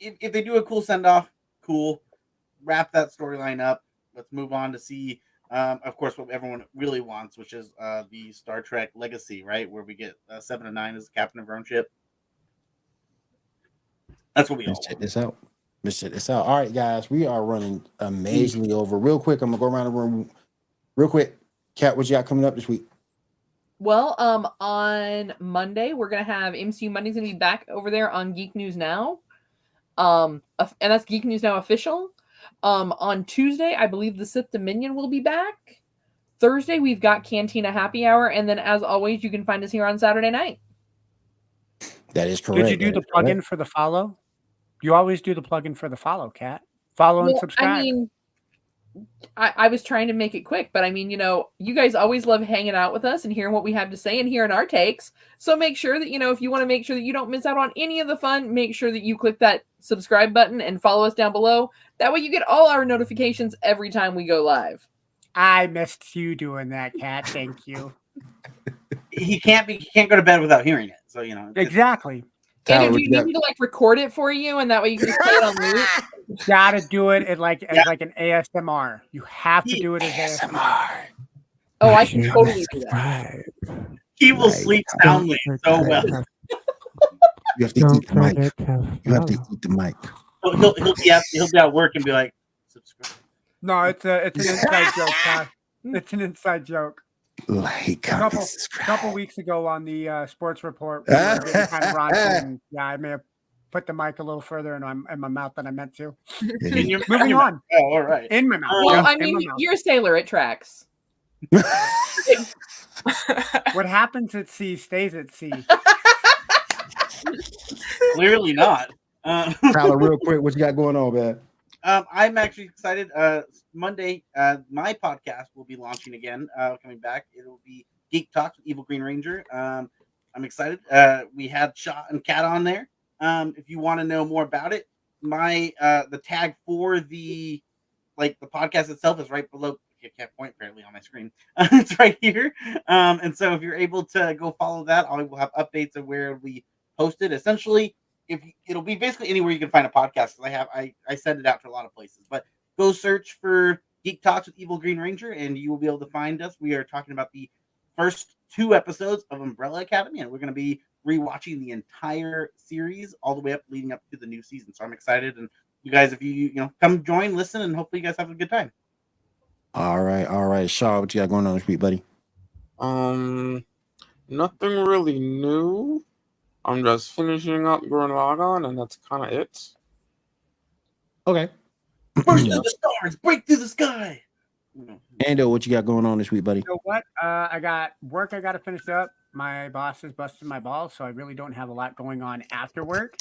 S4: If they do a cool send off, cool. Wrap that storyline up. let's move on to see, of course, what everyone really wants, which is the Star Trek Legacy, right? Where we get 7 of 9 as the captain of our own ship. That's what we all
S2: Let's check
S4: want.
S2: this out. Let's check this out. All right, guys, we are running amazingly over. Real quick, I'm gonna go around the room real quick. Kat, what you got coming up this week?
S3: Well, on Monday we're gonna have MCU Monday's gonna be back over there on Geek News Now, and that's Geek News Now official. On Tuesday, I believe the Sith Dominion will be back. Thursday, we've got Cantina Happy Hour, and then as always, you can find us here on Saturday night.
S2: That is correct.
S6: Did you do the plug-in for the follow? You always do the plug-in for the follow, Kat. Follow and subscribe.
S3: I mean, I was trying to make it quick, but I mean, you guys always love hanging out with us and hearing what we have to say and hearing our takes. So make sure that, if you want to make sure that you don't miss out on any of the fun, make sure that you click that subscribe button and follow us down below. That way you get all our notifications every time we go live.
S6: I missed you doing that, Kat. Thank you.
S4: He can't go to bed without hearing it. So,
S6: Exactly.
S2: Tyler,
S3: And
S2: what
S3: do
S2: you
S3: you need
S2: got?
S3: me to record it for you, and that way you can just play it on loop?
S6: Gotta do it as like an ASMR. You have to do it as ASMR.
S3: Oh, I can totally do that.
S4: he will sleep soundly so well.
S2: You have to eat the mic. You have to eat the mic.
S4: He'll be at work and be like, subscribe.
S6: No, it's an inside joke, Kat. It's an inside joke.
S2: Like,
S6: Couple weeks ago on the sports report, we were getting kind of raunchy, and I may have put the mic a little further in my mouth than I meant to. Moving on.
S4: Oh, all right.
S6: In my mouth.
S3: Well,
S6: Yeah,
S3: I
S6: in my
S3: mean,
S6: mouth.
S3: you're a sailor. It tracks.
S6: What happens at sea stays at sea.
S4: Clearly not.
S2: Tyler, real quick, what you got going on, man?
S4: I'm actually excited. Monday, my podcast will be launching again, coming back. It'll be Geek Talks with Evil Green Ranger. I'm excited. We had Shaw and Kat on there. If you want to know more about it, the tag for the podcast itself is right below. I can't point apparently on my screen. It's right here. And so if you're able to go follow that, I will have updates of where we post it. Essentially, it'll be basically anywhere you can find a podcast. I send it out to a lot of places, but go search for Geek Talks with Evil Green Ranger and you will be able to find us. We are talking about the first 2 episodes of Umbrella Academy, and we're going to be rewatching the entire series all the way up leading up to the new season. So I'm excited, and you guys, if you come join, listen, and hopefully you guys have a good time.
S2: All right. Shaw, what you got going on this week, buddy?
S7: Nothing really new. I'm just finishing up Gurren Lagann, and that's kind of it.
S2: Okay.
S4: Burst through the stars, break through the sky.
S2: Ando, what you got going on this week, buddy?
S6: You know what? I got work I got to finish up. My boss is busting my balls, so I really don't have a lot going on after work.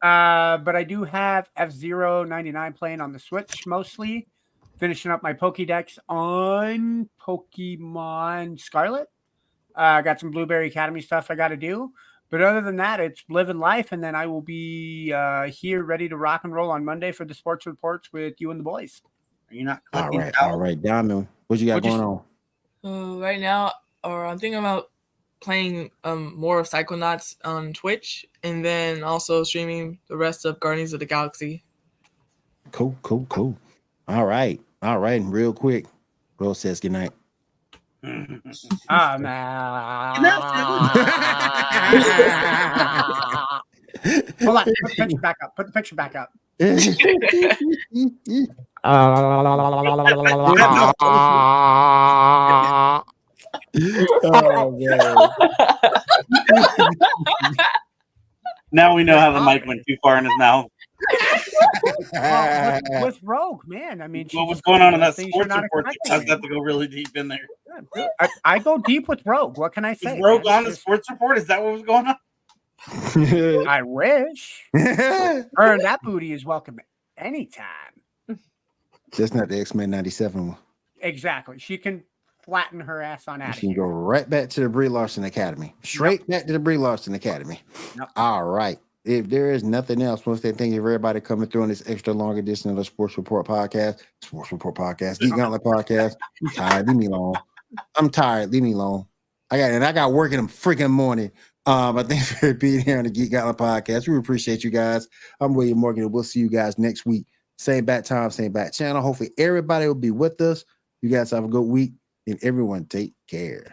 S6: But I do have F-Zero 99 playing on the Switch mostly. Finishing up my Pokédex on Pokemon Scarlet. I got some Blueberry Academy stuff I got to do. But other than that, it's living life, and then I will be here ready to rock and roll on Monday for the sports reports with you and the boys.
S4: Are you not?
S2: All right, Diamond, what you got going on?
S5: Right now, I'm thinking about playing more of Psychonauts on Twitch, and then also streaming the rest of Guardians of the Galaxy.
S2: Cool. All right. And real quick, Rose says goodnight.
S6: Oh, no. Hold on. Put the picture back up.
S2: Oh, man.
S4: Now we know how the mic went too far in his mouth.
S6: With Rogue, man. I mean,
S4: What was going on in that
S6: things
S4: sports
S6: you're not
S4: report? I
S6: expecting.
S4: have to go really deep in there.
S6: I go deep with Rogue. What can I say?
S4: Is Rogue
S6: man?
S4: on the sports report? Is that what was going on?
S6: I wish. Her and that booty is welcome anytime.
S2: Just not the X-Men 97 one.
S6: Exactly. She can flatten her ass on out of
S2: She can
S6: here.
S2: go right back to the Brie Larson Academy. Straight back to the Brie Larson Academy.
S6: Yep.
S2: All right. If there is nothing else, once they thank you for everybody coming through on this extra long edition of the Sports Report Podcast, Geek Gauntlet Podcast. I'm tired. Leave me alone. I got work in the freaking morning. But thanks for being here on the Geek Gauntlet Podcast. We appreciate you guys. I'm William Morgan, and we'll see you guys next week. Same bat time, same bat channel. Hopefully everybody will be with us. You guys have a good week, and everyone take care.